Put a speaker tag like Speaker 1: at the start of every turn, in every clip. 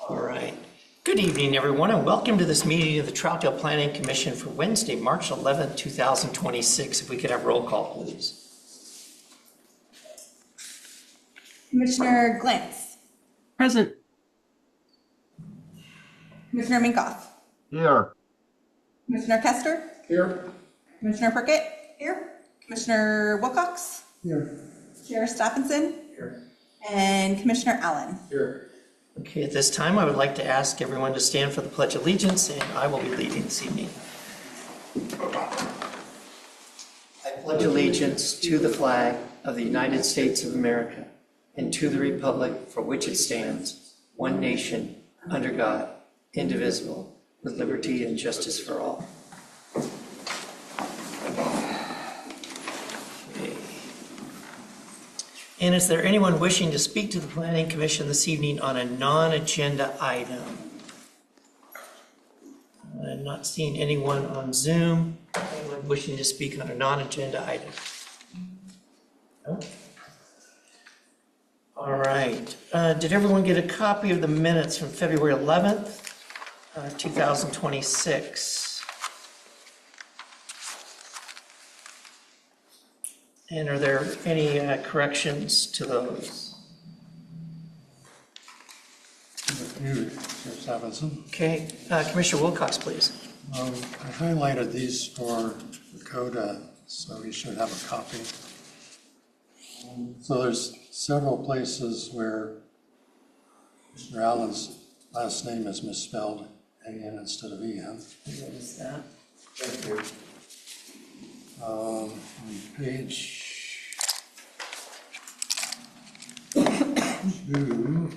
Speaker 1: All right. Good evening, everyone, and welcome to this meeting of the Troutdale Planning Commission for Wednesday, March 11th, 2026. If we could have roll call, please.
Speaker 2: Commissioner Glantz.
Speaker 3: Present.
Speaker 2: Commissioner Minkoff.
Speaker 4: Here.
Speaker 2: Commissioner Kester.
Speaker 4: Here.
Speaker 2: Commissioner Prickett. Here. Commissioner Wilcox.
Speaker 4: Here.
Speaker 2: Chair Stephenson.
Speaker 4: Here.
Speaker 2: And Commissioner Allen.
Speaker 4: Here.
Speaker 1: Okay, at this time, I would like to ask everyone to stand for the Pledge of Allegiance, and I will be leading this evening. I pledge allegiance to the flag of the United States of America and to the republic for which it stands, one nation, under God, indivisible, with liberty and justice for all. Okay. And is there anyone wishing to speak to the Planning Commission this evening on a non-agenda item? I'm not seeing anyone on Zoom. Anyone wishing to speak on a non-agenda item? No? All right. Did everyone get a copy of the minutes from February 11th, 2026? And are there any corrections to those?
Speaker 4: You, Chair Stephenson.
Speaker 1: Okay, Commissioner Wilcox, please.
Speaker 4: I highlighted these for Dakota, so you should have a copy. So there's several places where Mr. Allen's last name is misspelled, A-N instead of E-N.
Speaker 1: What is that?
Speaker 4: Thank you. On page 2,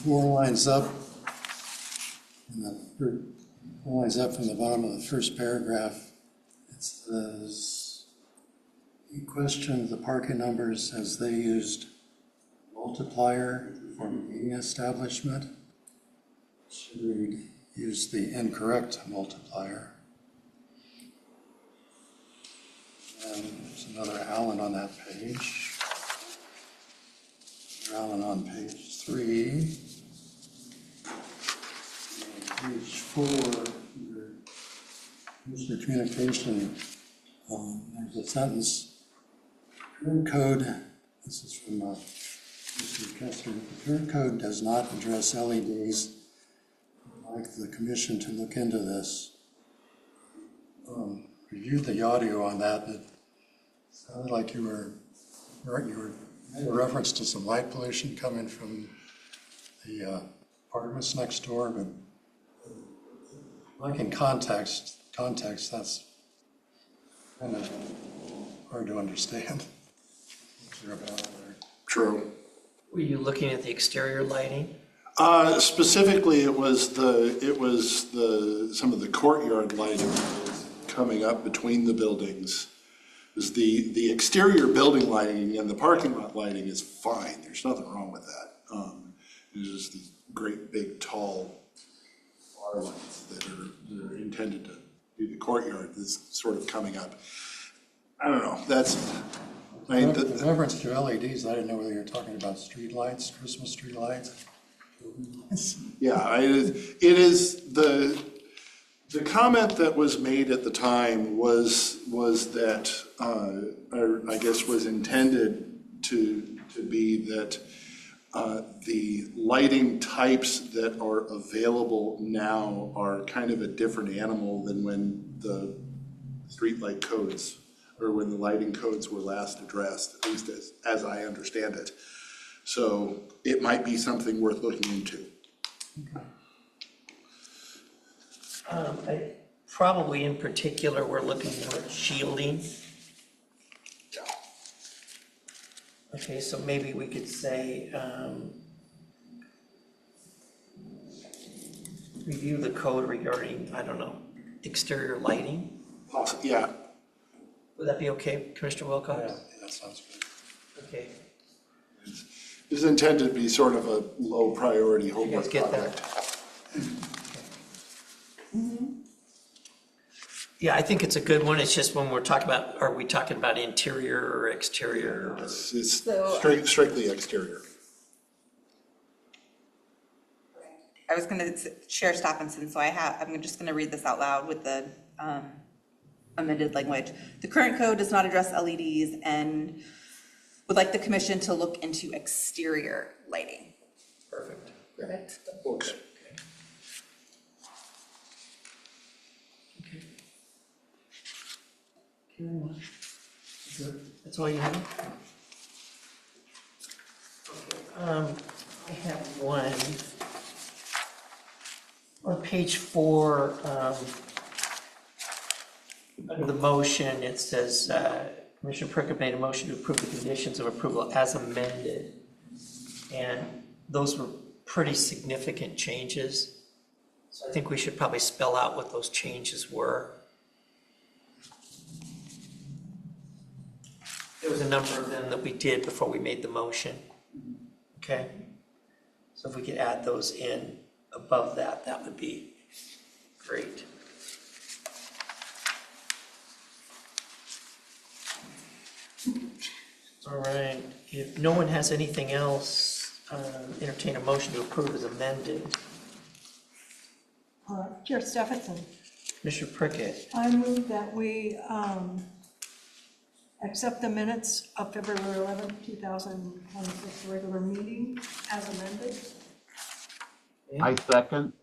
Speaker 4: 4 lines up, from the bottom of the first paragraph, it says, he questioned the parking numbers as they used multiplier for meeting establishment. Should read, use the incorrect multiplier. And there's another Allen on that page. Allen on page 3. And page 4, Mr. Communication, there's a sentence. Current code, this is from Mr. Kester, the current code does not address LEDs. I'd like the commission to look into this. Reviewed the audio on that. It sounded like you were made a reference to some light pollution coming from the apartments next door, but like in context, that's kind of hard to understand. What's there about there?
Speaker 5: True.
Speaker 1: Were you looking at the exterior lighting?
Speaker 5: Specifically, it was some of the courtyard lighting coming up between the buildings. Is the exterior building lighting and the parking lot lighting is fine. There's nothing wrong with that. It's just these great big tall bar lights that are intended to do the courtyard that's sort of coming up. I don't know. That's
Speaker 4: The reference to LEDs, I didn't know whether you were talking about street lights, Christmas tree lights.
Speaker 5: yeah. It is the comment that was made at the time was that I guess was intended to be that the lighting types that are available now are kind of a different animal than when the street light codes or when the lighting codes were last addressed, at least as I understand it. So it might be something worth looking into.
Speaker 1: Probably in particular, we're looking more at shielding.
Speaker 5: Yeah.
Speaker 1: Okay, so maybe we could say, review the code regarding, I don't know, exterior lighting.
Speaker 5: Yeah.
Speaker 1: Would that be okay, Commissioner Wilcox?
Speaker 4: Yeah, that sounds good.
Speaker 1: Okay.
Speaker 5: It's intended to be sort of a low priority
Speaker 1: You
Speaker 5: homework
Speaker 1: guys get
Speaker 5: project.
Speaker 1: that? Yeah, I think it's a good one. It's just when we're talking about, are we talking about interior or exterior?
Speaker 5: It's
Speaker 2: So-
Speaker 5: strictly exterior.
Speaker 2: I was going to share Stephenson, so I'm just going to read this out loud with the amended language. The current code does not address LEDs and would like the commission to look into exterior lighting.
Speaker 1: Perfect.
Speaker 2: Perfect.
Speaker 5: Okay.
Speaker 1: That's all you have? I have one. On page 4, under the motion, it says, Commissioner Prickett made a motion to approve the conditions of approval as amended. And those were pretty significant changes. So I think we should probably spell out what those changes were. There was a number of them that we did before we made the motion. Okay? So if we could add those in above that, that would be great. All right, if no one has anything else, entertain a motion to approve as amended.
Speaker 3: Chair Stephenson,
Speaker 1: Commissioner Prickett,
Speaker 3: I move that we accept the minutes of February 11, 2026 regular meeting as amended.
Speaker 6: I second.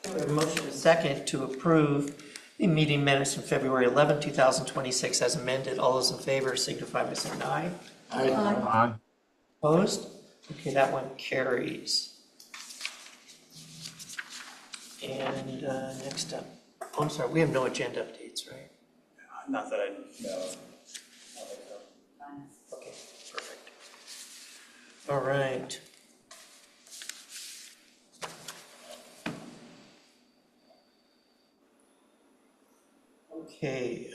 Speaker 1: we have a motion and a second to approve the meeting minutes from February 11, 2026 as amended. All those in favor signify by saying aye.
Speaker 6: Aye.
Speaker 1: Opposed? Okay, that one carries. And next up, oh, I'm sorry, we have no agenda updates, right?
Speaker 7: Not that I know.
Speaker 1: Okay, perfect. All right. Okay.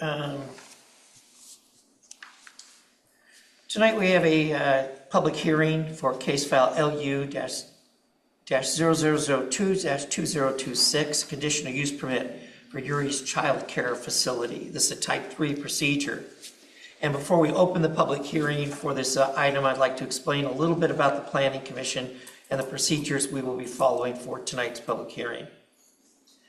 Speaker 1: Tonight we have a public hearing for case file LU-0002-2026, conditional use permit for Yuri's Child Care Facility. This is a type 3 procedure. And before we open the public hearing for this item, I'd like to explain a little bit about the Planning Commission and the procedures we will be following for tonight's public hearing.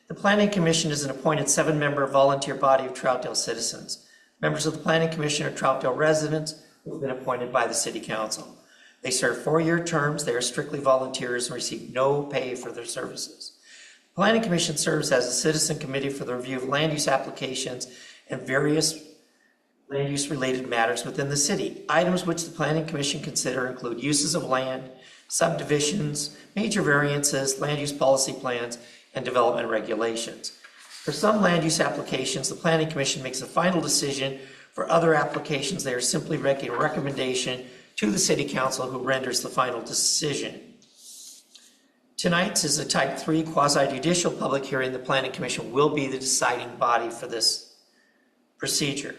Speaker 1: The Planning Commission is an appointed 7-member volunteer body of Troutdale citizens. Members of the Planning Commission are Troutdale residents who have been appointed by the City Council. They serve 4-year terms. They are strictly volunteers and receive no pay for their services. The Planning Commission serves as a citizen committee for the review of land use applications and various land use related matters within the city. Items which the Planning Commission consider include uses of land, subdivisions, major variances, land use policy plans, and development regulations. For some land use applications, the Planning Commission makes a final decision. For other applications, they are simply making a recommendation to the City Council, who renders the final decision. Tonight's is a type 3 quasi-judicial public hearing. The Planning Commission will be the deciding body for this procedure.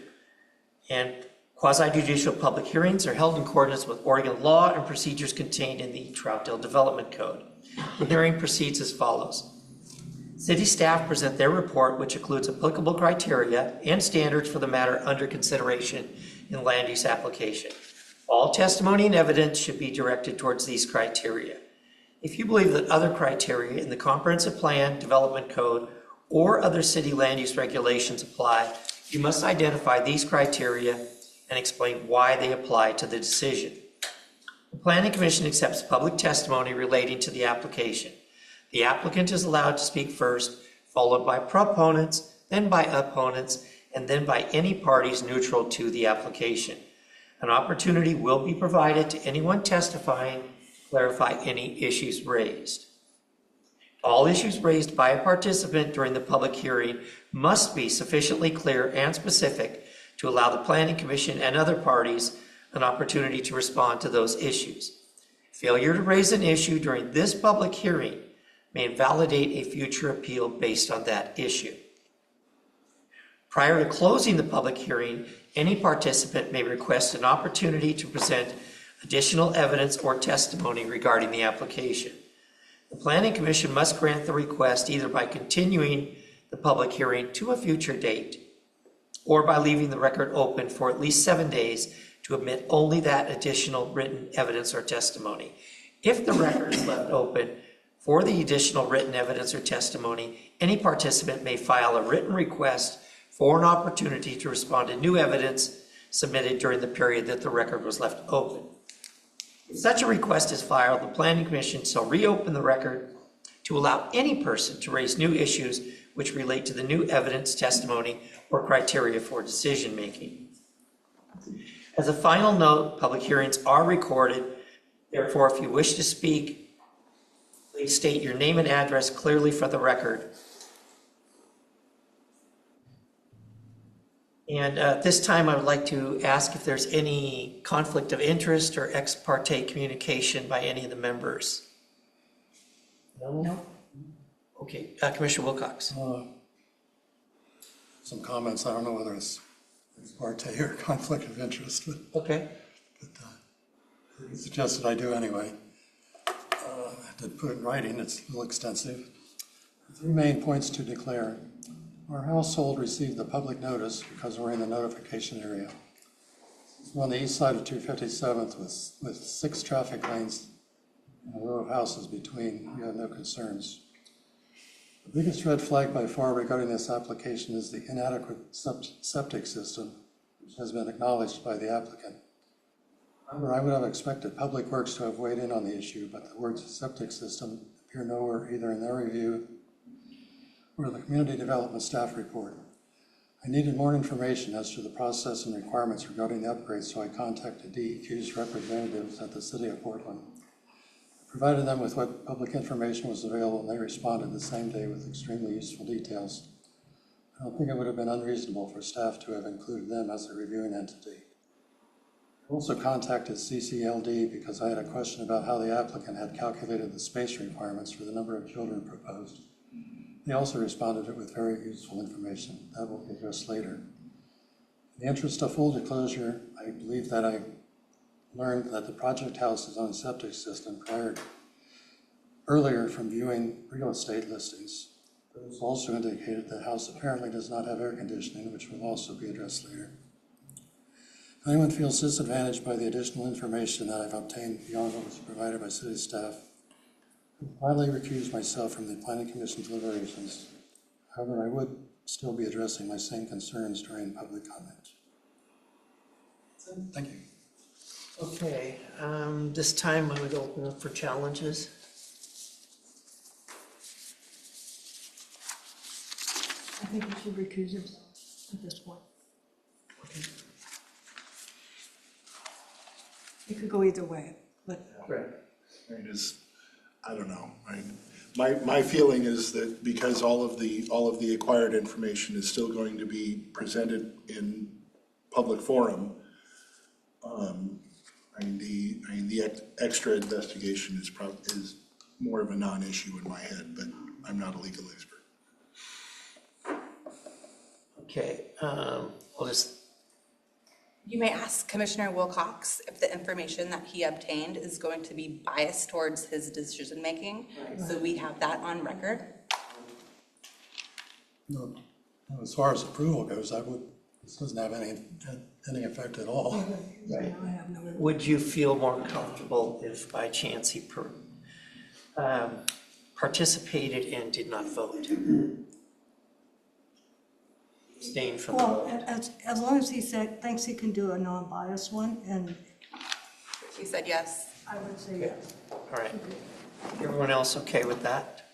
Speaker 1: And quasi-judicial public hearings are held in accordance with Oregon law and procedures contained in the Troutdale Development Code. The hearing proceeds as follows. City staff present their report, which includes applicable criteria and standards for the matter under consideration in land use application. All testimony and evidence should be directed towards these criteria. If you believe that other criteria in the comprehensive plan, development code, or other city land use regulations apply, you must identify these criteria and explain why they apply to the decision. The Planning Commission accepts public testimony relating to the application. The applicant is allowed to speak first, followed by proponents, then by opponents, and then by any parties neutral to the application. An opportunity will be provided to anyone testifying to clarify any issues raised. All issues raised by a participant during the public hearing must be sufficiently clear and specific to allow the Planning Commission and other parties an opportunity to respond to those issues. Failure to raise an issue during this public hearing may invalidate a future appeal based on that issue. Prior to closing the public hearing, any participant may request an opportunity to present additional evidence or testimony regarding the application. The Planning Commission must grant the request either by continuing the public hearing to a future date, or by leaving the record open for at least 7 days to admit only that additional written evidence or testimony. If the record is left open for the additional written evidence or testimony, any participant may file a written request for an opportunity to respond to new evidence submitted during the period that the record was left open. If such a request is filed, the Planning Commission shall reopen the record to allow any person to raise new issues which relate to the new evidence, testimony, or criteria for decision-making. As a final note, public hearings are recorded. Therefore, if you wish to speak, please state your name and address clearly for the record. And at this time, I would like to ask if there's any conflict of interest or ex parte communication by any of the members. No? Okay, Commissioner Wilcox.
Speaker 4: Some comments, I don't know whether it's ex parte or conflict of interest, but
Speaker 1: Okay.
Speaker 4: he suggested I do anyway. I did put it in writing, it's a little extensive. 3 main points to declare. Our household received the public notice because we're in the notification area. We're on the east side of 257th with 6 traffic lanes and a row of houses between. We have no concerns. The biggest red flag by far regarding this application is the inadequate septic system, which has been acknowledged by the applicant. However, I would have expected Public Works to have weighed in on the issue, but the words septic system appear nowhere either in their review or the community development staff report. I needed more information as to the process and requirements regarding the upgrades, so I contacted DEQ's representatives at the City of Portland. I provided them with what public information was available, and they responded the same day with extremely useful details. I don't think it would have been unreasonable for staff to have included them as a reviewing entity. I also contacted CCLD because I had a question about how the applicant had calculated the space requirements for the number of children proposed. They also responded with very useful information. That will be addressed later. In the interest of full disclosure, I believe that I learned that the project house is on a septic system earlier from viewing real estate listings. It was also indicated the house apparently does not have air conditioning, which will also be addressed later. If anyone feels disadvantaged by the additional information that I've obtained beyond what was provided by city staff, I will gladly recuse myself from the Planning Commission deliberations. However, I would still be addressing my same concerns during public comment. Thank you.
Speaker 1: Okay, this time I would open up for challenges.
Speaker 3: I think you should recuse yourself at this point. It could go either way, but
Speaker 1: Right.
Speaker 5: It is, I don't know, my feeling is that because all of the acquired information is still going to be presented in public forum, the extra investigation is more of a non-issue in my head, but I'm not a legal expert.
Speaker 1: Okay, we'll just,
Speaker 2: You may ask Commissioner Wilcox if the information that he obtained is going to be biased towards his decision-making, so we have that on record.
Speaker 4: No, as far as approval goes, this doesn't have any effect at all.
Speaker 1: Right.
Speaker 3: I have no.
Speaker 1: would you feel more comfortable if by chance he participated and did not vote? Abstain from the
Speaker 3: Well,
Speaker 1: vote?
Speaker 3: as long as he thinks he can do a non-biased one, and
Speaker 2: He said yes.
Speaker 3: I would say yes.
Speaker 1: All right. Everyone else okay with that?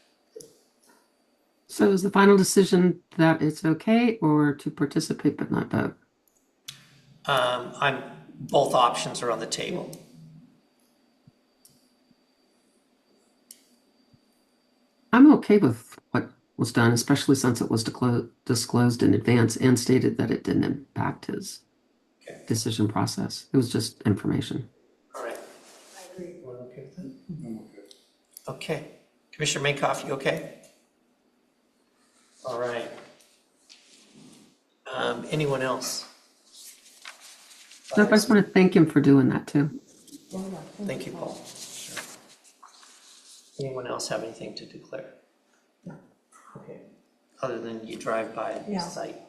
Speaker 8: So is the final decision that it's okay or to participate but not vote?
Speaker 1: Both options are on the table.
Speaker 8: I'm okay with what was done, especially since it was disclosed in advance and stated that it didn't impact his
Speaker 1: Okay.
Speaker 8: decision process. It was just information.
Speaker 1: All right.
Speaker 3: I agree.
Speaker 1: Everyone okay with that? Okay. Commissioner Minkoff, you okay? All right. Anyone else?
Speaker 8: So I just want to thank him for doing that too.
Speaker 1: Thank you, Paul. Sure. Anyone else have anything to declare? Okay. other than you drive by the
Speaker 3: Yeah.
Speaker 1: site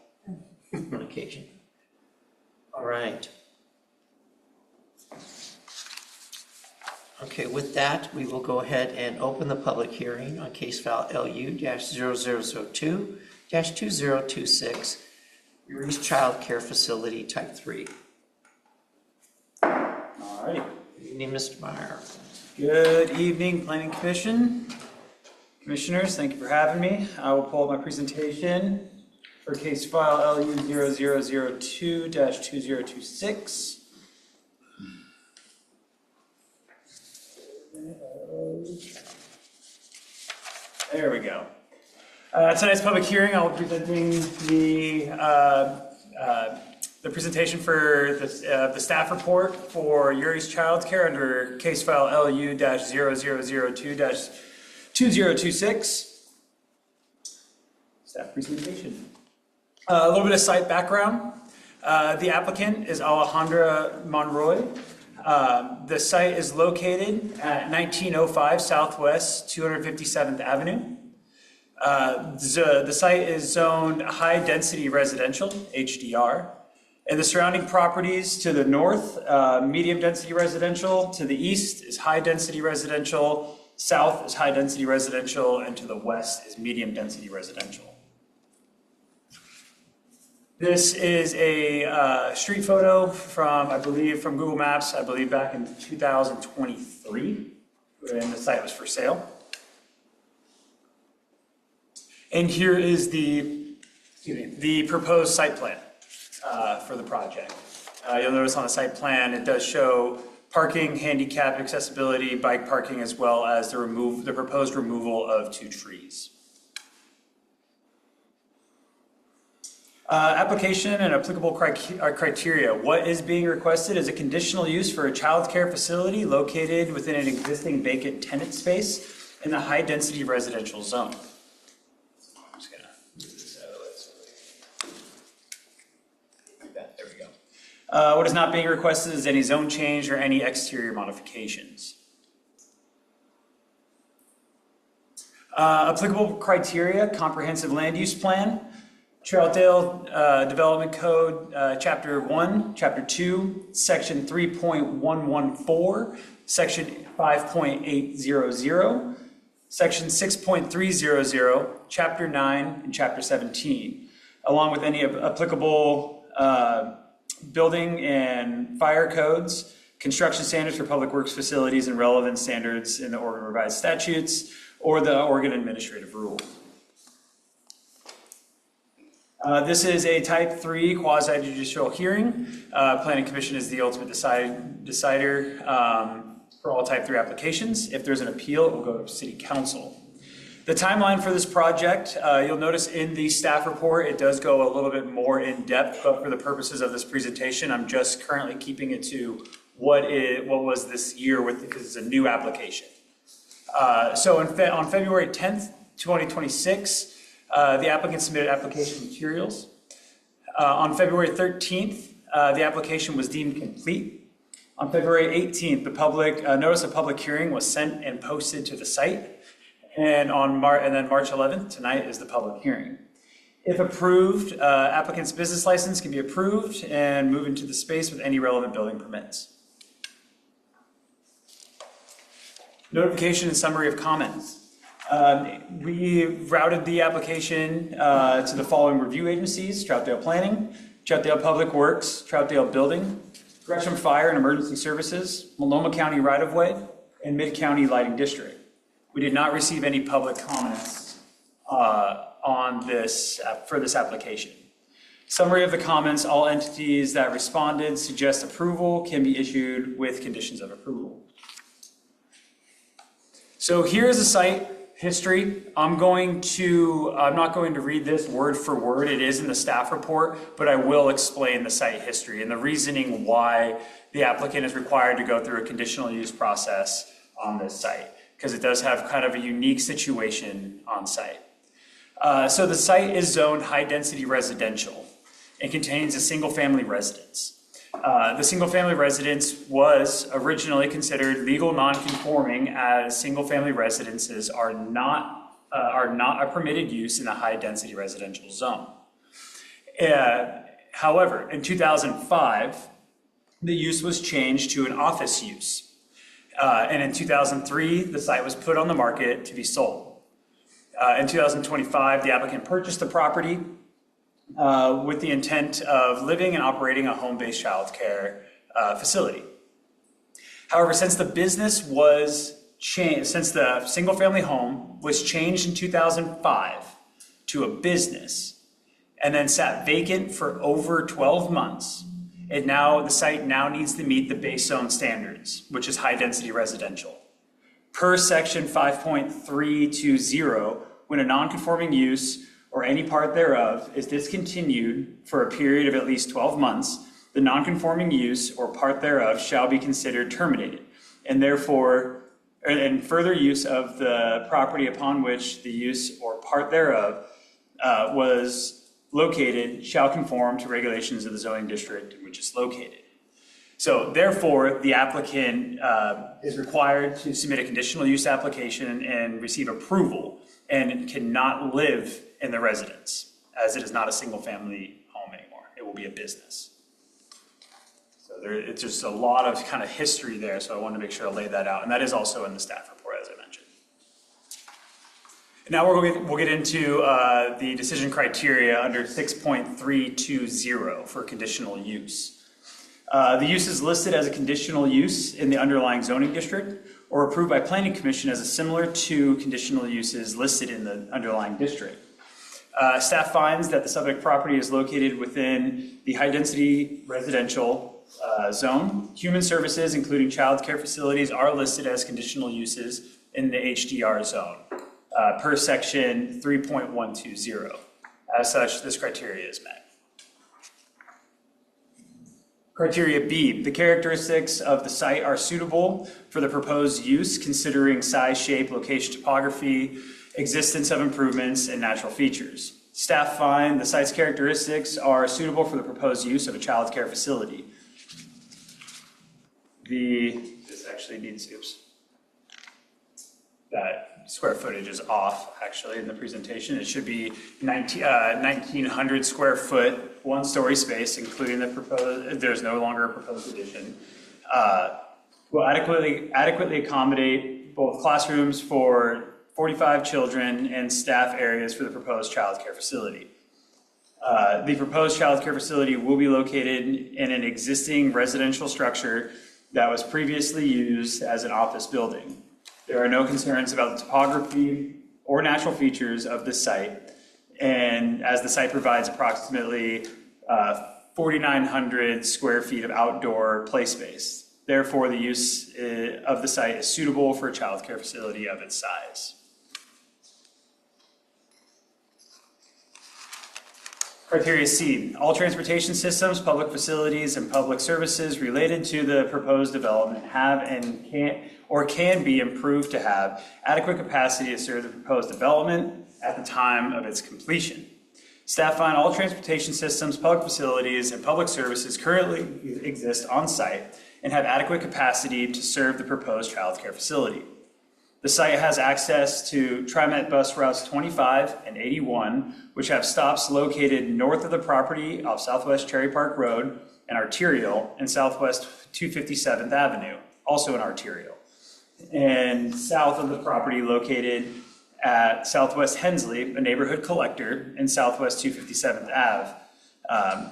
Speaker 1: on occasion. All right. Okay, with that, we will go ahead and open the public hearing on case file LU-0002-2026, Reese Child Care Facility Type 3.
Speaker 7: All righty.
Speaker 1: Good evening, Mr. Meyer.
Speaker 7: Good evening, Planning Commission. Commissioners, thank you for having me. I will pull up my presentation for case file LU-0002-2026. There we go. Tonight's public hearing, I'll be presenting the presentation for the staff report for Yuri's Childcare under case file LU-0002-2026. Staff presentation. A little bit of site background. The applicant is Alejandra Monroy. The site is located at 1905 Southwest 257th Avenue. The site is zoned high density residential, HDR. And the surrounding properties to the north, medium density residential, to the east is high density residential, south is high density residential, and to the west is medium density residential. This is a street photo from, I believe, from Google Maps, I believe back in 2023, when the site was for sale. And here is the proposed site plan for the project. You'll notice on the site plan, it does show parking, handicap accessibility, bike parking, as well as the proposed removal of 2 trees. Application and applicable criteria. What is being requested is a conditional use for a child care facility located within an existing vacant tenant space in the high density residential zone. I'm just gonna move this out of the way. Like that, there we go. What is not being requested is any zone change or any exterior modifications. Applicable criteria, comprehensive land use plan, Troutdale Development Code, Chapter 1, Chapter 2, Section 3.114, Section 5.800, Section 6.300, Chapter 9, and Chapter 17, along with any applicable building and fire codes, construction standards for public works facilities, and relevant standards in the Oregon Revised Statutes or the Oregon Administrative Rule. This is a type 3 quasi-judicial hearing. Planning Commission is the ultimate decider for all type 3 applications. If there's an appeal, it will go to City Council. The timeline for this project, you'll notice in the staff report, it does go a little bit more in depth, but for the purposes of this presentation, I'm just currently keeping it to what was this year because it's a new application. So on February 10th, 2026, the applicant submitted application materials. On February 13th, the application was deemed complete. On February 18th, the notice of public hearing was sent and posted to the site. And then March 11th, tonight, is the public hearing. If approved, applicant's business license can be approved and move into the space with any relevant building permits. Notification and summary of comments. We routed the application to the following review agencies: Troutdale Planning, Troutdale Public Works, Troutdale Building, Gresham Fire and Emergency Services, Multnomah County Right-of-Way, and Mid-County Lighting District. We did not receive any public comments on this for this application. Summary of the comments: all entities that responded suggest approval can be issued with conditions of approval. So here's the site history. I'm not going to read this word for word. It is in the staff report, but I will explain the site history and the reasoning why the applicant is required to go through a conditional use process on this site, because it does have kind of a unique situation on site. So the site is zoned high density residential and contains a single family residence. The single family residence was originally considered legal non-conforming, as single family residences are not are not a permitted use in the high-density residential zone. However, in 2005, the use was changed to an office use. And in 2003, the site was put on the market to be sold. In 2025, the applicant purchased the property with the intent of living and operating a home-based childcare facility. However, since the business was changed, since the single-family home was changed in 2005 to a business and then sat vacant for over 12 months, the site now needs to meet the base zone standards, which is high-density residential. Per section 5.320, when a non-conforming use or any part thereof is discontinued for a period of at least 12 months, the non-conforming use or part thereof shall be considered terminated, and therefore, and further use of the property upon which the use or part thereof was located shall conform to regulations of the zoning district in which it's located. So therefore, the applicant is required to submit a conditional use application and receive approval, and cannot live in the residence, as it is not a single family home anymore. It will be a business. So it's just a lot of kind of history there, so I wanted to make sure I laid that out, and that is also in the staff report, as I mentioned. Now we'll get into the decision criteria under 6.320 for conditional use. The use is listed as a conditional use in the underlying zoning district or approved by planning commission as a similar to conditional uses listed in the underlying district. Staff finds that the subject property is located within the high density residential zone. Human services, including child care facilities, are listed as conditional uses in the HDR zone per section 3.120. As such, this criteria is met. Criteria B, the characteristics of the site are suitable for the proposed use considering size, shape, location, topography, existence of improvements, and natural features. Staff find the site's characteristics are suitable for the proposed use of a child care facility. This actually needs, that square footage is off actually in the presentation. It should be 1,900 square foot, one-story space, including the proposed, there's no longer a proposed addition. Will adequately accommodate both classrooms for 45 children and staff areas for the proposed child care facility. The proposed child care facility will be located in an existing residential structure that was previously used as an office building. There are no concerns about the topography or natural features of the site, and as the site provides approximately 4,900 square feet of outdoor play space. Therefore, the use of the site is suitable for a child care facility of its size. Criteria C, all transportation systems, public facilities, and public services related to the proposed development have and can be improved to have adequate capacity to serve the proposed development at the time of its completion. Staff find all transportation systems, public facilities, and public services currently exist on site and have adequate capacity to serve the proposed child care facility. The site has access to TriMet bus routes 25 and 81, which have stops located north of the property off Southwest Cherry Park Road and arterial, and Southwest 257th Avenue, also an arterial, and south of the property located at Southwest Hensley, a neighborhood collector, and Southwest 257th Ave.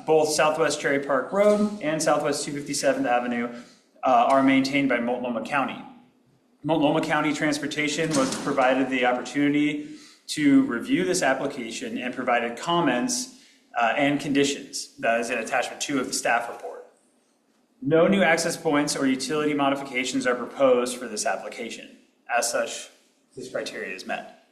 Speaker 7: Both Southwest Cherry Park Road and Southwest 257th Avenue are maintained by Multnomah County. Multnomah County Transportation was provided the opportunity to review this application and provided comments and conditions. That is in attachment 2 of the staff report. No new access points or utility modifications are proposed for this application. As such, this criteria is met.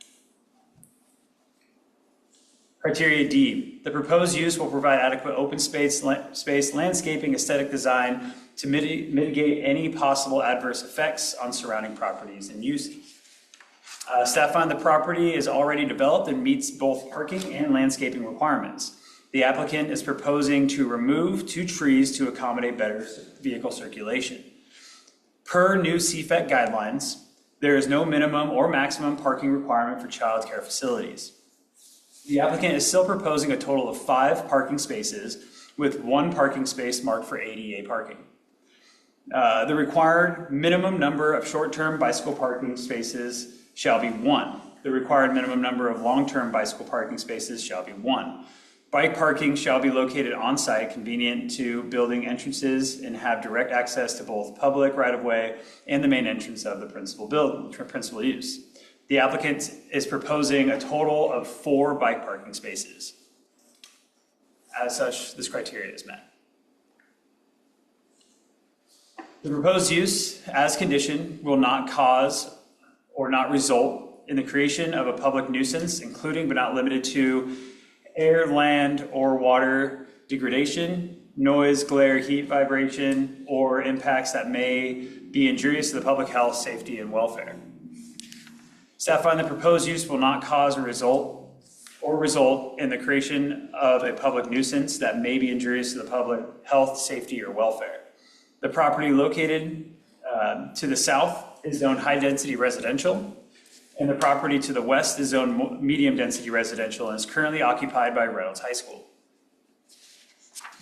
Speaker 7: Criteria D, the proposed use will provide adequate open space, landscaping, aesthetic design to mitigate any possible adverse effects on surrounding properties and uses. Staff find the property is already developed and meets both parking and landscaping requirements. The applicant is proposing to remove 2 trees to accommodate better vehicle circulation. Per new CFET guidelines, There is no minimum or maximum parking requirement for childcare facilities. The applicant is still proposing a total of 5 parking spaces with 1 parking space marked for ADA parking. The required minimum number of short-term bicycle parking spaces shall be 1. The required minimum number of long-term bicycle parking spaces shall be 1. Bike parking shall be located on-site, convenient to building entrances, and have direct access to both public right-of-way and the main entrance of the principal use. The applicant is proposing a total of 4 bike parking spaces. As such, this criteria is met. The proposed use, as conditioned, will not cause or not result in the creation of a public nuisance, including but not limited to air, land, or water degradation, noise, glare, heat, vibration, or impacts that may be injurious to the public health, safety, and welfare. Staff find the proposed use will not cause or result in the creation of a public nuisance that may be injurious to the public health, safety, or welfare. The property located to the south is zoned high-density residential, and the property to the west is zoned medium-density residential and is currently occupied by Reynolds High School.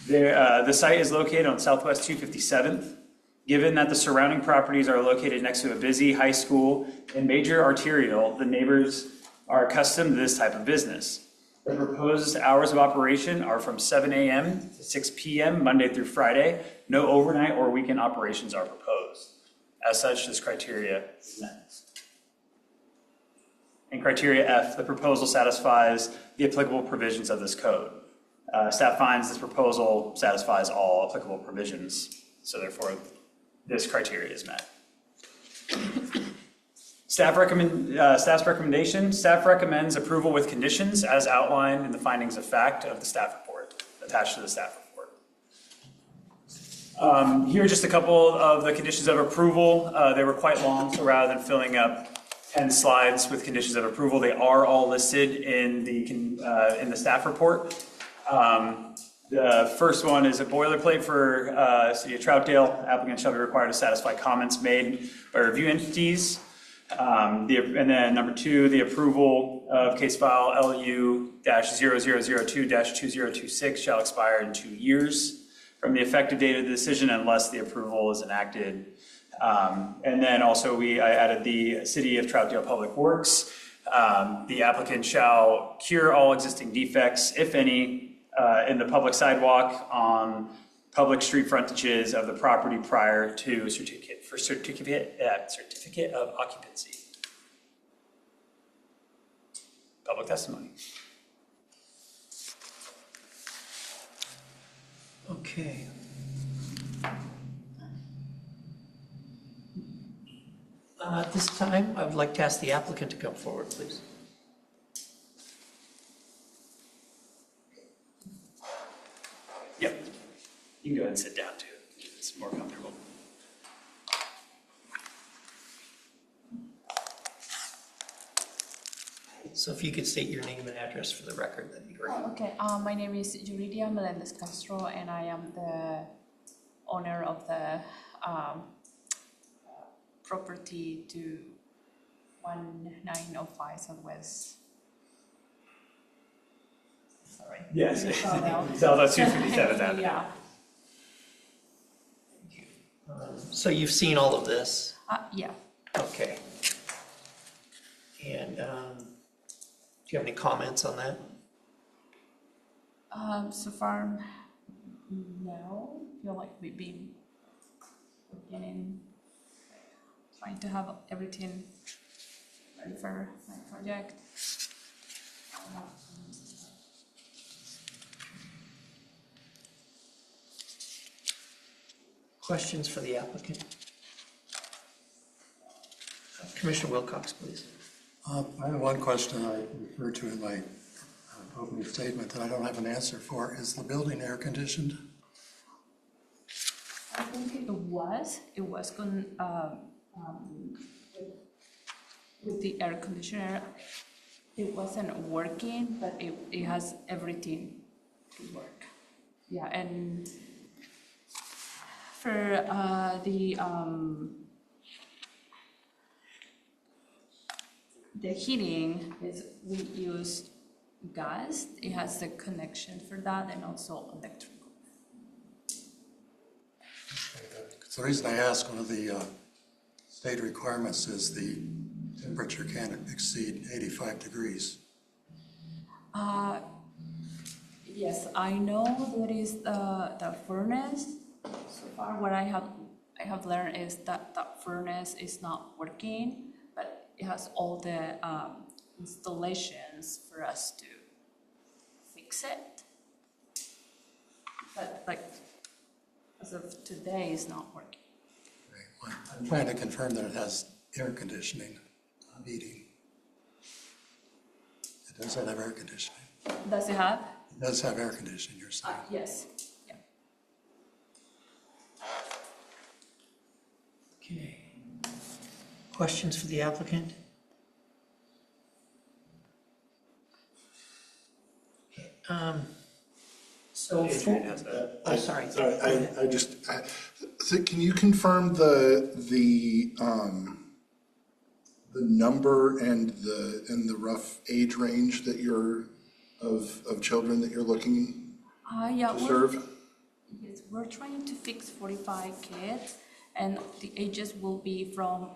Speaker 7: The site is located on Southwest 257th. Given that the surrounding properties are located next to a busy high school and major arterial, the neighbors are accustomed to this type of business. The proposed hours of operation are from 7 a.m. to 6 p.m. Monday through Friday. No overnight or weekend operations are proposed. As such, this criteria is met. And criteria F, the proposal satisfies the applicable provisions of this code. Staff finds this proposal satisfies all applicable provisions, so therefore this criteria is met. Staff's recommendation, staff recommends approval with conditions as outlined in the findings of fact of the staff report, attached to the staff report. Here are just a couple of the conditions of approval. They were quite long, so rather than filling up 10 slides with conditions of approval, they are all listed in the staff report. The first one is a boilerplate for City of Troutdale. Applicants shall be required to satisfy comments made by review entities. And then number 2, the approval of case file LU-0002-2026 shall expire in 2 years from the effective date of the decision unless the approval is enacted. And then also I added the City of Troutdale Public Works. The applicant shall cure all existing defects, if any, in the public sidewalk on public street frontages of the property prior to certificate of occupancy. Public testimony.
Speaker 1: Okay. At this time, I would like to ask the applicant to come forward, please.
Speaker 7: Yep. You can go ahead and sit down too. It's more comfortable.
Speaker 1: So if you could state your name and address for the record, that'd be great.
Speaker 9: Okay, my name is Yuridia Melendez Castro, and I am the owner of the property to 1905 Southwest. Sorry.
Speaker 7: Yes.
Speaker 9: Troutdale.
Speaker 7: Southwest 257th Avenue.
Speaker 9: Yeah.
Speaker 1: So you've seen all of this?
Speaker 9: Yeah.
Speaker 1: Okay. And do you have any comments on that?
Speaker 9: So far, no. I feel like we've been beginning, trying to have everything ready for my project.
Speaker 1: Questions for the applicant? Commissioner Wilcox, please.
Speaker 4: I have one question I referred to in my opening statement that I don't have an answer for. Is the building air conditioned?
Speaker 9: I think it was with the air conditioner. It wasn't working, but it has everything to work. Yeah, and for the heating is, we use gas. It has the connection for that and also electrical.
Speaker 4: The reason I ask, one of the state requirements is the temperature can't exceed 85 degrees.
Speaker 9: Yes, I know there is the furnace. So far, what I have learned is that that furnace is not working, but it has all the installations for us to fix it. But like, as of today, it's not working.
Speaker 4: Right. I'm trying to confirm that it has air conditioning, not heating. It does have air conditioning.
Speaker 9: Does it have?
Speaker 4: It does have air conditioning, you're saying.
Speaker 9: Yes. Yeah.
Speaker 1: Okay. Questions for the applicant? Okay, so, oh, sorry.
Speaker 5: So can you confirm the number and the rough age range that of children that you're looking
Speaker 9: Yeah,
Speaker 5: to serve?
Speaker 9: yes, we're trying to fix 45 kids, and the ages will be from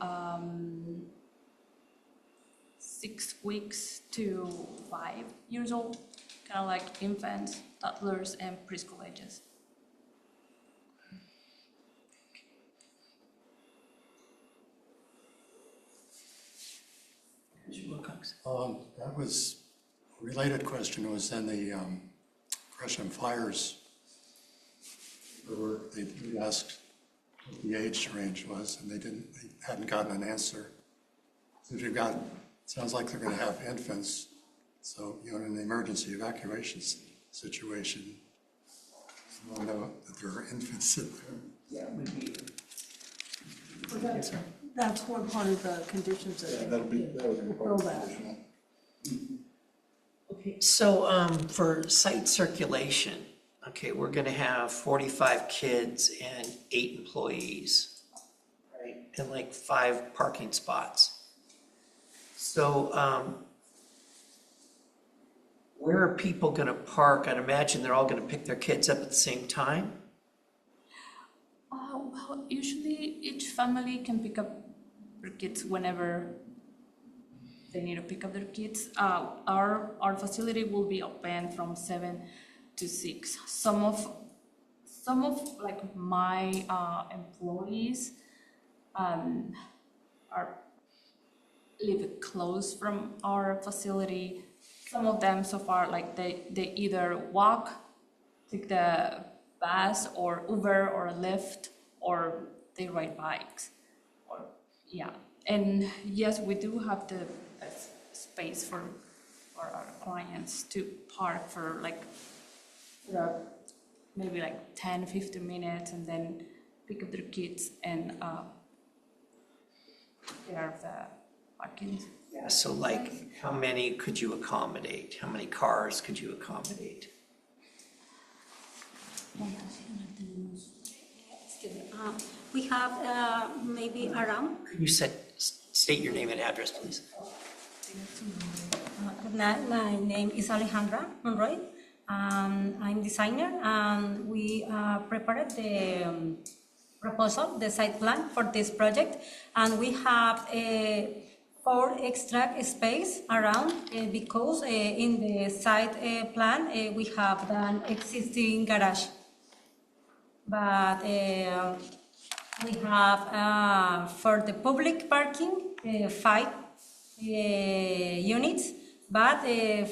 Speaker 9: 6 weeks to 5 years old, kind of like infants, toddlers, and preschool ages.
Speaker 4: That was, a related question was in the Gresham Flyers. They asked what the age range was, and they hadn't gotten an answer. So if you've got, sounds like they're gonna have infants, so, in an emergency evacuation situation, you don't know that there are infants in there.
Speaker 1: Yeah, would be.
Speaker 3: That's one part of the conditions that
Speaker 5: That would be part of the conditional.
Speaker 1: Okay, so for site circulation, okay, we're gonna have 45 kids and 8 employees, right? And like 5 parking spots. So where are people gonna park? I'd imagine they're all gonna pick their kids up at the same time?
Speaker 9: Well, usually each family can pick up their kids whenever they need to pick up their kids. Our facility will be open from 7 to 6. Some of like my employees live close from our facility. Some of them so far, like they either walk, take the bus or Uber or Lyft, or they ride bikes, or yeah. And yes, we do have the space for our clients to park for like maybe like 10-15 minutes, and then pick up their kids and get out of the parking.
Speaker 1: Yeah, so like, how many could you accommodate? How many cars could you accommodate?
Speaker 10: We have maybe around.
Speaker 1: Could you state your name and address, please?
Speaker 10: My name is Alejandra Monroy. I'm designer, and we prepared the proposal, the site plan for this project, and we have 4 extra space around because in the site plan we have an existing garage. But we have for the public parking 5 units, but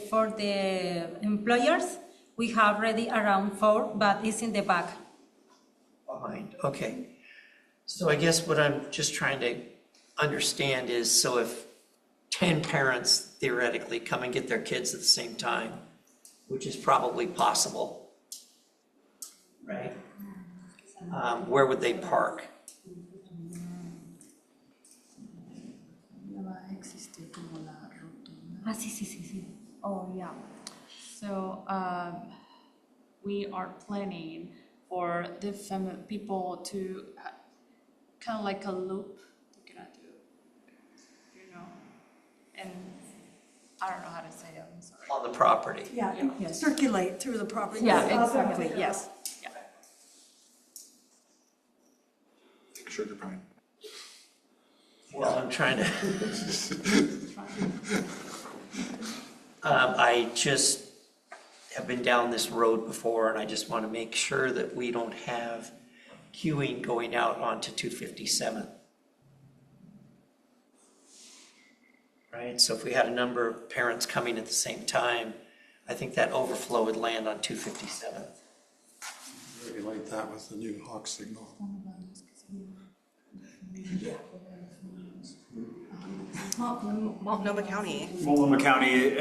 Speaker 10: for the employers we have already around 4, but it's in the back.
Speaker 1: Behind, okay. So I guess what I'm just trying to understand is, so if 10 parents theoretically come and get their kids at the same time, which is probably possible, right? Where would they park?
Speaker 10: Sí.
Speaker 9: Oh, yeah. So we are planning for the people to kind of like a loop, they're gonna do, and I don't know how to say it, I'm sorry.
Speaker 1: on the property.
Speaker 3: Yeah, circulate through the property.
Speaker 9: Yeah,
Speaker 3: Up and
Speaker 9: exactly,
Speaker 3: down.
Speaker 9: yes.
Speaker 5: Sugar pine.
Speaker 1: Well, I'm trying to. I just have been down this road before, and I just want to make sure that we don't have queuing going out onto 257. Right, so if we had a number of parents coming at the same time, I think that overflow would land on 257.
Speaker 4: Regulate that with the new hawk signal.
Speaker 2: Multnomah County
Speaker 7: Multnomah County,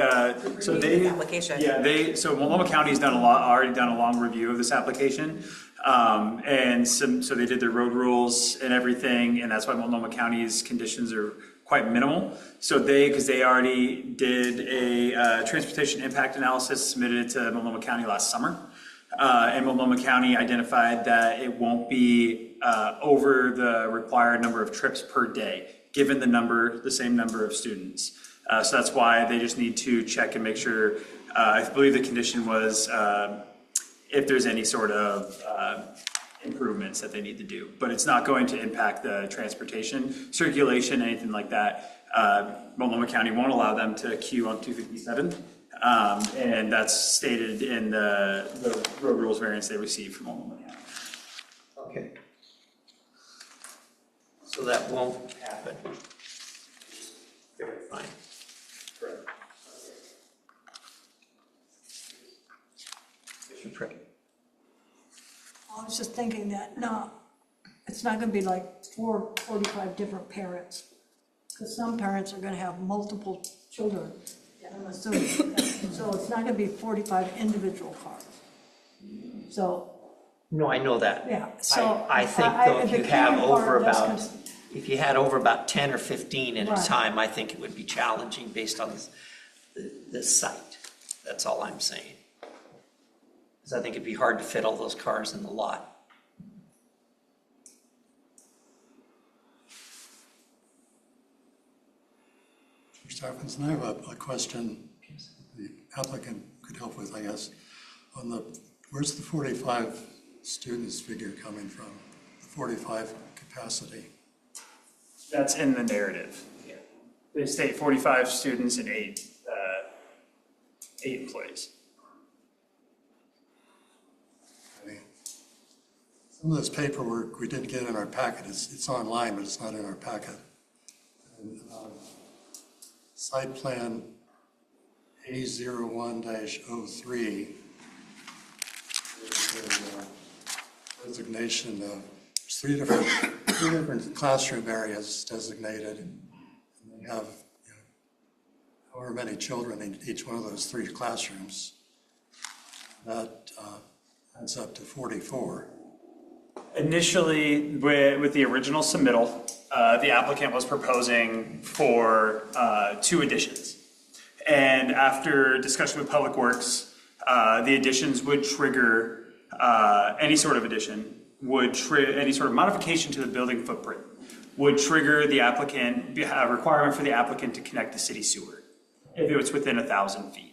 Speaker 7: so they.
Speaker 2: application.
Speaker 7: Yeah, so Multnomah County's already done a long review of this application. So they did their road rules and everything, and that's why Multnomah County's conditions are quite minimal. So because they already did a transportation impact analysis, submitted it to Multnomah County last summer. And Multnomah County identified that it won't be over the required number of trips per day, given the same number of students. So that's why they just need to check and make sure, I believe the condition was if there's any sort of improvements that they need to do. But it's not going to impact the transportation, circulation, anything like that. Multnomah County won't allow them to queue on 257. And that's stated in the road rules variance they received from Multnomah County.
Speaker 1: Okay. So that won't happen. Very fine.
Speaker 7: Correct.
Speaker 1: Commissioner Prickett.
Speaker 3: I was just thinking that, no, it's not gonna be like 45 different parents. Because some parents are gonna have multiple children, I'm assuming. So it's not gonna be 45 individual cars. So,
Speaker 1: No, I know that.
Speaker 3: yeah, so.
Speaker 1: I think though, if
Speaker 3: the
Speaker 1: you have
Speaker 3: queuing part,
Speaker 1: over
Speaker 3: that's
Speaker 1: about,
Speaker 3: gonna-
Speaker 1: if you had over about 10 or 15 at a
Speaker 3: Right.
Speaker 1: time, I think it would be challenging based on this site. That's all I'm saying. Because I think it'd be hard to fit all those cars in the lot.
Speaker 4: Mr. Stephenson, I have a question the applicant could help with, I guess. Where's the 45 students figure coming from? The 45 capacity?
Speaker 7: That's in the narrative.
Speaker 1: Yeah.
Speaker 7: They state 45 students and eight employees.
Speaker 4: Some of this paperwork we didn't get in our packet. It's online, but it's not in our packet. And, site plan A01-03, designation of, there's three different classroom areas designated. And they have, however many children in each one of those three classrooms. That adds up to 44.
Speaker 7: Initially, with the original submittal, the applicant was proposing for 2 additions. And after discussion with Public Works, the additions would trigger, any sort of addition, any sort of modification to the building footprint would trigger the applicant, a requirement for the applicant to connect the city sewer, if it was within 1,000 feet.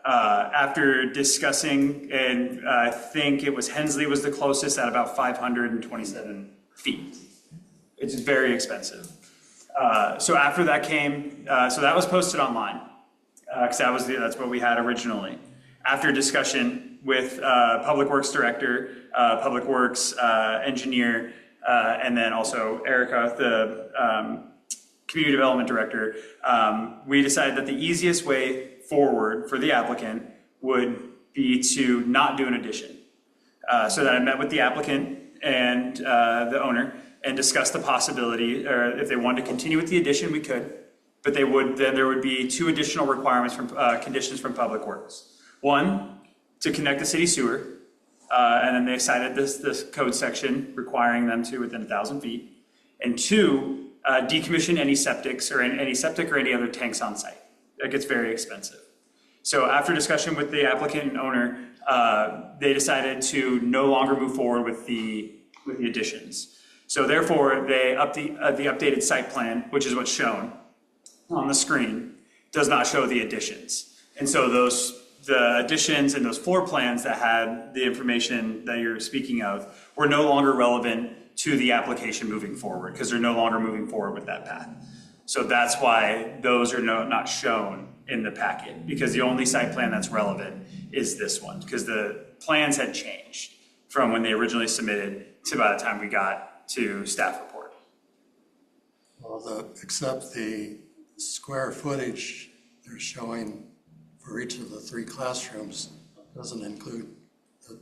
Speaker 7: After discussing, and I think it was Hensley was the closest at about 527 feet. It's very expensive. So after that came, so that was posted online, because that's what we had originally. After discussion with Public Works Director, Public Works Engineer, and then also Erica, the Community Development Director, we decided that the easiest way forward for the applicant would be to not do an addition. So that I met with the applicant and the owner and discussed the possibility, or if they wanted to continue with the addition, we could, but then there would be 2 additional requirements from conditions from Public Works. 1, to connect the city sewer, and then they cited this code section requiring them to within 1,000 feet. And 2, decommission any septics or any septic or any other tanks on site. That gets very expensive. So after discussion with the applicant and owner, they decided to no longer move forward with the additions. So therefore, they the updated site plan, which is what's shown on the screen. does not show the additions. And so the additions and those floor plans that had the information that you're speaking of were no longer relevant to the application moving forward, because they're no longer moving forward with that path. So that's why those are not shown in the packet, because the only site plan that's relevant is this one, because the plans had changed from when they originally submitted to by the time we got to staff report.
Speaker 4: Well, except the square footage they're showing for each of the 3 classrooms doesn't include,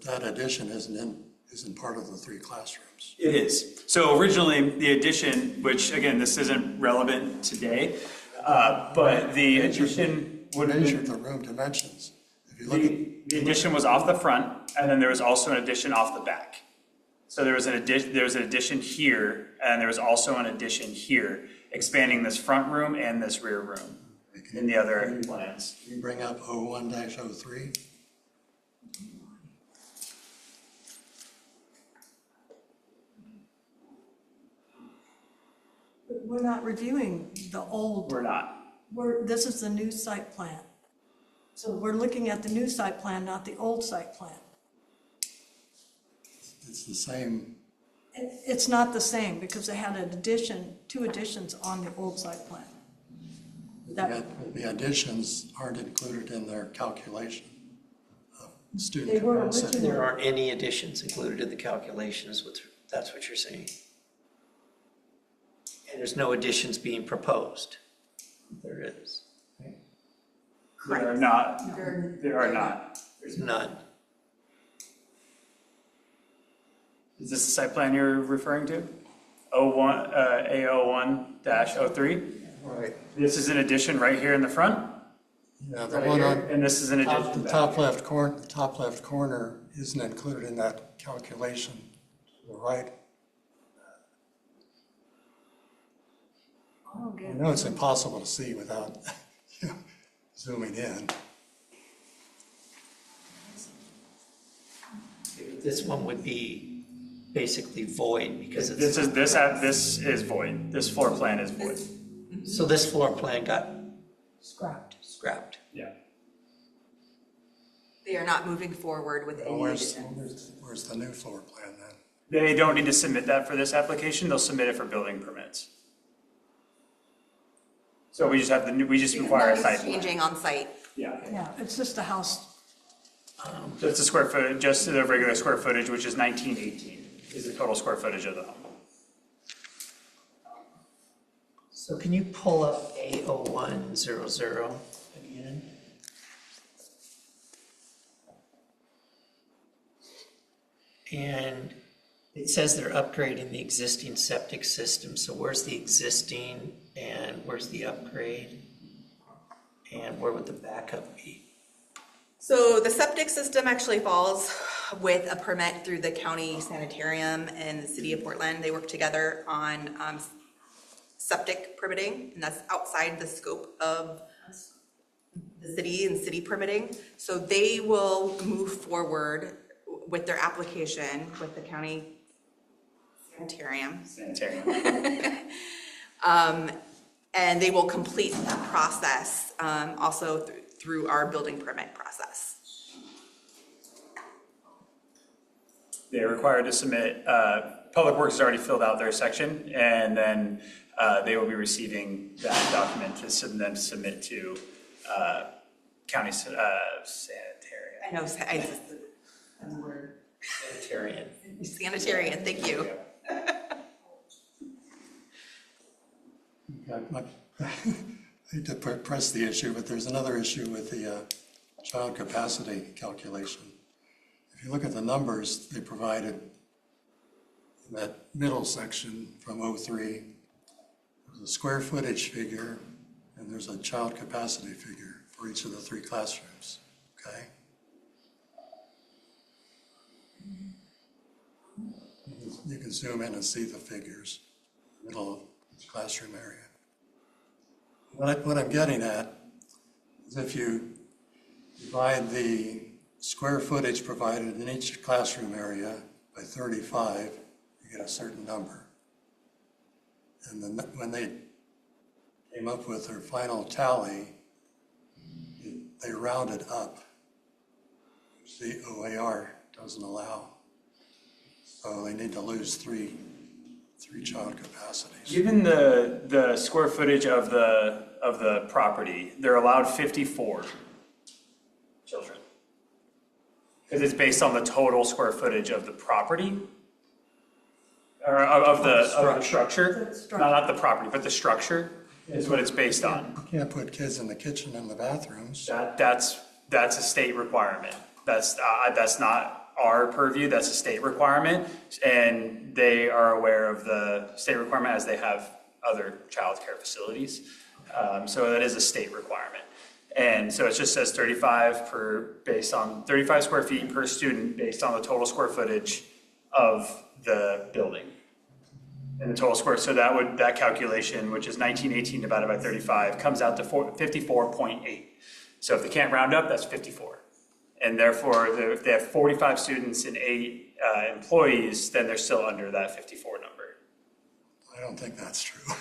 Speaker 4: that addition isn't part of the 3 classrooms.
Speaker 7: It is. So originally, the addition, which again, this isn't relevant today, but the addition would
Speaker 4: Measure the room dimensions. If you look at
Speaker 7: the addition was off the front, and then there was also an addition off the back. So there was an addition here, and there was also an addition here, expanding this front room and this rear room in the other plans.
Speaker 4: Can you bring up 01-03?
Speaker 3: We're not reviewing the old.
Speaker 7: We're not.
Speaker 3: This is the new site plan. So we're looking at the new site plan, not the old site plan.
Speaker 4: It's the same.
Speaker 3: It's not the same because they had an addition, 2 additions on the old site plan.
Speaker 4: The additions aren't included in their calculation of student
Speaker 3: They were
Speaker 4: capacity.
Speaker 3: originally.
Speaker 1: There aren't any additions included in the calculations, that's what you're saying. And there's no additions being proposed. There is.
Speaker 7: There are not. There are not.
Speaker 1: There's none.
Speaker 7: Is this the site plan you're referring to? A01-03?
Speaker 4: Right.
Speaker 7: This is an addition right here in the front,
Speaker 4: Yeah, the
Speaker 7: right
Speaker 4: one
Speaker 7: here,
Speaker 4: on
Speaker 7: and this is an addition.
Speaker 4: the
Speaker 7: back
Speaker 4: top
Speaker 7: here.
Speaker 4: left corner isn't included in that calculation. To the right.
Speaker 3: I don't get
Speaker 4: I
Speaker 3: it.
Speaker 4: know it's impossible to see without zooming in.
Speaker 1: This one would be basically void because it's.
Speaker 7: This is void. This floor plan is void.
Speaker 1: So this floor plan got
Speaker 3: Scrapped.
Speaker 1: scrapped.
Speaker 7: Yeah.
Speaker 2: They are not moving forward with any
Speaker 4: Where's
Speaker 2: additions.
Speaker 4: the new floor plan then?
Speaker 7: They don't need to submit that for this application. They'll submit it for building permits. So we just require a site plan.
Speaker 2: Changing on site.
Speaker 7: Yeah.
Speaker 3: Yeah, it's just a house.
Speaker 7: Just the square footage, just the regular square footage, which is 1918, is the total square footage of the home.
Speaker 1: So can you pull up A0100 again? And it says they're upgrading the existing septic system. So where's the existing and where's the upgrade? And where would the backup be?
Speaker 2: So the septic system actually falls with a permit through the county sanitarium and the city of Portland. They work together on septic permitting, and that's outside the scope of the city and city permitting. So they will move forward with their application with the county sanitarium. And they will complete that process also through our building permit process.
Speaker 7: They're required to submit, Public Works has already filled out their section, and then they will be receiving that document to submit to county sanitarian.
Speaker 2: I know, that's the word.
Speaker 1: Sanitarian.
Speaker 2: Sanitarian, thank you.
Speaker 4: I hate to press the issue, but there's another issue with the child capacity calculation. If you look at the numbers they provided in that middle section from 03, there's a square footage figure and there's a child capacity figure for each of the 3 classrooms, okay? You can zoom in and see the figures in the middle of each classroom area. What I'm getting at is if you divide the square footage provided in each classroom area by 35, you get a certain number. And then when they came up with their final tally, they rounded up, which the OAR doesn't allow. So they need to lose three child capacities.
Speaker 7: Given the square footage of the property, they're allowed 54 children. Because it's based on the total square footage of the property, or of the structure. Not the property, but the structure is what it's based on.
Speaker 4: You can't put kids in the kitchen and the bathrooms.
Speaker 7: That's a state requirement. That's not our purview, that's a state requirement, and they are aware of the state requirement as they have other childcare facilities. So that is a state requirement. And so it just says 35 based on 35 square feet per student based on the total square footage of the building. And the total square, so that calculation, which is 1918 divided by 35, comes out to 54.8. So if they can't round up, that's 54. And therefore, if they have 45 students and 8 employees, then they're still under that 54 number.
Speaker 4: I don't think that's true.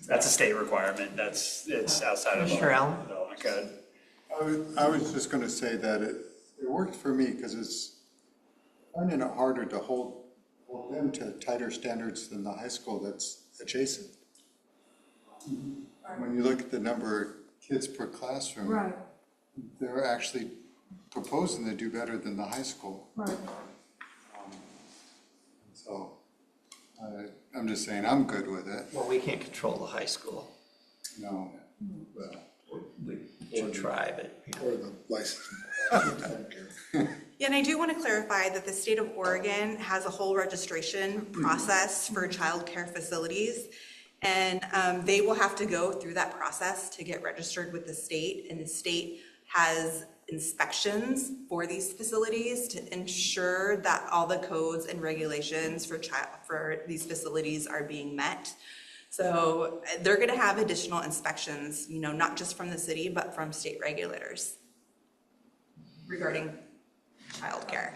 Speaker 7: That's a state requirement. It's outside of
Speaker 1: Commissioner Allen?
Speaker 7: the development code.
Speaker 11: I was just going to say that it worked for me because it's finding it harder to hold them to tighter standards than the high school that's adjacent. When you look at the number of kids per classroom,
Speaker 3: Right,
Speaker 11: they're actually proposing to do better than the high school.
Speaker 3: right.
Speaker 11: So I'm just saying I'm good with it.
Speaker 1: Well, we can't control the high school.
Speaker 11: No, well,
Speaker 1: We should try, but.
Speaker 11: or the license.
Speaker 2: Yeah, and I do want to clarify that the state of Oregon has a whole registration process for childcare facilities. And they will have to go through that process to get registered with the state. And the state has inspections for these facilities to ensure that all the codes and regulations for these facilities are being met. So they're going to have additional inspections, not just from the city, but from state regulators regarding childcare.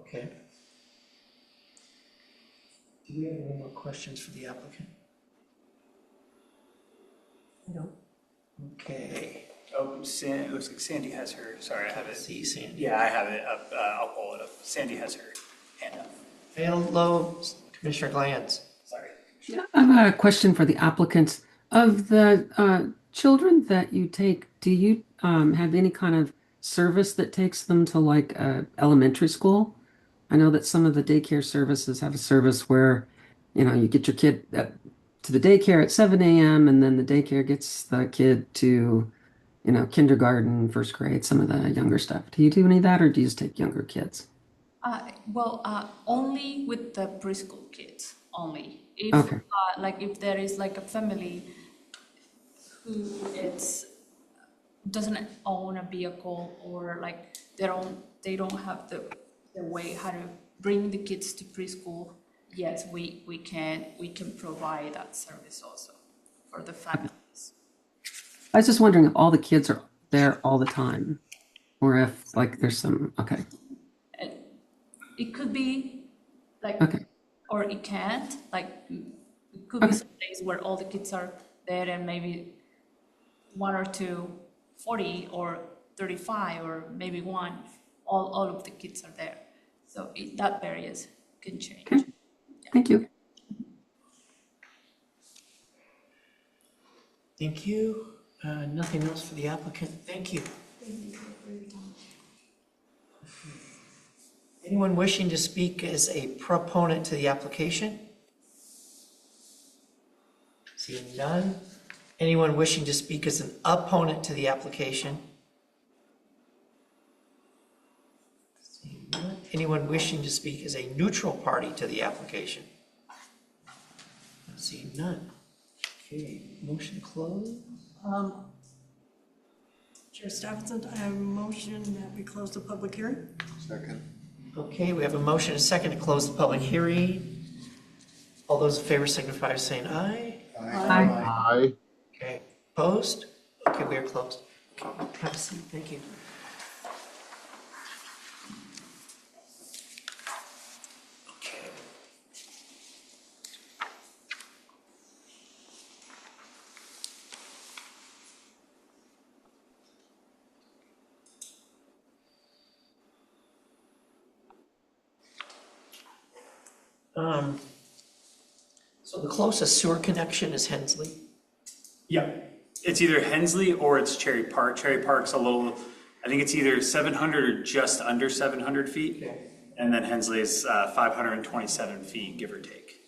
Speaker 1: Okay. Do we have any more questions for the applicant?
Speaker 3: No.
Speaker 1: Okay.
Speaker 7: Oh, it looks like Sandy has her, sorry, I have it.
Speaker 1: See Sandy.
Speaker 7: Yeah, I have it up. I'll pull it up. Sandy has her hand up.
Speaker 1: Hello, Commissioner Glanz.
Speaker 7: Sorry.
Speaker 8: I have a question for the applicants. Of the children that you take, do you have any kind of service that takes them to like elementary school? I know that some of the daycare services have a service where, you get your kid to the daycare at 7 a.m. and then the daycare gets the kid to, kindergarten, first grade, some of the younger stuff. Do you do any of that, or do you just take younger kids?
Speaker 9: Only with the preschool kids, only. If,
Speaker 8: Okay.
Speaker 9: if there is like a family who doesn't own a vehicle, or like they don't have the way how to bring the kids to preschool, yes, we can provide that service also for the families.
Speaker 8: I was just wondering if all the kids are there all the time, or if there's some, okay.
Speaker 9: It could be
Speaker 8: Okay.
Speaker 9: or it can't, it could be some days where all the kids are there and maybe 1 or 2, 40 or 35, or maybe 1, all of the kids are there. So that varies, can change.
Speaker 8: Okay. Thank you.
Speaker 1: Thank you. Nothing else for the applicant. Thank you. Anyone wishing to speak as a proponent to the application? Seeing none. Anyone wishing to speak as an opponent to the application? Seeing none. Anyone wishing to speak as a neutral party to the application? Seeing none. Okay, motion closed.
Speaker 3: Chair Stephenson, I have a motion that we close the public hearing.
Speaker 11: Second.
Speaker 1: Okay, we have a motion and a second to close the public hearing. All those in favor signify by saying aye.
Speaker 6: Aye.
Speaker 1: Okay, opposed? Okay, we are closed. Okay, have a seat, thank you. Okay. So the closest sewer connection is Hensley?
Speaker 7: Yeah, it's either Hensley or it's Cherry Park. Cherry Park's a little, I think it's either 700 or just under 700 feet.
Speaker 1: Okay.
Speaker 7: And then Hensley is 527 feet, give or take.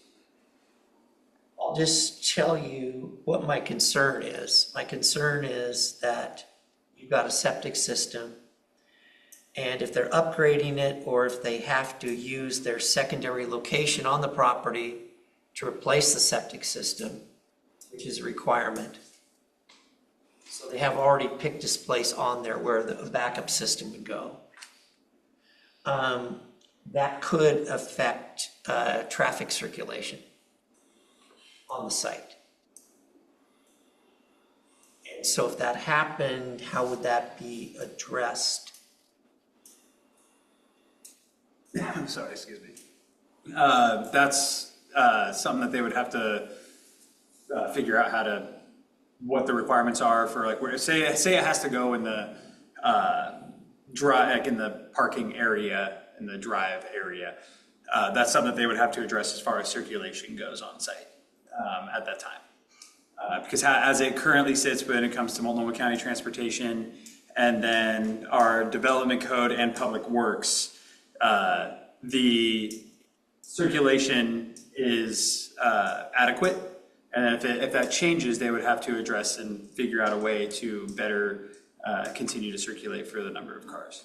Speaker 1: I'll just tell you what my concern is. My concern is that you've got a septic system, and if they're upgrading it, or if they have to use their secondary location on the property to replace the septic system, which is a requirement. So they have already picked this place on there where the backup system would go. That could affect traffic circulation on the site. And so if that happened, how would that be addressed?
Speaker 7: I'm sorry, excuse me. That's something that they would have to figure out what the requirements are for, like, where, say it has to go in the like in the parking area, in the drive area. That's something that they would have to address as far as circulation goes on site at that time. Because as it currently sits when it comes to Multnomah County Transportation and then our development code and public works, the circulation is adequate. And if that changes, they would have to address and figure out a way to better continue to circulate for the number of cars.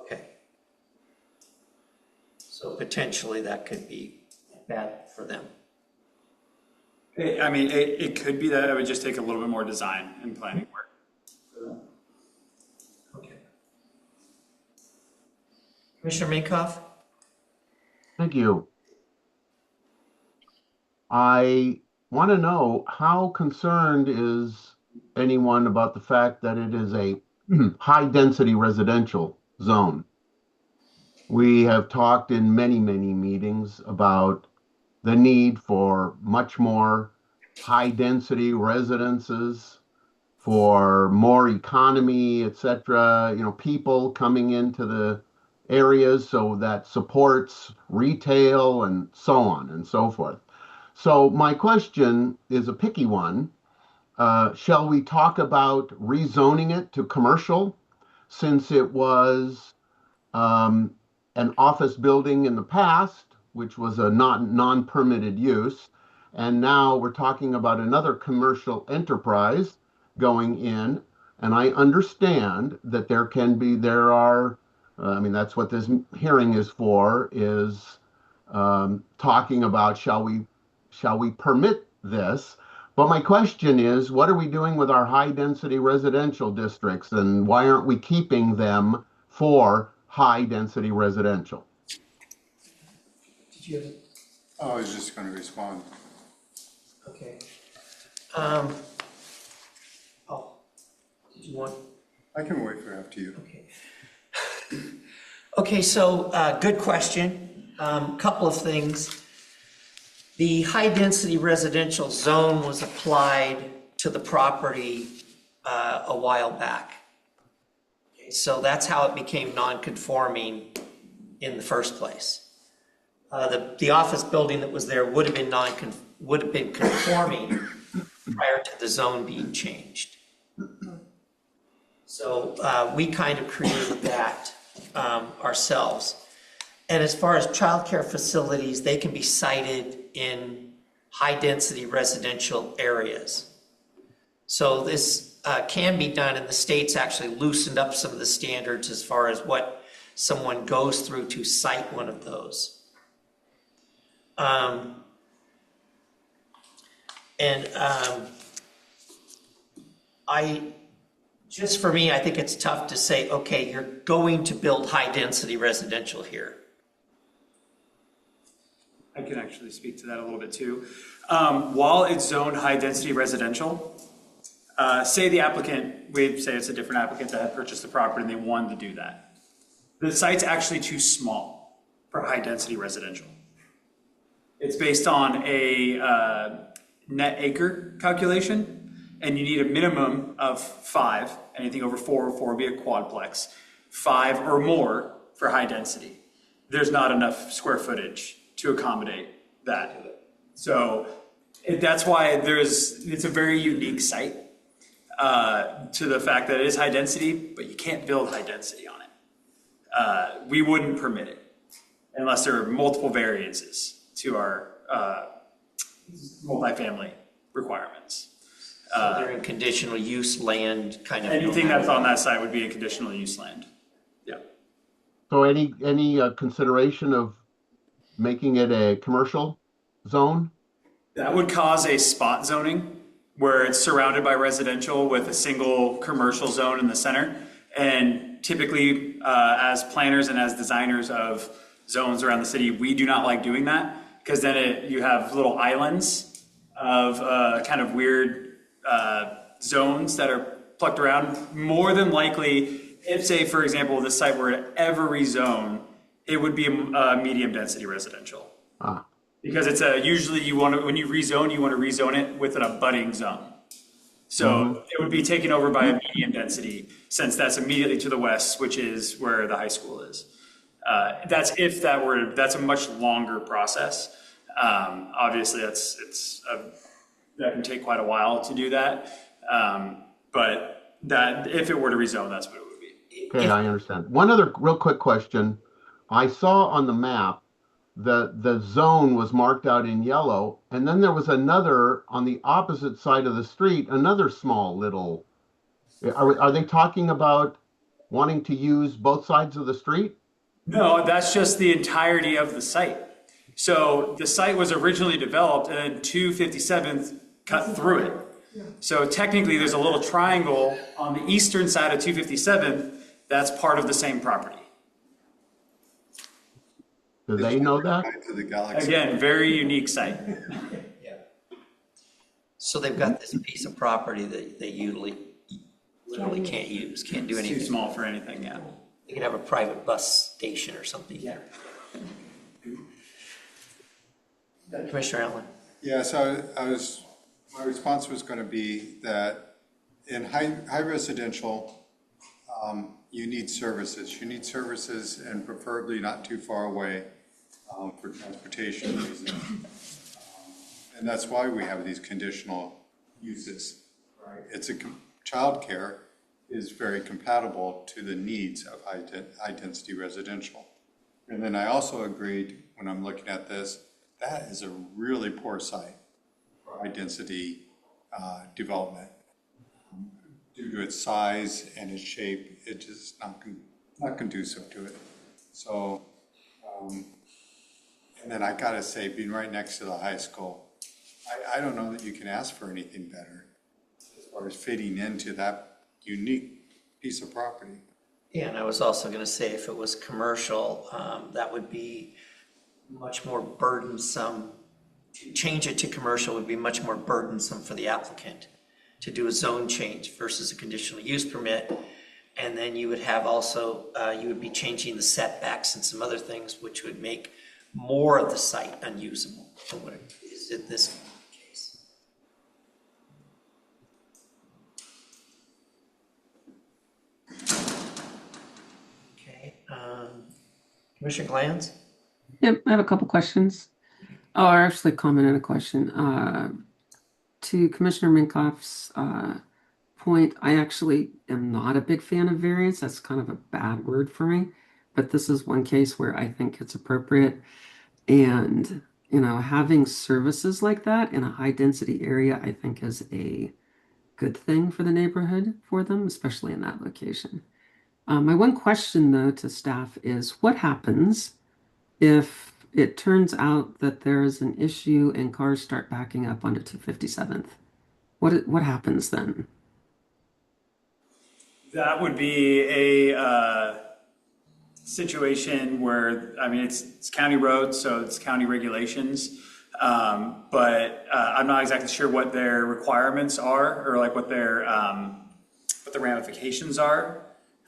Speaker 1: Okay. So potentially that could be bad for them.
Speaker 7: It could be that it would just take a little bit more design and planning work.
Speaker 1: Okay. Commissioner Minkoff?
Speaker 6: Thank you. I want to know, how concerned is anyone about the fact that it is a high-density residential zone? We have talked in many, many meetings about the need for much more high-density residences, for more economy, etc., people coming into the areas, so that supports retail and so on and so forth. So my question is a picky one. Shall we talk about rezoning it to commercial, since it was an office building in the past, which was a non-permitted use, and now we're talking about another commercial enterprise going in, and I understand that there are, that's what this hearing is for, is talking about shall we permit this? But my question is, what are we doing with our high-density residential districts, and why aren't we keeping them for high-density residential?
Speaker 1: Did you?
Speaker 11: Oh, I was just going to respond.
Speaker 1: Okay. Did you want?
Speaker 11: I can wait for after you.
Speaker 1: Okay. Okay, so good question. Couple of things. The high-density residential zone was applied to the property a while back. Okay, so that's how it became non-conforming in the first place. The office building that was there would have been conforming prior to the zone being changed. So we kind of created that ourselves. And as far as childcare facilities, they can be sited in high-density residential areas. So this can be done, and the state's actually loosened up some of the standards as far as what someone goes through to site one of those. For me, I think it's tough to say, okay, you're going to build high-density residential here.
Speaker 7: I can actually speak to that a little bit too. While it's zoned high-density residential, say the applicant, we'd say it's a different applicant that had purchased the property and they wanted to do that. The site's actually too small for high-density residential. It's based on a net acre calculation, and you need a minimum of 5, anything over 4 would be a quadplex, 5 or more for high density. There's not enough square footage to accommodate that. So that's why it's a very unique site to the fact that it is high density, but you can't build high density on it. We wouldn't permit it unless there are multiple variances to our multifamily requirements.
Speaker 1: So they're in conditional use land kind of.
Speaker 7: Anything that's on that site would be a conditional use land. Yeah.
Speaker 6: So any consideration of making it a commercial zone?
Speaker 7: That would cause a spot zoning where it's surrounded by residential with a single commercial zone in the center. And typically, as planners and as designers of zones around the city, we do not like doing that because then you have little islands of kind of weird zones that are plucked around. More than likely, if say, for example, this site were to ever rezone, it would be a medium density residential. Because it's usually when you rezone it with an abutting zone. So it would be taken over by a medium density since that's immediately to the west, which is where the high school is. That's a much longer process. Obviously that can take quite a while to do that. But that if it were to rezone, that's what it would be.
Speaker 6: Okay, I understand. One other real quick question. I saw on the map the zone was marked out in yellow, and then there was another on the opposite side of the street, another small little. Are they talking about wanting to use both sides of the street?
Speaker 7: No, that's just the entirety of the site. So the site was originally developed and then 257th cut through it. So technically there's a little triangle on the eastern side of 257th that's part of the same property.
Speaker 6: Do they know that?
Speaker 11: To the galaxy.
Speaker 7: Again, very unique site.
Speaker 1: Yeah. So they've got this piece of property that they literally can't use, can't do
Speaker 7: It's too
Speaker 1: anything.
Speaker 7: small for anything, yeah.
Speaker 1: They could have a private bus station or something there. Commissioner Allen.
Speaker 11: Yeah, so my response was going to be that in high residential, you need services. You need services and preferably not too far away for transportation reasons. And that's why we have these conditional uses, right? Childcare is very compatible to the needs of high density residential. And then I also agreed when I'm looking at this, that is a really poor site for high density development. Due to its size and its shape, it's just not conducive to it. So, and then I gotta say, being right next to the high school, I don't know that you can ask for anything better as far as fitting into that unique piece of property.
Speaker 1: Yeah, and I was also going to say if it was commercial, that would be much more burdensome. To change it to commercial would be much more burdensome for the applicant to do a zone change versus a conditional use permit. And then you would have also, you would be changing the setbacks and some other things, which would make more of the site unusable than what it is in this case. Okay, Commissioner Glanz?
Speaker 8: Yep, I have a couple questions. Oh, or actually a comment and a question. To Commissioner Minkoff's point, I actually am not a big fan of variance. That's kind of a bad word for me. But this is one case where I think it's appropriate. And, having services like that in a high density area, I think is a good thing for the neighborhood for them, especially in that location. My one question, though, to staff is what happens if it turns out that there is an issue and cars start backing up onto 257th? What happens then?
Speaker 7: That would be a situation where, it's county roads, so it's county regulations. But I'm not exactly sure what their requirements are or like what the ramifications are.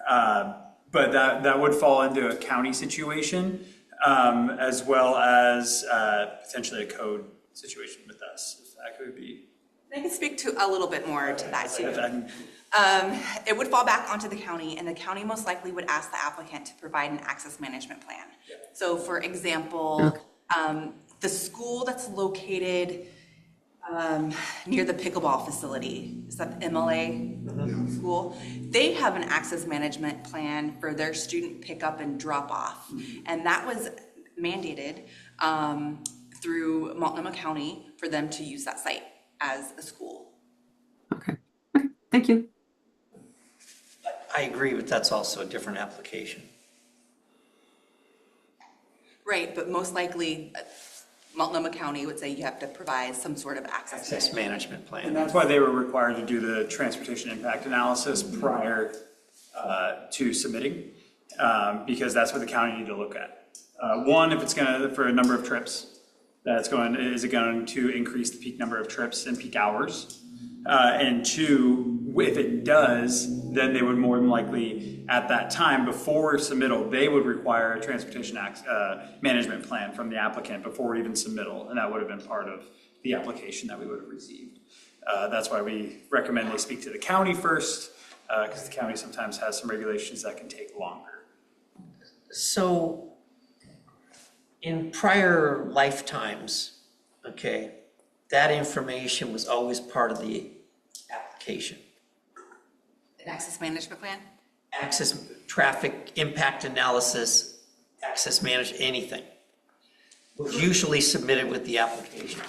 Speaker 7: But that would fall into a county situation, as well as potentially a code situation with us. If that could be
Speaker 2: I can speak to a little bit more to that too.
Speaker 7: And
Speaker 2: It would fall back onto the county, and the county most likely would ask the applicant to provide an access management plan. So for example, the school that's located near the pickleball facility, is that the MLA school? They have an access management plan for their student pickup and drop off. And that was mandated through Multnomah County for them to use that site as a school.
Speaker 8: Okay. Thank you.
Speaker 1: I agree, but that's also a different application.
Speaker 2: Right, but most likely Multnomah County would say you have to provide some sort of access
Speaker 1: Access
Speaker 2: management.
Speaker 1: management plan.
Speaker 7: And that's why they were required to do the transportation impact analysis prior to submitting, because that's what the county needed to look at. One, if it's gonna, for a number of trips, is it going to increase the peak number of trips and peak hours? And two, if it does, then they would more than likely, at that time, before submittal, they would require a transportation management plan from the applicant before even submittal, and that would have been part of the application that we would have received. That's why we recommend they speak to the county first, because the county sometimes has some regulations that can take longer.
Speaker 1: So in prior lifetimes, okay, that information was always part of the application.
Speaker 2: An access management plan?
Speaker 1: Access, traffic impact analysis, access management, anything was usually submitted with the application.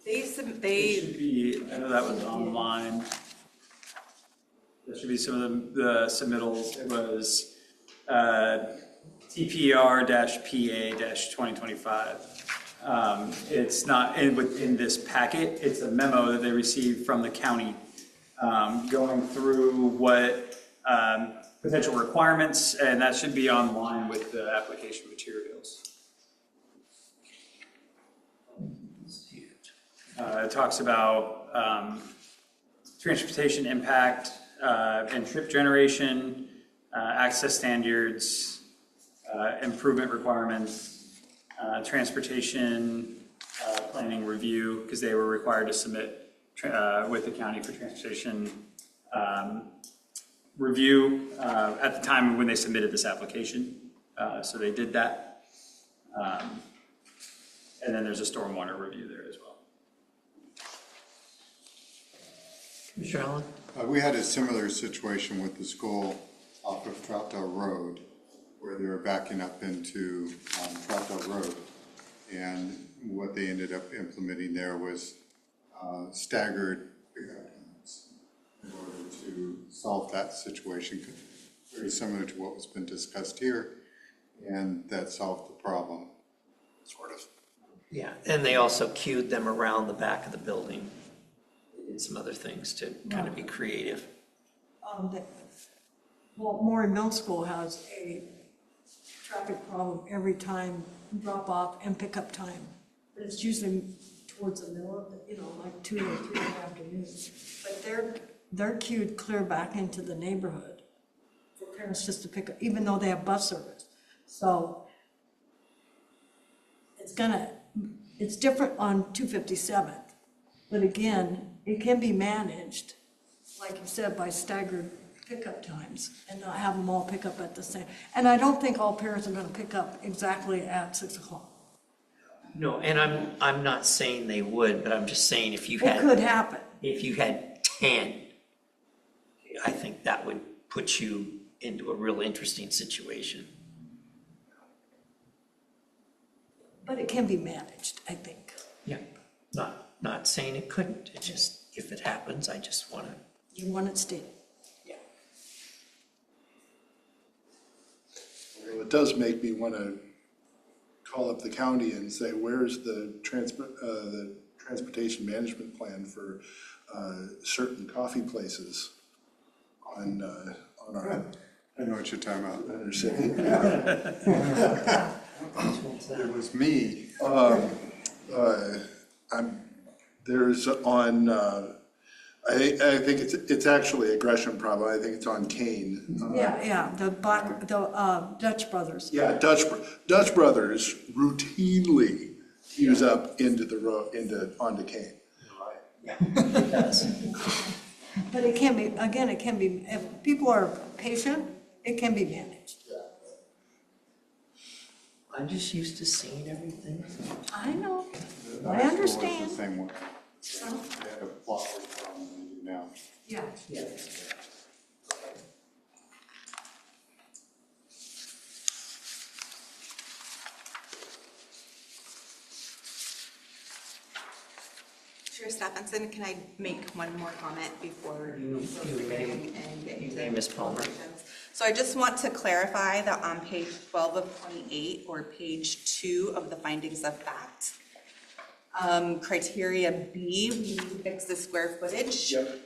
Speaker 2: They,
Speaker 7: It should be, I know that was online. There should be some of the submittals. It was TPR-PA-2025. It's not within this packet. It's a memo that they received from the county going through what potential requirements, and that should be online with the application materials. It talks about transportation impact and trip generation, access standards, improvement requirements, transportation planning review, because they were required to submit with the county for transportation review at the time when they submitted this application. So they did that. And then there's a stormwater review there as well.
Speaker 1: Mr. Allen?
Speaker 11: We had a similar situation with the school off of Troutdale Road, where they were backing up into Troutdale Road. And what they ended up implementing there was staggered pickup times in order to solve that situation, very similar to what was been discussed here, and that solved the problem, sort of.
Speaker 1: Yeah, and they also queued them around the back of the building. They did some other things to kind of be creative.
Speaker 3: Well, Maury Middle School has a traffic problem every time drop off and pickup time. But it's usually towards the middle of the, like 2 or 3 in the afternoon. But they're queued clear back into the neighborhood for parents just to pick up, even though they have bus service. So it's different on 257th. But again, it can be managed, like you said, by staggered pickup times and not have them all pick up at the same. And I don't think all parents are going to pick up exactly at 6 o'clock.
Speaker 1: No, and I'm not saying they would, but I'm just saying if you had.
Speaker 3: It could happen.
Speaker 1: If you had 10, I think that would put you into a real interesting situation.
Speaker 3: But it can be managed, I think.
Speaker 1: Yeah, not saying it couldn't, it just, if it happens, I just want to.
Speaker 3: You want it stated.
Speaker 1: Yeah.
Speaker 5: Well, it does make me want to call up the county and say, where's the transportation management plan for certain coffee places on our.
Speaker 11: I know what you're talking about.
Speaker 5: Inner city.
Speaker 11: It was me.
Speaker 5: There's on, I think it's actually a Gresham problem. I think it's on Kane.
Speaker 3: Yeah, the Dutch Brothers.
Speaker 5: Yeah, Dutch Brothers routinely fuse up into the road, onto Kane.
Speaker 1: It does.
Speaker 3: But it can be, again, it can be, if people are patient, it can be managed.
Speaker 1: I'm just used to seeing everything.
Speaker 3: I know,
Speaker 11: The
Speaker 3: I
Speaker 11: high school was
Speaker 3: understand.
Speaker 11: the same way. They had a lot worse problem than they do now.
Speaker 3: Yeah.
Speaker 1: Yeah.
Speaker 2: Chair Stephenson, can I make one more comment before
Speaker 1: You may,
Speaker 2: and get into
Speaker 1: Ms. Palmer.
Speaker 2: So I just want to clarify that on page 12 of 28 or page 2 of the findings of fact, criteria B, we need to fix the square footage.
Speaker 7: Yep.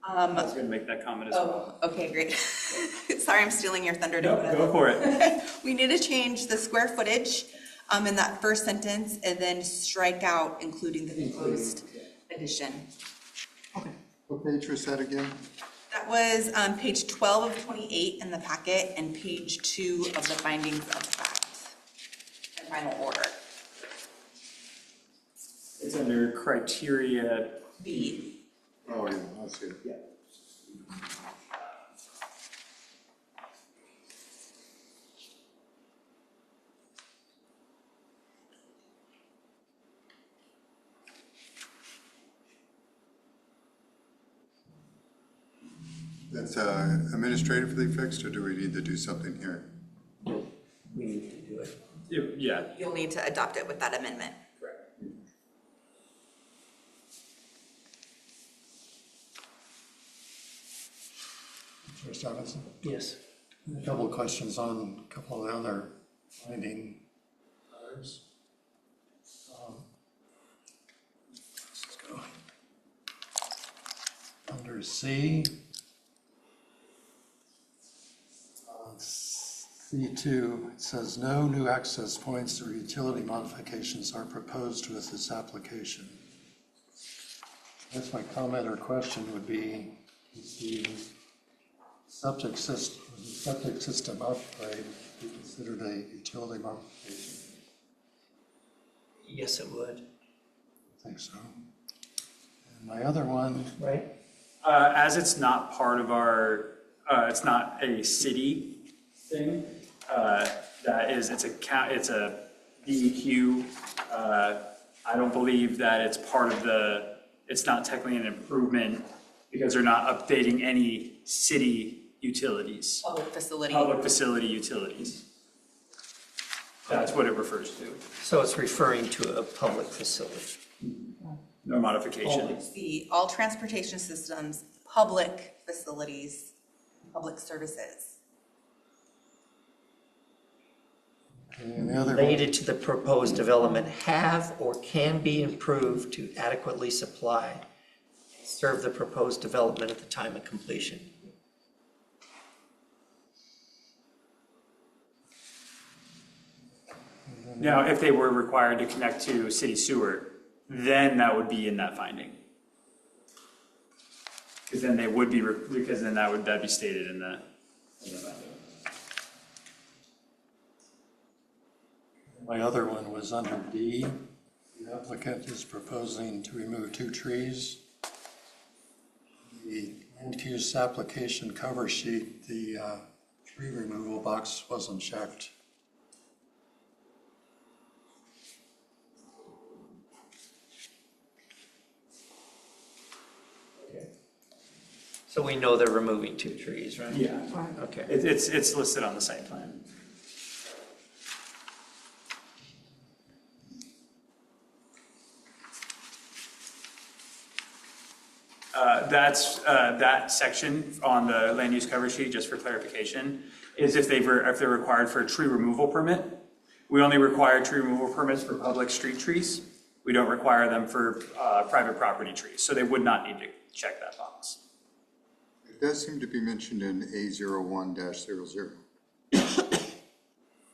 Speaker 7: I was gonna make that comment as well.
Speaker 2: Oh, okay, great. Sorry, I'm stealing your thunder.
Speaker 7: No, go for it.
Speaker 2: We need to change the square footage in that first sentence and then strike out including the proposed addition.
Speaker 11: What page was that again?
Speaker 2: That was page 12 of 28 in the packet and page 2 of the findings of fact and final order.
Speaker 7: It's under criteria.
Speaker 2: B.
Speaker 11: Oh, yeah, I see it.
Speaker 7: Yeah.
Speaker 11: That's administratively fixed, or do we need to do something here?
Speaker 1: We need to do it.
Speaker 7: Yeah.
Speaker 2: You'll need to adopt it with that amendment.
Speaker 4: Chair Stephenson?
Speaker 1: Yes.
Speaker 4: A couple of questions on a couple of the other finding others. Let's go. Under C, C2, it says no new access points or utility modifications are proposed with this application. That's my comment or question would be, is the septic system upgrade be considered a utility modification?
Speaker 1: Yes, it would.
Speaker 4: I think so. And my other one,
Speaker 1: Right?
Speaker 7: As it's not part of our, it's not a city thing, it's a DEQ. I don't believe that it's part of it's not technically an improvement because they're not updating any city utilities,
Speaker 2: Public facility.
Speaker 7: public facility utilities. That's what it refers to,
Speaker 1: So it's referring to a public facility.
Speaker 7: no modification.
Speaker 2: C, all transportation systems, public facilities, public services.
Speaker 4: and the other one,
Speaker 1: Related to the proposed development have or can be improved to adequately supply, serve the proposed development at the time of completion.
Speaker 7: Now, if they were required to connect to city sewer, then that would be in that finding. Because then they would be, because then that'd be stated in the finding.
Speaker 4: my other one was under D. The applicant is proposing to remove 2 trees. The land use application cover sheet, the tree removal box wasn't checked.
Speaker 1: So we know they're removing 2 trees, right?
Speaker 7: Yeah,
Speaker 1: Okay.
Speaker 7: it's listed on the site plan. That section on the land use cover sheet, just for clarification, is if they're required for a tree removal permit. We only require tree removal permits for public street trees. We don't require them for private property trees, so they would not need to check that box.
Speaker 11: It does seem to be mentioned in A01-00,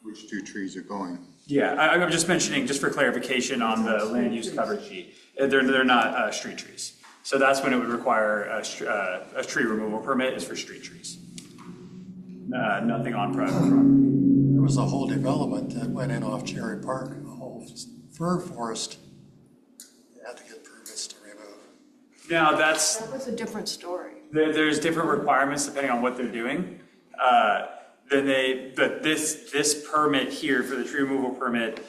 Speaker 11: which 2 trees are going.
Speaker 7: Yeah, I'm just mentioning, just for clarification on the land use cover sheet, they're not street trees. So that's when it would require a tree removal permit is for street trees. Nothing on private property.
Speaker 4: There was a whole development that went in off Cherry Park, a whole fir forest, you have to get permits to remove.
Speaker 7: Now, that's,
Speaker 3: That was a different story.
Speaker 7: there's different requirements depending on what they're doing. But this permit here for the tree removal permit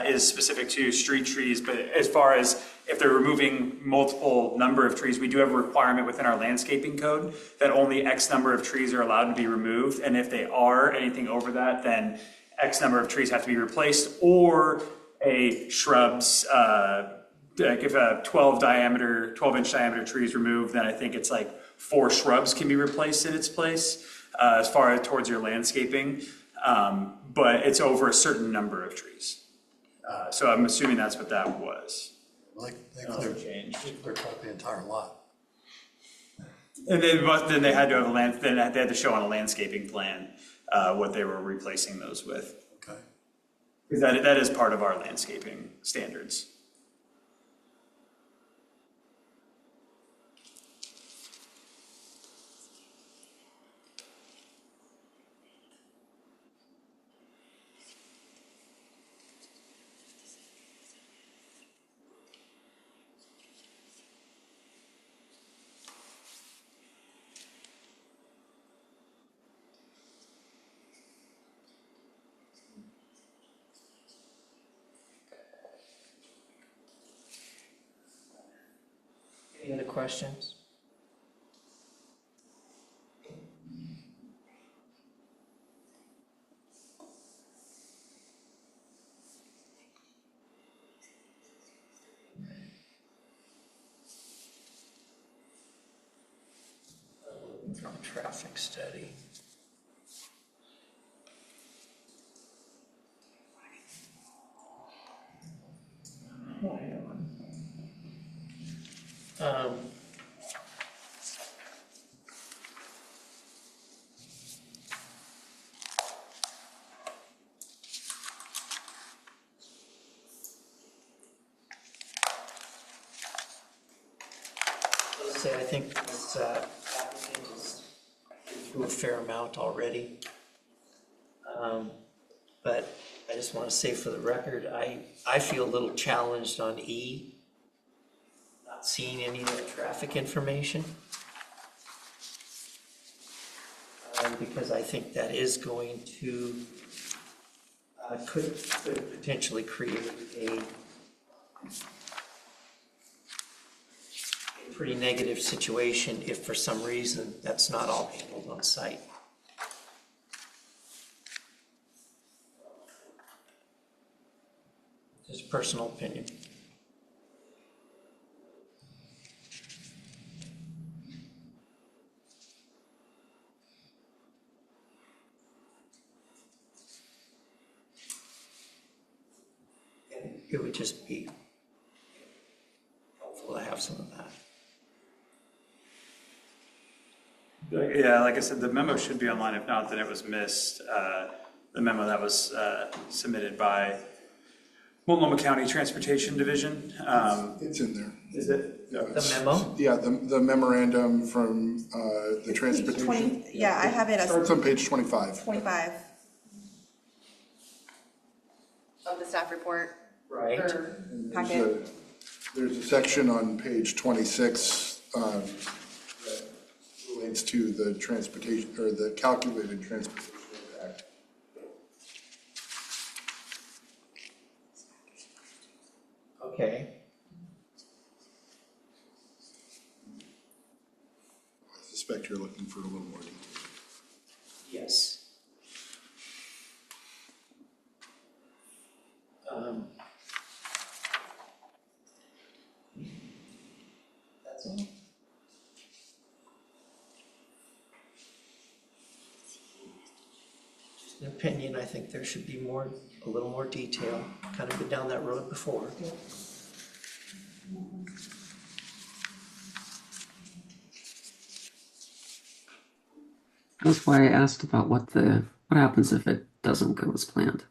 Speaker 7: is specific to street trees. But as far as if they're removing multiple number of trees, we do have a requirement within our landscaping code that only X number of trees are allowed to be removed. And if they are anything over that, then X number of trees have to be replaced, or a shrubs, like if a 12-inch diameter tree is removed, then I think it's like 4 shrubs can be replaced in its place as far as towards your landscaping. But it's over a certain number of trees. So I'm assuming that's what that was.
Speaker 4: They cleared cut the entire lot.
Speaker 7: And then they had to have they had to show on a landscaping plan what they were replacing those with.
Speaker 4: Okay.
Speaker 7: Because that is part of our landscaping standards.
Speaker 1: Any other questions? From traffic study. I think this applicant is through a fair amount already. But I just want to say for the record, I feel a little challenged on E, not seeing any of the traffic information. Because I think that is going to, could potentially create a pretty negative situation if for some reason that's not all handled on site. Just a personal opinion. And it would just be helpful to have some of that.
Speaker 7: Yeah, like I said, the memo should be online. If not, then it was missed. The memo that was submitted by Multnomah County Transportation Division.
Speaker 5: It's in there.
Speaker 7: Is it?
Speaker 5: Yeah,
Speaker 1: The memo?
Speaker 5: Yeah, the memorandum from the transportation.
Speaker 2: Yeah, I have it as
Speaker 5: Starts on page 25.
Speaker 2: 25 of the staff report.
Speaker 1: Right.
Speaker 2: Or
Speaker 5: There's
Speaker 2: packet.
Speaker 5: there's a section on page 26 that relates to the transportation, or the calculated transportation impact.
Speaker 1: Okay.
Speaker 5: I suspect you're looking for a little more detail.
Speaker 1: Yes. That's all. Just an opinion, I think there should be a little more detail. Kind of been down that road before.
Speaker 8: That's why I asked about what happens if it doesn't go as planned.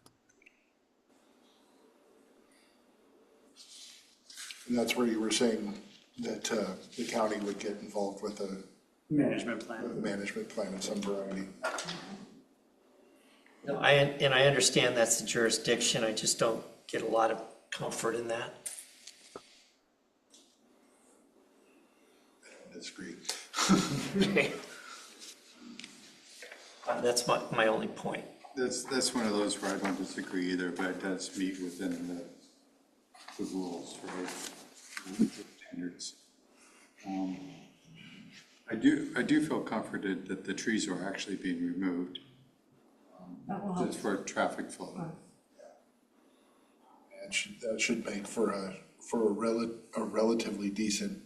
Speaker 5: And that's where you were saying that the county would get involved with a
Speaker 7: Management plan.
Speaker 5: management plan of some variety.
Speaker 1: No, I understand that's the jurisdiction. I just don't get a lot of comfort in that.
Speaker 5: Disagree.
Speaker 1: Okay. That's my only point.
Speaker 11: That's one of those where I don't disagree either, but it does meet within the rules, right? The standards. I do feel comforted that the trees are actually being removed,
Speaker 3: That will help.
Speaker 11: just for traffic flow.
Speaker 5: And that should make for a relatively decent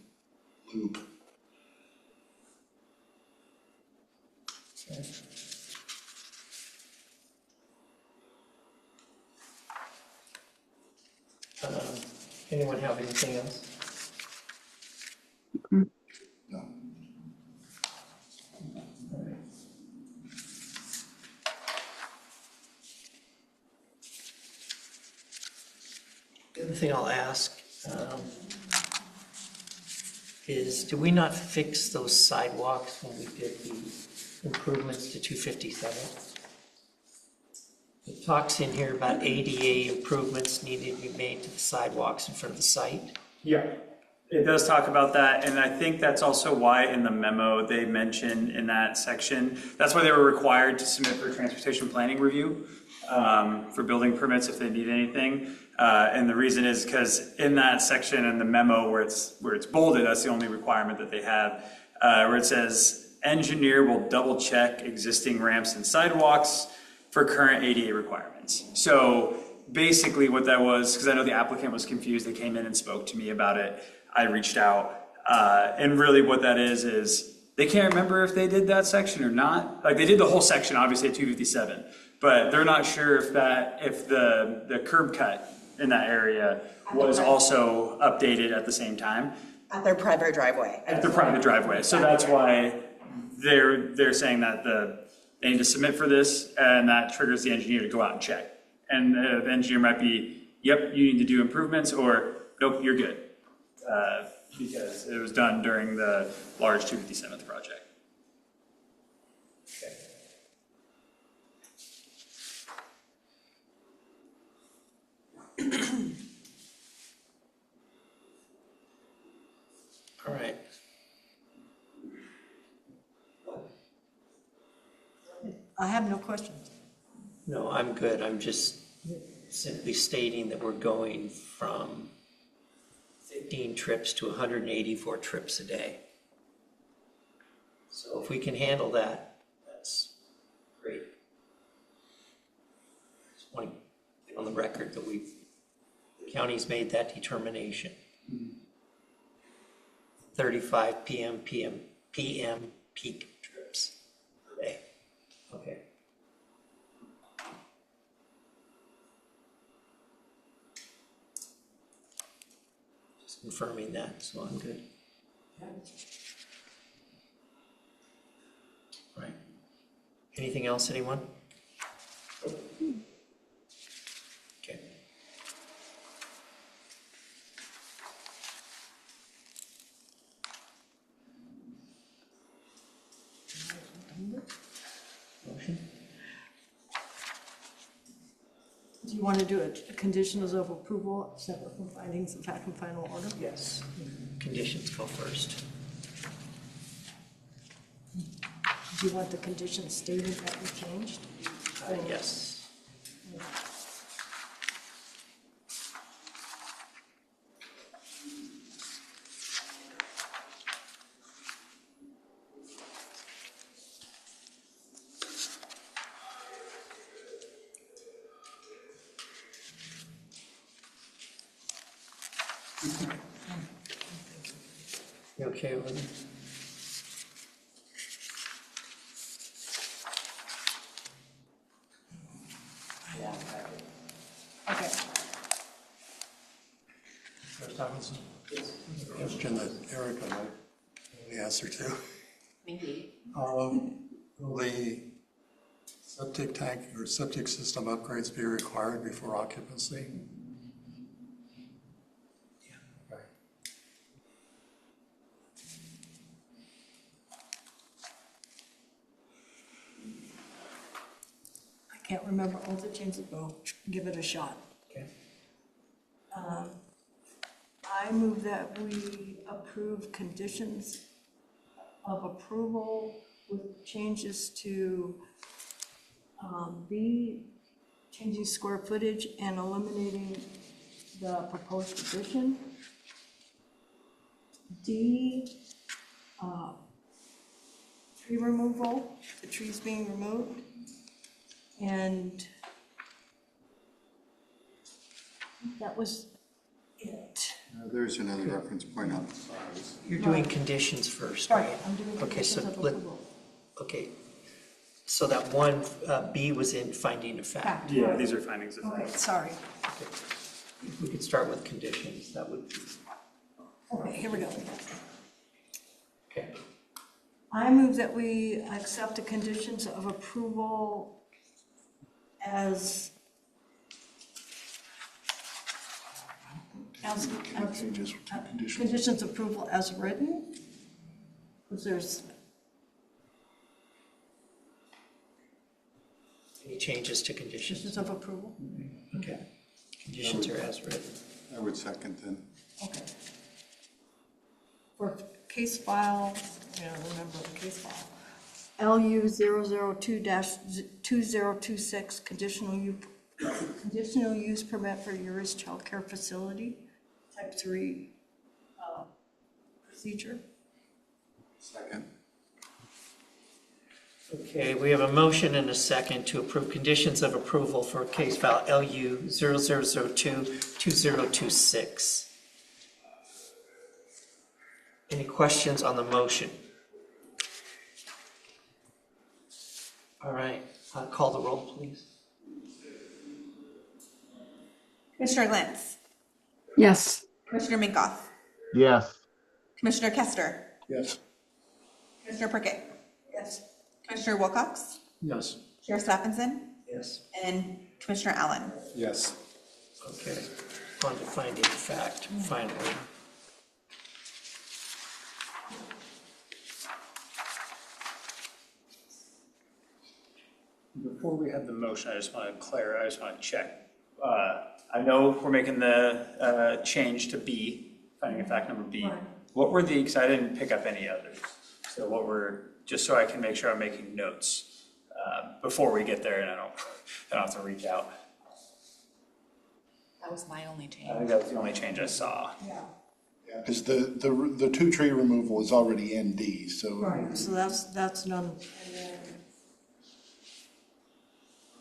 Speaker 5: loop.
Speaker 1: Anyone have anything else?
Speaker 5: No.
Speaker 1: The other thing I'll ask is, did we not fix those sidewalks when we did the improvements to 257? It talks in here about ADA improvements needed to be made to the sidewalks in front of the site.
Speaker 7: Yeah, it does talk about that, and I think that's also why in the memo they mentioned in that section, that's why they were required to submit for transportation planning review for building permits if they need anything. And the reason is because in that section in the memo where it's bolded, that's the only requirement that they have, where it says, engineer will double check existing ramps and sidewalks for current ADA requirements. So basically what that was, because I know the applicant was confused, they came in and spoke to me about it. I reached out, and really what that is they can't remember if they did that section or not. Like they did the whole section, obviously at 257, but they're not sure if the curb cut in that area was also updated at the same time.
Speaker 2: At their private driveway.
Speaker 7: At the private driveway. So that's why they're saying that they need to submit for this, and that triggers the engineer to go out and check. And the engineer might be, yep, you need to do improvements, or nope, you're good. Because it was done during the large 257th project.
Speaker 1: Okay. All right.
Speaker 3: I have no questions.
Speaker 1: No, I'm good. I'm just simply stating that we're going from 15 trips to 184 trips a day. So if we can handle that, that's great. Just want to get on the record that the county's made that determination. 35 PM peak trips per day. Okay. Just confirming that, so I'm good. Right. Anything else, anyone? Okay. Motion?
Speaker 3: Do you want to do a conditions of approval separate from findings of fact and final order?
Speaker 1: Yes. Conditions go first.
Speaker 3: Do you want the conditions stated that we changed?
Speaker 1: Yes. You okay with it?
Speaker 3: Okay.
Speaker 4: Question that Erica might know the answer to.
Speaker 2: Maybe.
Speaker 4: Will the septic tank or septic system upgrades be required before occupancy? Okay.
Speaker 3: I can't remember all the changes, but I'll give it a shot.
Speaker 1: Okay.
Speaker 3: move that we approve conditions of approval with changes to B, changing square footage and eliminating the proposed addition. D, tree removal, the trees being removed. And that was it.
Speaker 11: There's another reference point on the side.
Speaker 1: You're doing conditions first,
Speaker 3: Sorry,
Speaker 1: right?
Speaker 3: I'm doing
Speaker 1: Okay, so
Speaker 3: conditions of
Speaker 1: let,
Speaker 3: approval.
Speaker 1: okay. So that one, B was in finding of fact.
Speaker 7: Yeah, these are findings of
Speaker 3: Okay,
Speaker 7: fact.
Speaker 3: sorry.
Speaker 1: If we could start with conditions, that would be,
Speaker 3: Okay, here we go.
Speaker 1: okay.
Speaker 3: I move that we accept the conditions of approval as
Speaker 5: Changes to conditions.
Speaker 3: conditions of approval as written. Because there's,
Speaker 1: Any changes to conditions?
Speaker 3: conditions of approval.
Speaker 1: Okay. Conditions are as written.
Speaker 11: I would second then.
Speaker 3: Okay. For case file, I don't remember the case file. LU 002-2026, conditional use permit for Uris Child Care Facility, type 3 procedure.
Speaker 11: Second.
Speaker 1: Okay, we have a motion and a second to approve conditions of approval for case file LU 0002-2026. Any questions on the motion? All right, call the roll, please.
Speaker 2: Commissioner Glantz,
Speaker 8: Yes.
Speaker 2: Commissioner Minkoff,
Speaker 6: Yes.
Speaker 2: Commissioner Kester,
Speaker 5: Yes.
Speaker 2: Commissioner Prickett,
Speaker 3: Yes.
Speaker 2: Commissioner Wilcox,
Speaker 5: Yes.
Speaker 2: Chair Stephenson,
Speaker 1: Yes.
Speaker 2: and Commissioner Allen.
Speaker 11: Yes.
Speaker 1: Okay, on to finding of fact, finally.
Speaker 7: Before we have the motion, I just want to clarify, I just want to check. I know we're making the change to B, finding of fact number B.
Speaker 3: Right.
Speaker 7: What were the, because I didn't pick up any others. So what were, just so I can make sure I'm making notes before we get there and I don't have to reach out.
Speaker 12: That was my only change.
Speaker 7: I think that was the only change I saw.
Speaker 3: Yeah.
Speaker 5: Yeah, because the two tree removal is already in D, so.
Speaker 3: Right, so that's none. And then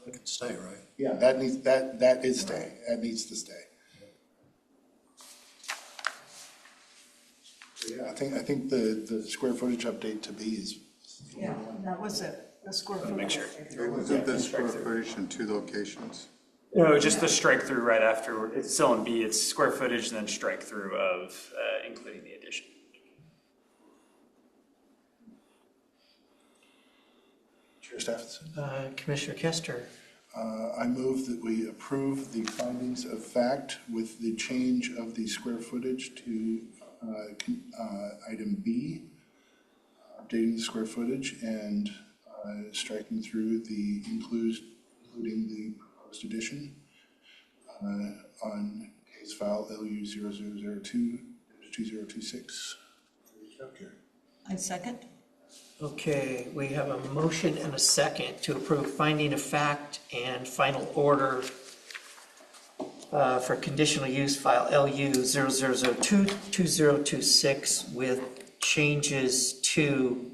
Speaker 4: It can stay, right?
Speaker 5: Yeah, that needs to stay. Yeah, I think the square footage update to B is.
Speaker 3: Yeah, that was it, the square footage.
Speaker 7: Make sure.
Speaker 11: Wasn't the square footage in 2 locations?
Speaker 7: No, just the strike through right after, it's still in B, it's square footage and then strike through of including the addition.
Speaker 5: Chair Stephenson?
Speaker 1: Commissioner Kester,
Speaker 5: I move that we approve the findings of fact with the change of the square footage to item B, updating the square footage and striking through including the proposed addition on case file LU 0002-2026.
Speaker 3: I second.
Speaker 1: okay, we have a motion and a second to approve finding of fact and final order for conditional use file LU 0002-2026 with changes to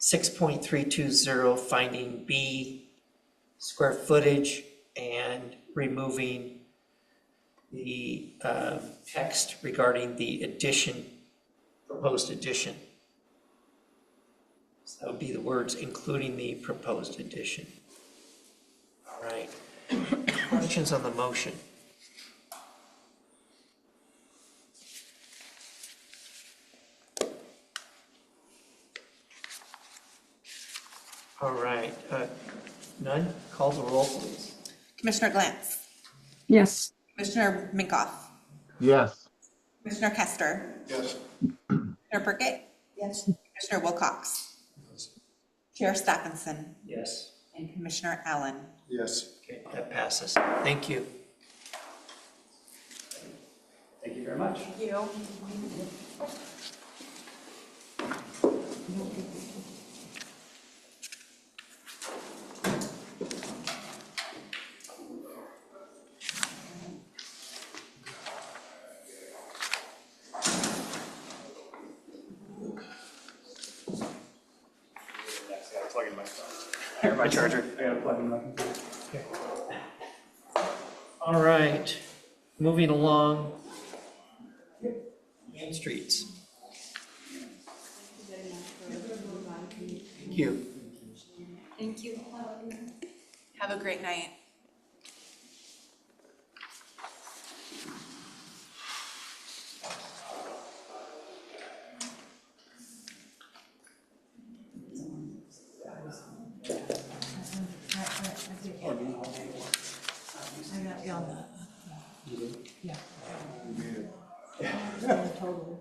Speaker 1: 6.320 finding B square footage and removing the text regarding the addition, proposed addition. So that would be the words including the proposed addition. All right. Questions on the motion? All right, none? Call the roll, please.
Speaker 2: Commissioner Glantz,
Speaker 8: Yes.
Speaker 2: Commissioner Minkoff,
Speaker 6: Yes.
Speaker 2: Commissioner Kester,
Speaker 5: Yes.
Speaker 2: Commissioner Prickett,
Speaker 3: Yes.
Speaker 2: Commissioner Wilcox, Chair Stephenson,
Speaker 1: Yes.
Speaker 2: and Commissioner Allen.
Speaker 11: Yes.
Speaker 1: Okay, that passes. Thank you.
Speaker 7: Thank you very much.
Speaker 2: Thank you.
Speaker 7: Next, I gotta plug in my phone. Or my charger. I gotta plug in my computer.
Speaker 1: All right, moving along. Main streets. Thank you.
Speaker 10: Thank you.
Speaker 2: Have a great night.
Speaker 3: I got you on that. Yeah. Totally.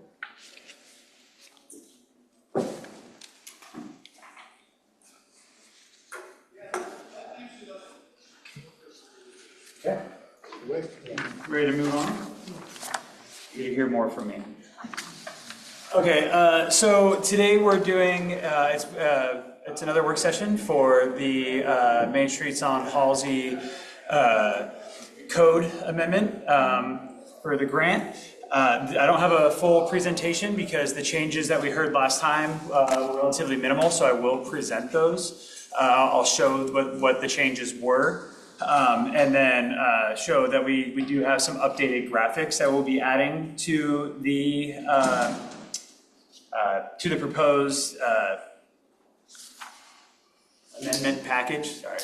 Speaker 7: Ready to move on? You hear more from me. Okay, so today we're doing, it's another work session for the Main Streets on Halsey code amendment for the grant. I don't have a full presentation because the changes that we heard last time were relatively minimal, so I will present those. I'll show what the changes were. And then show that we do have some updated graphics that we'll be adding to the proposed amendment package. Sorry.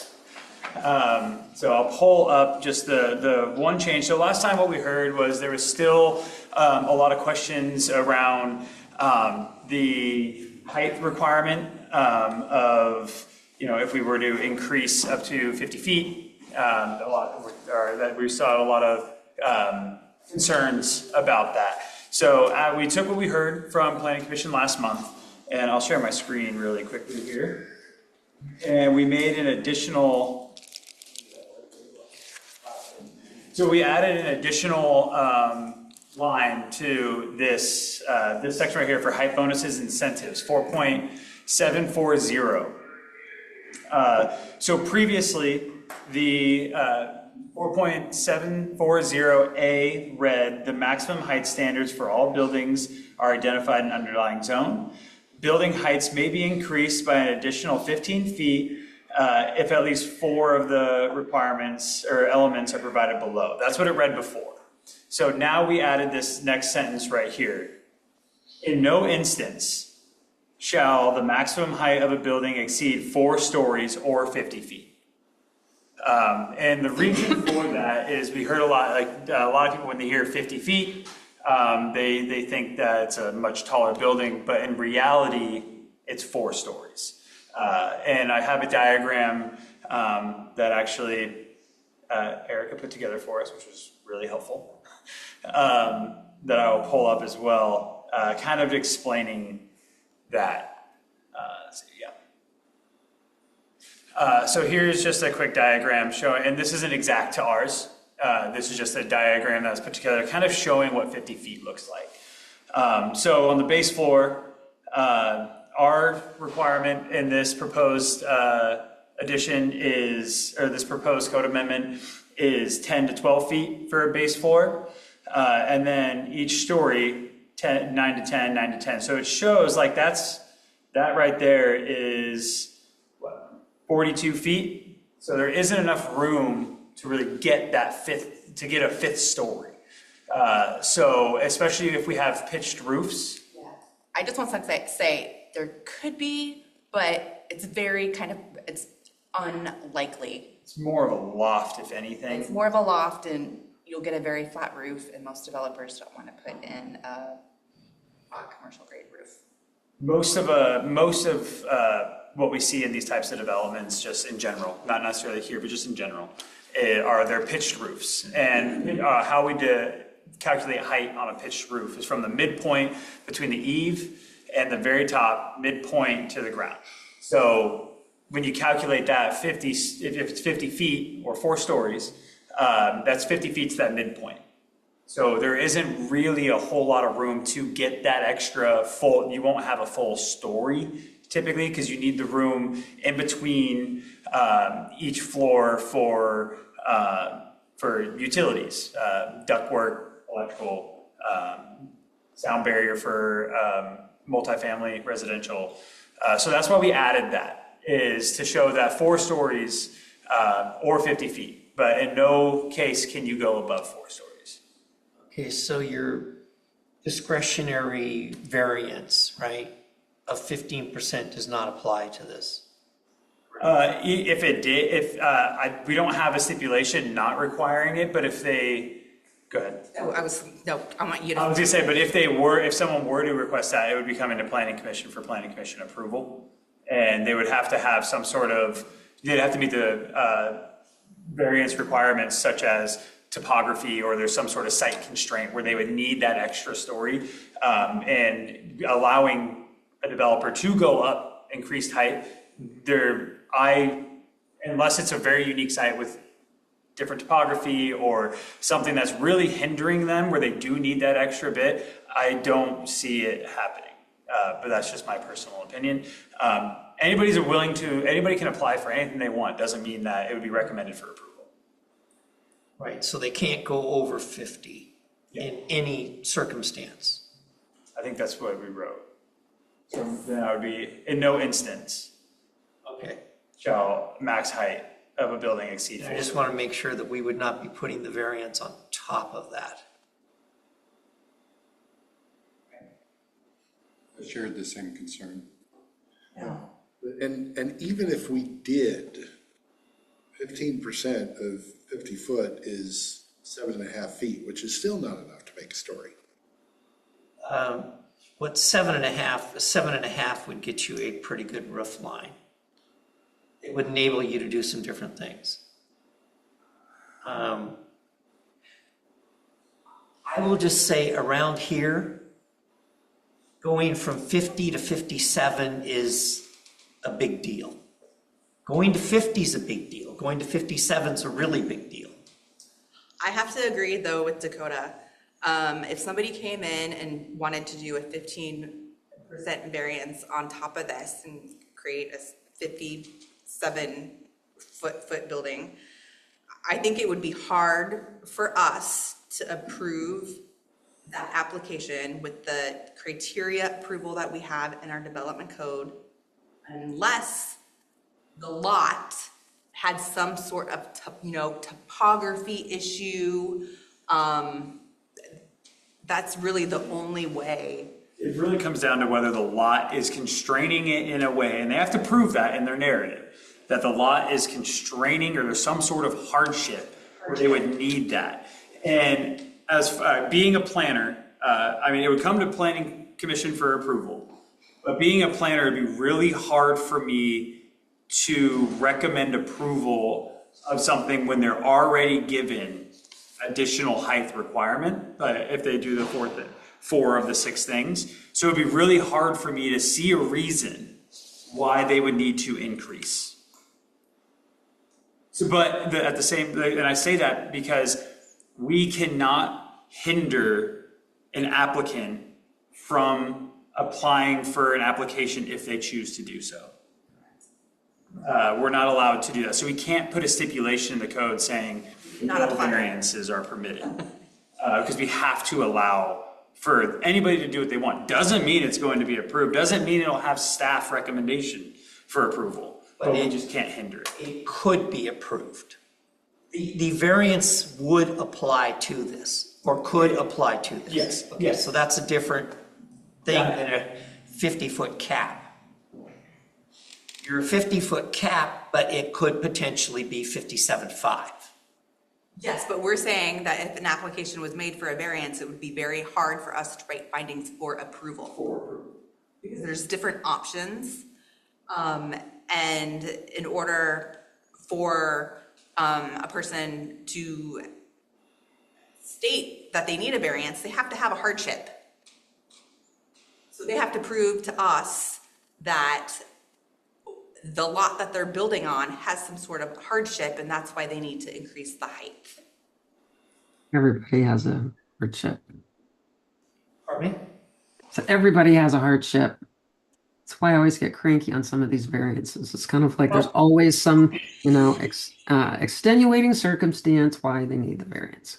Speaker 7: So I'll pull up just the one change. So last time what we heard was there was still a lot of questions around the height requirement of, if we were to increase up to 50 feet. That we saw a lot of concerns about that. So we took what we heard from Planning Commission last month, and I'll share my screen really quickly here. And we made an additional, so we added an additional line to this section right here for height bonuses incentives, 4.740. So previously, the 4.740A read, the maximum height standards for all buildings are identified in underlying zone. Building heights may be increased by an additional 15 feet if at least 4 of the requirements or elements are provided below. That's what it read before. So now we added this next sentence right here. In no instance shall the maximum height of a building exceed 4 stories or 50 feet. And the reason for that is we heard a lot of people when they hear 50 feet, they think that it's a much taller building, but in reality, it's 4 stories. And I have a diagram that actually Erica put together for us, which was really helpful, that I will pull up as well, kind of explaining that. So here's just a quick diagram showing, and this isn't exact to ours. This is just a diagram that was put together, kind of showing what 50 feet looks like. So on the base floor, our requirement in this proposed addition is, or this proposed code amendment is 10 to 12 feet for a base floor. And then each story, 9 to 10, 9 to 10. So it shows like that right there is 42 feet, so there isn't enough room to really get a fifth story. So especially if we have pitched roofs.
Speaker 2: Yeah. I just want to say there could be, but it's it's unlikely.
Speaker 7: It's more of a loft, if anything.
Speaker 2: It's more of a loft, and you'll get a very flat roof, and most developers don't want to put in a commercial grade roof.
Speaker 7: Most of what we see in these types of developments, just in general, not necessarily here, but just in general, are their pitched roofs. And how we calculate height on a pitched roof is from the midpoint between the eave and the very top midpoint to the ground. So when you calculate that if it's 50 feet or 4 stories, that's 50 feet to that midpoint. So there isn't really a whole lot of room to get that extra full, you won't have a full story typically, because you need the room in between each floor for utilities, ductwork, electrical, sound barrier for multifamily residential. So that's why we added that, is to show that 4 stories or 50 feet, but in no case can you go above 4 stories.
Speaker 1: Okay, so your discretionary variance, right, of 15% does not apply to this.
Speaker 7: If it did, we don't have a stipulation not requiring it, but if they, go ahead.
Speaker 2: No, I want you to.
Speaker 7: I was gonna say, but if someone were to request that, it would be coming to planning commission for planning commission approval. And they would have to have some sort of, they'd have to meet the variance requirements such as topography, or there's some sort of site constraint where they would need that extra story. And allowing a developer to go up increased height, unless it's a very unique site with different topography or something that's really hindering them where they do need that extra bit, I don't see it happening. But that's just my personal opinion. Anybody can apply for anything they want. Doesn't mean that it would be recommended for approval.
Speaker 1: Right, so they can't go over 50 in any circumstance.
Speaker 7: I think that's what we wrote. So then I would be, in no instance
Speaker 1: Okay.
Speaker 7: shall max height of a building exceed
Speaker 1: I
Speaker 7: 50.
Speaker 1: just want to make sure that we would not be putting the variance on top of that.
Speaker 11: I shared the same concern.
Speaker 5: And even if we did, 15% of 50 foot is 7.5 feet, which is still not enough to make a story.
Speaker 1: What 7.5 would get you a pretty good roof line. It would enable you to do some different things. I will just say around here, going from 50 to 57 is a big deal. Going to 50 is a big deal. Going to 57 is a really big deal.
Speaker 2: I have to agree though with Dakota. If somebody came in and wanted to do a 15% variance on top of this and create a 57-foot building, I think it would be hard for us to approve that application with the criteria approval that we have in our development code unless the lot had some sort of, topography issue. That's really the only way.
Speaker 7: It really comes down to whether the lot is constraining it in a way, and they have to prove that in their narrative, that the lot is constraining or there's some sort of hardship where they would need that. And as being a planner, it would come to planning commission for approval, but being a planner, it'd be really hard for me to recommend approval of something when they're already given additional height requirement, if they do the 4 of the 6 things. So it'd be really hard for me to see a reason why they would need to increase. So, at the same, and I say that because we cannot hinder an applicant from applying for an application if they choose to do so. We're not allowed to do that. So we can't put a stipulation in the code saying no variances are permitted. Because we have to allow for anybody to do what they want. Doesn't mean it's going to be approved. Doesn't mean it'll have staff recommendation for approval. But we just can't hinder it.
Speaker 1: It could be approved. The variance would apply to this, or could apply to this.
Speaker 7: Yes,
Speaker 1: Okay,
Speaker 7: yes.
Speaker 1: so that's a different thing than a 50-foot cap. You're a 50-foot cap, but it could potentially be 57.5.
Speaker 2: Yes, but we're saying that if an application was made for a variance, it would be very hard for us to write findings for approval. Because there's different options. And in order for a person to state that they need a variance, they have to have a hardship. So they have to prove to us that the lot that they're building on has some sort of hardship, and that's why they need to increase the height.
Speaker 8: Everybody has a hardship.
Speaker 1: Pardon me?
Speaker 8: So everybody has a hardship. That's why I always get cranky on some of these variances. It's kind of like there's always some, extenuating circumstance why they need the variance.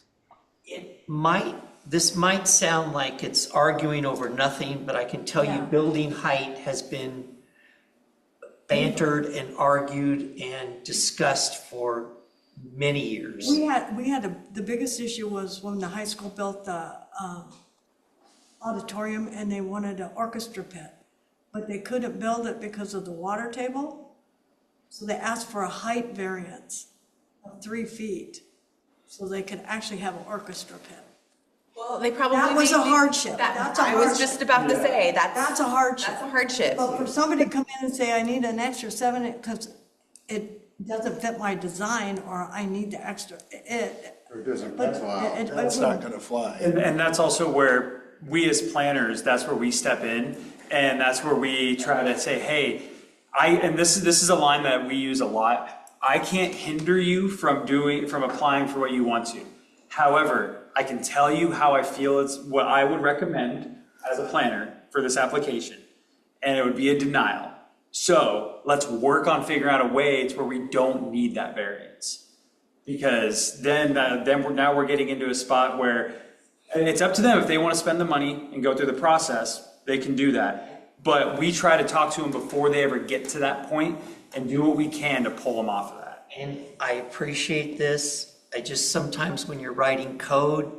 Speaker 1: This might sound like it's arguing over nothing, but I can tell you building height has been bantered and argued and discussed for many years.
Speaker 3: The biggest issue was when the high school built the auditorium and they wanted an orchestra pit, but they couldn't build it because of the water table. So they asked for a height variance of 3 feet so they could actually have an orchestra pit.
Speaker 2: Well, they probably.
Speaker 3: That was a hardship.
Speaker 2: That's
Speaker 3: That's a
Speaker 2: I was
Speaker 3: hardship.
Speaker 2: just about to say,
Speaker 3: That's a hardship.
Speaker 2: That's a hardship.
Speaker 3: But for somebody to come in and say, I need an extra 7, because it doesn't fit my design, or I need the extra,
Speaker 11: Or it doesn't
Speaker 3: but
Speaker 11: pencil out.
Speaker 3: it
Speaker 5: That's not gonna fly.
Speaker 7: And that's also where we as planners, that's where we step in, and that's where we try to say, hey, and this is a line that we use a lot. I can't hinder you from applying for what you want to. However, I can tell you how I feel it's what I would recommend as a planner for this application, and it would be a denial. So let's work on figuring out a way to where we don't need that variance. Because then we're getting into a spot where it's up to them. If they want to spend the money and go through the process, they can do that. But we try to talk to them before they ever get to that point and do what we can to pull them off of that.
Speaker 1: And I appreciate this. I just sometimes when you're writing code,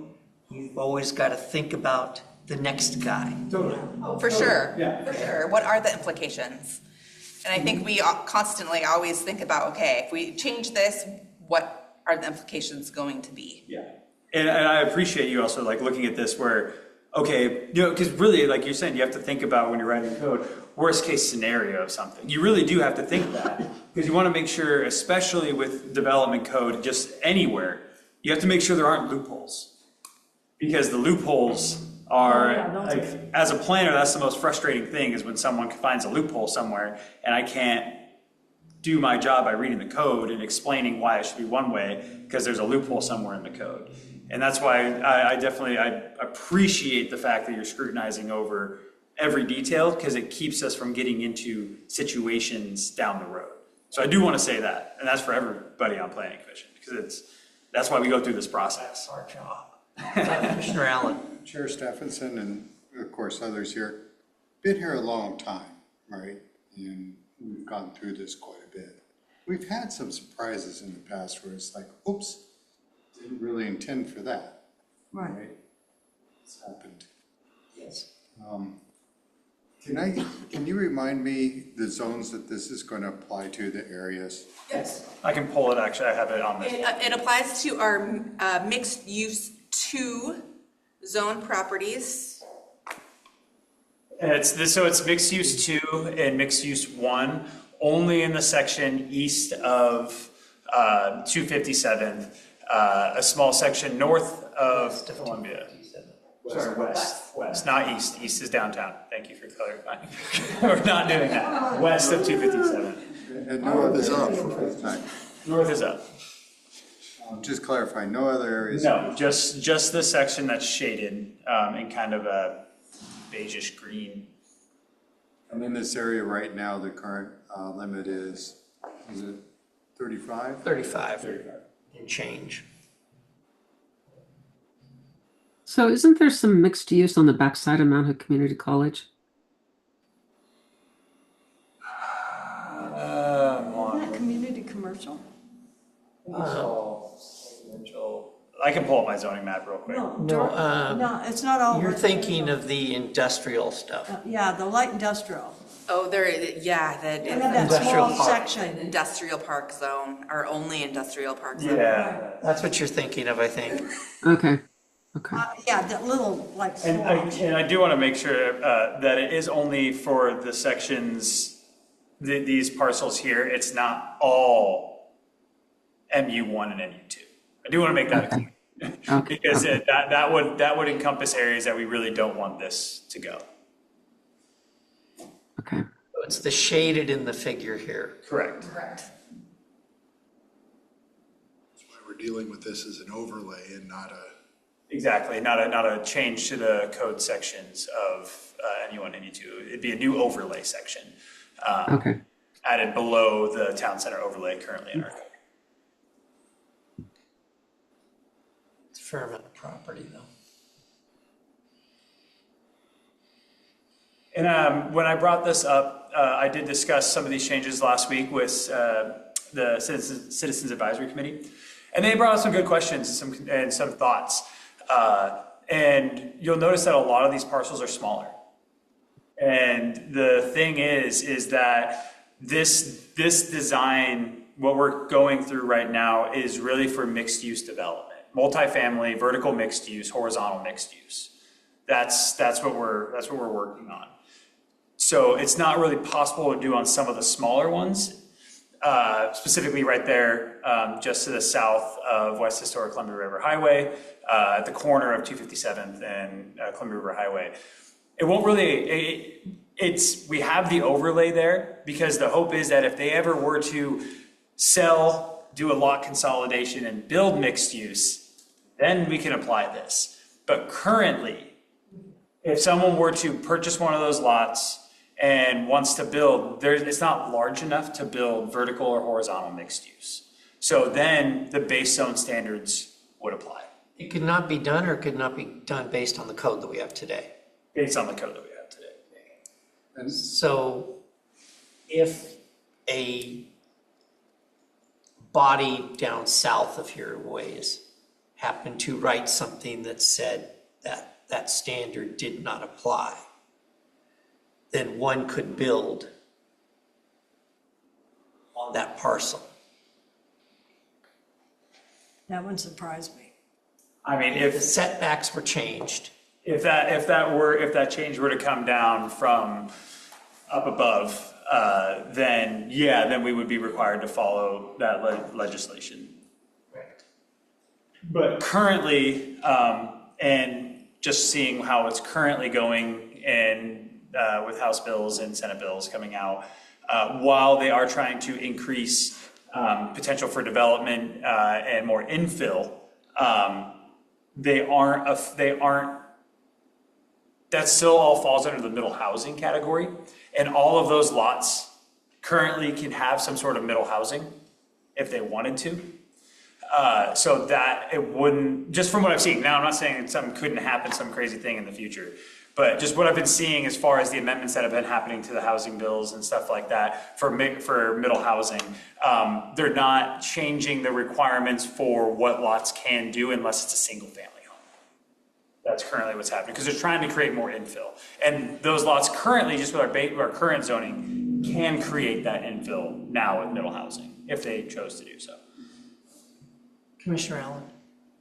Speaker 1: you've always got to think about the next guy.
Speaker 7: Totally.
Speaker 2: Oh, for sure.
Speaker 7: Yeah.
Speaker 2: For sure. What are the implications? And I think we constantly always think about, okay, if we change this, what are the implications going to be?
Speaker 7: Yeah. And I appreciate you also like looking at this where, okay, because really, like you're saying, you have to think about when you're writing code, worst case scenario of something. You really do have to think that because you want to make sure, especially with development code, just anywhere, you have to make sure there aren't loopholes. Because the loopholes are, like, as a planner, that's the most frustrating thing is when someone finds a loophole somewhere and I can't do my job by reading the code and explaining why it should be one way because there's a loophole somewhere in the code. And that's why I appreciate the fact that you're scrutinizing over every detail because it keeps us from getting into situations down the road. So I do want to say that, and that's for everybody on Planning Commission because that's why we go through this process.
Speaker 1: Our job. Commissioner Allen.
Speaker 11: Chair Stephenson and of course others here, been here a long time, right? And we've gone through this quite a bit. We've had some surprises in the past where it's like, oops, didn't really intend for that.
Speaker 3: Right.
Speaker 11: It's happened.
Speaker 1: Yes.
Speaker 11: Can you remind me the zones that this is going to apply to, the areas?
Speaker 2: Yes.
Speaker 7: I can pull it, actually, I have it on this.
Speaker 2: It applies to our mixed use 2 zone properties.
Speaker 7: So it's mixed use 2 and mixed use 1, only in the section east of 257, a small section north of Columbia. Sorry, west, not east. East is downtown. Thank you for clarifying. We're not doing that. West of 257.
Speaker 11: And north is up.
Speaker 7: North is up.
Speaker 11: Just clarifying, no other areas?
Speaker 7: No, just the section that's shaded in kind of a beigeish green.
Speaker 11: And in this area right now, the current limit is it 35?
Speaker 1: 35 and change.
Speaker 8: So isn't there some mixed use on the backside of Mount Hood Community College?
Speaker 3: Isn't that community commercial?
Speaker 7: I can pull up my zoning map real quick.
Speaker 3: No, it's not all.
Speaker 1: You're thinking of the industrial stuff.
Speaker 3: Yeah, the light industrial.
Speaker 2: Oh, yeah,
Speaker 3: They have that
Speaker 1: Industrial
Speaker 3: small
Speaker 1: park.
Speaker 3: section.
Speaker 2: industrial park zone, or only industrial park zone.
Speaker 7: Yeah.
Speaker 1: That's what you're thinking of, I think.
Speaker 8: Okay.
Speaker 3: Yeah, that little like.
Speaker 7: And I do want to make sure that it is only for the sections, these parcels here. It's not all MU1 and MU2. I do want to make that clear.
Speaker 8: Okay.
Speaker 7: Because that would encompass areas that we really don't want this to go.
Speaker 8: Okay.
Speaker 1: It's the shaded in the figure here.
Speaker 7: Correct.
Speaker 2: Correct.
Speaker 5: That's why we're dealing with this as an overlay and not a
Speaker 7: Exactly, not a change to the code sections of NU1, NU2. It'd be a new overlay section.
Speaker 8: Okay.
Speaker 7: Added below the town center overlay currently in our code.
Speaker 1: It's a fair amount of property, though.
Speaker 7: And when I brought this up, I did discuss some of these changes last week with the Citizens Advisory Committee. And they brought up some good questions and some thoughts. And you'll notice that a lot of these parcels are smaller. And the thing is that this design, what we're going through right now, is really for mixed use development, multifamily, vertical mixed use, horizontal mixed use. That's what we're working on. So it's not really possible to do on some of the smaller ones, specifically right there, just to the south of West Historic Columbia River Highway, at the corner of 257th and Columbia River Highway. It won't really, we have the overlay there because the hope is that if they ever were to sell, do a lot consolidation and build mixed use, then we can apply this. But currently, if someone were to purchase one of those lots and wants to build, it's not large enough to build vertical or horizontal mixed use. So then the base zone standards would apply.
Speaker 1: It could not be done, or it could not be done based on the code that we have today.
Speaker 7: Based on the code that we have today.
Speaker 1: And so if a body down south of here ways happened to write something that said that that standard did not apply, then one could build on that parcel.
Speaker 3: That wouldn't surprise me.
Speaker 7: I mean,
Speaker 1: If the setbacks were changed,
Speaker 7: if that change were to come down from up above, then we would be required to follow that legislation. But currently, and just seeing how it's currently going and with House bills and Senate bills coming out, while they are trying to increase potential for development and more infill, that still all falls under the middle housing category. And all of those lots currently can have some sort of middle housing if they wanted to. So that it wouldn't, just from what I've seen, now I'm not saying that something couldn't happen, some crazy thing in the future, but just what I've been seeing as far as the amendments that have been happening to the housing bills and stuff like that for middle housing, they're not changing the requirements for what lots can do unless it's a single family home. That's currently what's happening because they're trying to create more infill. And those lots currently, just with our current zoning, can create that infill now with middle housing if they chose to do so.
Speaker 1: Commissioner Allen?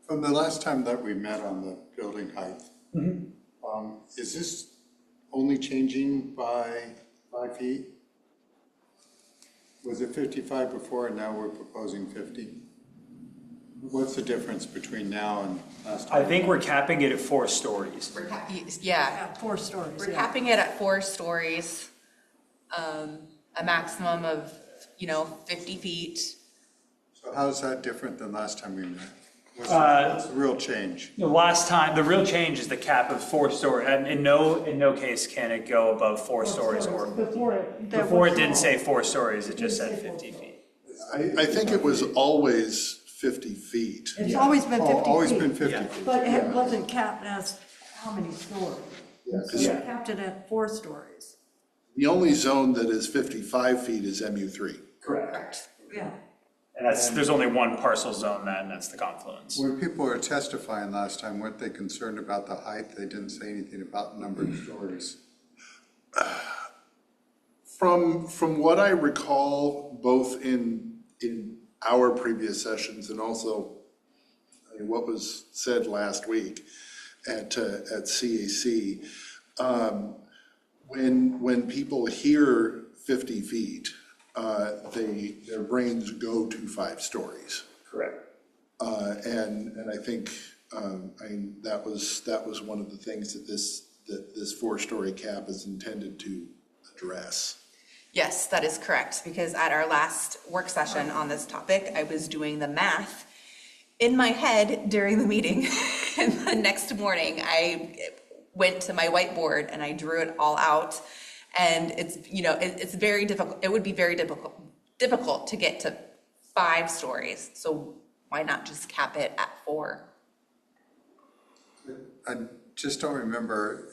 Speaker 11: From the last time that we met on the building height, is this only changing by 5 feet? Was it 55 before and now we're proposing 50? What's the difference between now and last time?
Speaker 7: I think we're capping it at 4 stories.
Speaker 2: Yeah,
Speaker 3: 4 stories.
Speaker 2: we're capping it at 4 stories, a maximum of, 50 feet.
Speaker 11: So how's that different than last time we met? What's the real change?
Speaker 7: The real change is the cap of 4 stories, and in no case can it go above 4 stories or 50 feet. Before it didn't say 4 stories, it just said 50 feet.
Speaker 5: I think it was always 50 feet.
Speaker 3: It's always been 50 feet.
Speaker 11: Always been 50 feet.
Speaker 3: But it wasn't capped as how many stories.
Speaker 5: Yeah,
Speaker 3: So
Speaker 5: 'cause
Speaker 3: they capped it at 4 stories.
Speaker 5: the only zone that is 55 feet is MU3.
Speaker 7: Correct.
Speaker 3: Yeah.
Speaker 7: And there's only one parcel zone then, that's the confluence.
Speaker 11: When people were testifying last time, weren't they concerned about the height? They didn't say anything about numbered stories.
Speaker 5: From what I recall, both in our previous sessions and also what was said last week at CAC, when people hear 50 feet, their brains go to 5 stories.
Speaker 7: Correct.
Speaker 5: And I think that was one of the things that this 4-story cap is intended to address.
Speaker 2: Yes, that is correct, because at our last work session on this topic, I was doing the math, in my head during the meeting, and the next morning, I went to my whiteboard and I drew it all out. And it's, it's very difficult, it would be very difficult to get to 5 stories. So why not just cap it at 4?
Speaker 11: I just don't remember,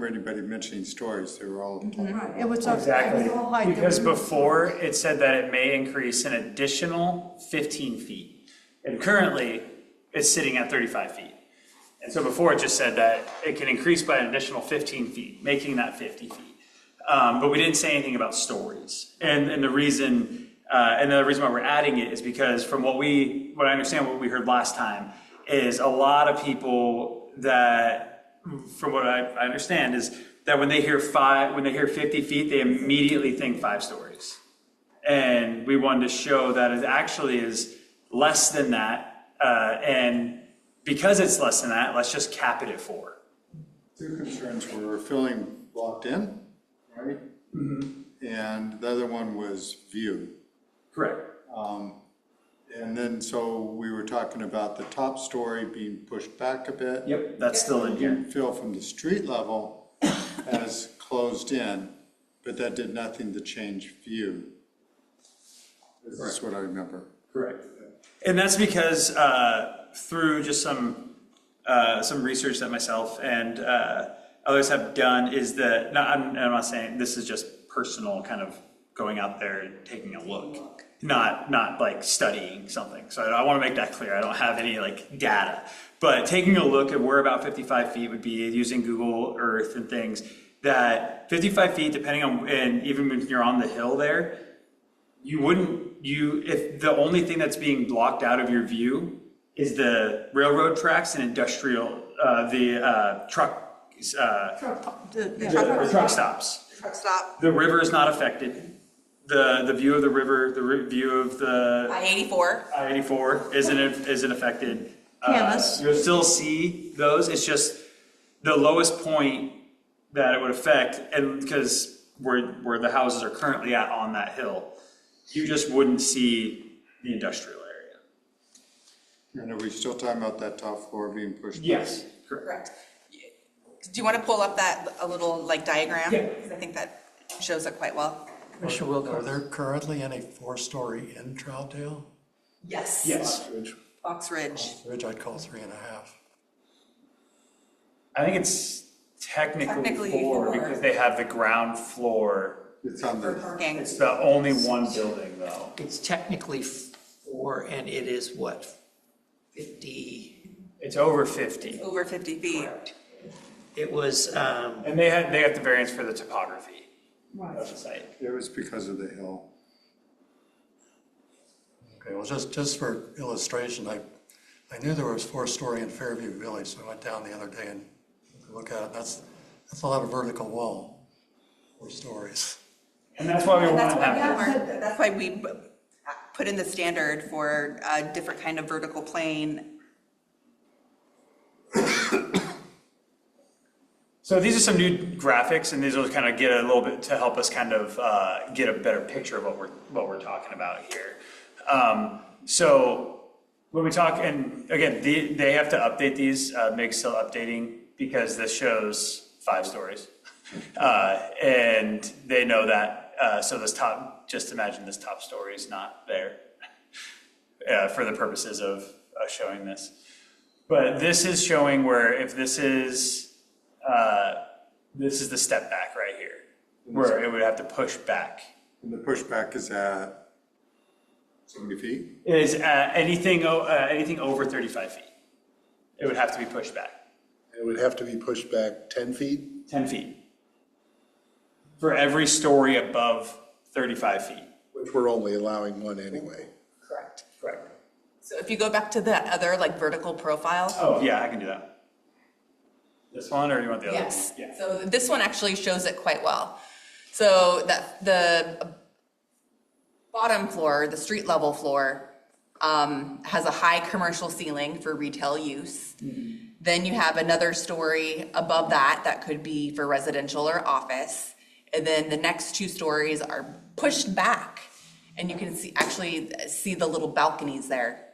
Speaker 11: anybody mentioning stories. They were all.
Speaker 3: Right, it was.
Speaker 7: Exactly,
Speaker 3: it was all height.
Speaker 7: because before it said that it may increase an additional 15 feet. And currently, it's sitting at 35 feet. And so before it just said that it can increase by an additional 15 feet, making that 50 feet. But we didn't say anything about stories. And the reason why we're adding it is because from what I understand, what we heard last time, is a lot of people that, from what I understand, is that when they hear 50 feet, they immediately think 5 stories. And we wanted to show that it actually is less than that. And because it's less than that, let's just cap it at 4.
Speaker 11: 2 concerns were feeling blocked in, right? And the other one was view.
Speaker 7: Correct.
Speaker 11: And then, so we were talking about the top story being pushed back a bit.
Speaker 7: Yep, that's still in here.
Speaker 11: You feel from the street level as closed in, but that did nothing to change view. This is what I remember.
Speaker 7: Correct. And that's because through just some research that myself and others have done is that, I'm not saying this is just personal kind of going out there and taking a look, not like studying something. So I want to make that clear. I don't have any like data, but taking a look at where about 55 feet would be using Google Earth and things, that 55 feet, depending on, and even when you're on the hill there, if the only thing that's being blocked out of your view is the railroad tracks and industrial, the truck stops.
Speaker 2: Truck stop.
Speaker 7: The river is not affected. The view of the river, the view of the I-84 isn't affected.
Speaker 3: Camas.
Speaker 7: You'll still see those. It's just the lowest point that it would affect, and because where the houses are currently at on that hill, you just wouldn't see the industrial area.
Speaker 11: And are we still talking about that top floor being pushed back?
Speaker 7: Yes,
Speaker 2: Correct. Do you want to pull up a little like diagram?
Speaker 7: Yeah.
Speaker 2: Because I think that shows it quite well.
Speaker 4: Commissioner Wilk, are there currently any 4-story in Troutdale?
Speaker 2: Yes.
Speaker 7: yes.
Speaker 2: Fox Ridge.
Speaker 4: Which I'd call 3.5.
Speaker 7: I think it's technically 4
Speaker 2: 4.
Speaker 7: because they have the ground floor.
Speaker 11: It's on
Speaker 2: For
Speaker 11: the,
Speaker 2: parking.
Speaker 7: It's the only one building though.
Speaker 1: It's technically 4, and it is what, 50?
Speaker 7: It's over 50.
Speaker 2: Over 50 feet.
Speaker 1: It was,
Speaker 7: And they have the variance for the topography of the site.
Speaker 11: it was because of the hill.
Speaker 4: Okay, well, just for illustration, I knew there was 4-story in Fairview Village, so I went down the other day and look at it. That's a lot of vertical wall, 4 stories.
Speaker 7: And that's why we want to have.
Speaker 2: That's why we put in the standard for a different kind of vertical plane.
Speaker 7: So these are some new graphics, and these will kind of get a little bit to help us kind of get a better picture of what we're talking about here. So when we talk, and again, they have to update these. Meg's still updating because this shows 5 stories, and they know that. So this top, just imagine this top story is not there for the purposes of showing this. But this is showing where if this is the step back right here, where it would have to push back.
Speaker 11: And the pushback is at 70 feet?
Speaker 7: It is anything over 35 feet. It would have to be pushed back.
Speaker 5: It would have to be pushed back 10 feet?
Speaker 7: 10 feet. For every story above 35 feet.
Speaker 5: Which we're only allowing 1 anyway.
Speaker 2: Correct.
Speaker 7: Correct.
Speaker 2: So if you go back to the other like vertical profile.
Speaker 7: Oh, yeah, I can do that. This one, or do you want the other?
Speaker 2: Yes.
Speaker 7: Yeah.
Speaker 2: So this one actually shows it quite well. So that the bottom floor, the street level floor, has a high commercial ceiling for retail use. Mm-hmm. Then you have another story above that could be for residential or office. And then the next 2 stories are pushed back. and you can actually see the little balconies there.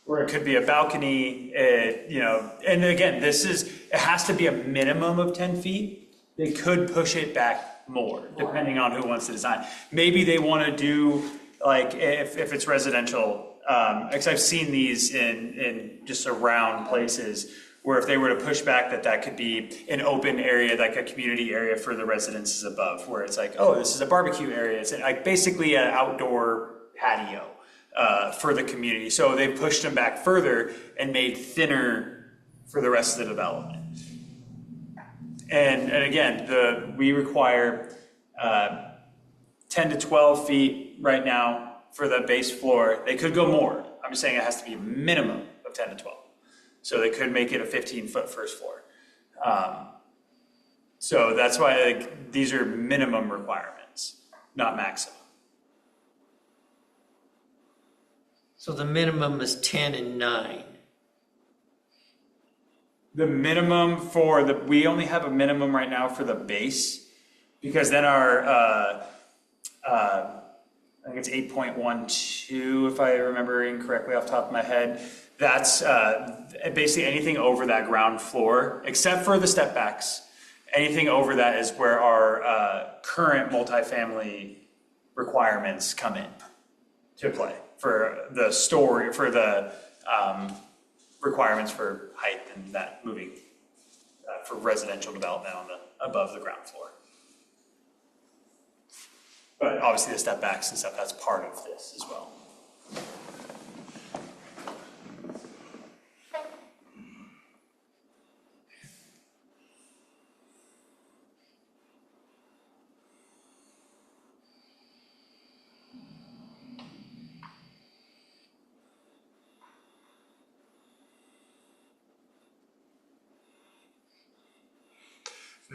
Speaker 7: Or it could be a balcony, and again, it has to be a minimum of 10 feet. They could push it back more, depending on who wants to design. Maybe they want to do, like, if it's residential, because I've seen these in just around places, where if they were to push back, that could be an open area, like a community area for the residences above, where it's like, oh, this is a barbecue area. It's like basically an outdoor patio for the community. So they pushed them back further and made thinner for the rest of the development. And again, we require 10 to 12 feet right now for the base floor. They could go more. I'm just saying it has to be a minimum of 10 to 12. So they could make it a 15-foot first floor. So that's why these are minimum requirements, not maximum.
Speaker 1: So the minimum is 10 and 9.
Speaker 7: The minimum we only have a minimum right now for the base, because then our, I think it's 8.12, if I remember incorrectly off the top of my head. That's basically anything over that ground floor, except for the step backs. Anything over that is where our current multifamily requirements come in to play for the requirements for height and that moving for residential development above the ground floor. But obviously the step backs and stuff, that's part of this as well.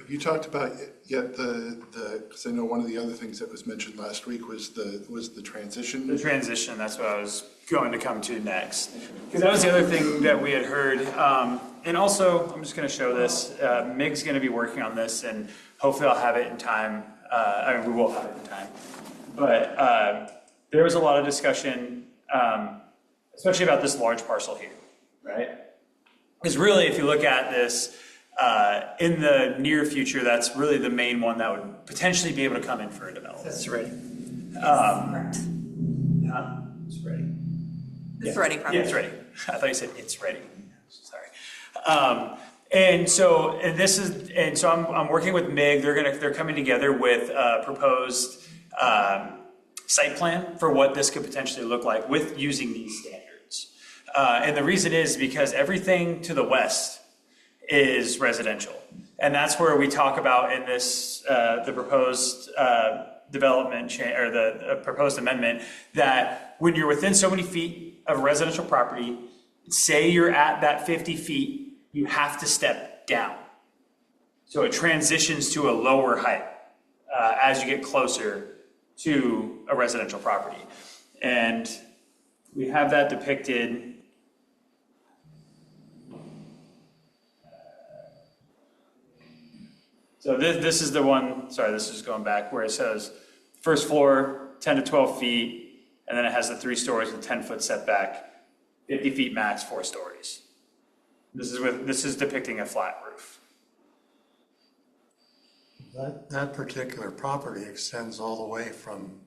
Speaker 5: You talked about because I know one of the other things that was mentioned last week was the transition.
Speaker 7: The transition, that's what I was going to come to next. Because that was the other thing that we had heard. And also, I'm just going to show this. Mig's going to be working on this, and hopefully I'll have it in time. We will have it in time. But there was a lot of discussion, especially about this large parcel here, right? Because really, if you look at this, in the near future, that's really the main one that would potentially be able to come in for a development.
Speaker 1: That's ready.
Speaker 2: Correct.
Speaker 7: It's ready.
Speaker 2: It's ready, probably.
Speaker 7: Yeah, it's ready. I thought you said it's ready. Sorry. And so I'm working with MIG. They're coming together with a proposed site plan for what this could potentially look like with using these standards. And the reason is because everything to the west is residential. And that's where we talk about in this, the proposed development or the proposed amendment, that when you're within so many feet of a residential property, say you're at that 50 feet, you have to step down. So it transitions to a lower height as you get closer to a residential property. And we have that depicted. So this is the one, sorry, this is going back, where it says first floor, 10 to 12 feet, and then it has the 3 stories with 10-foot setback, 50 feet max, 4 stories. This is depicting a flat roof.
Speaker 4: That particular property extends all the way from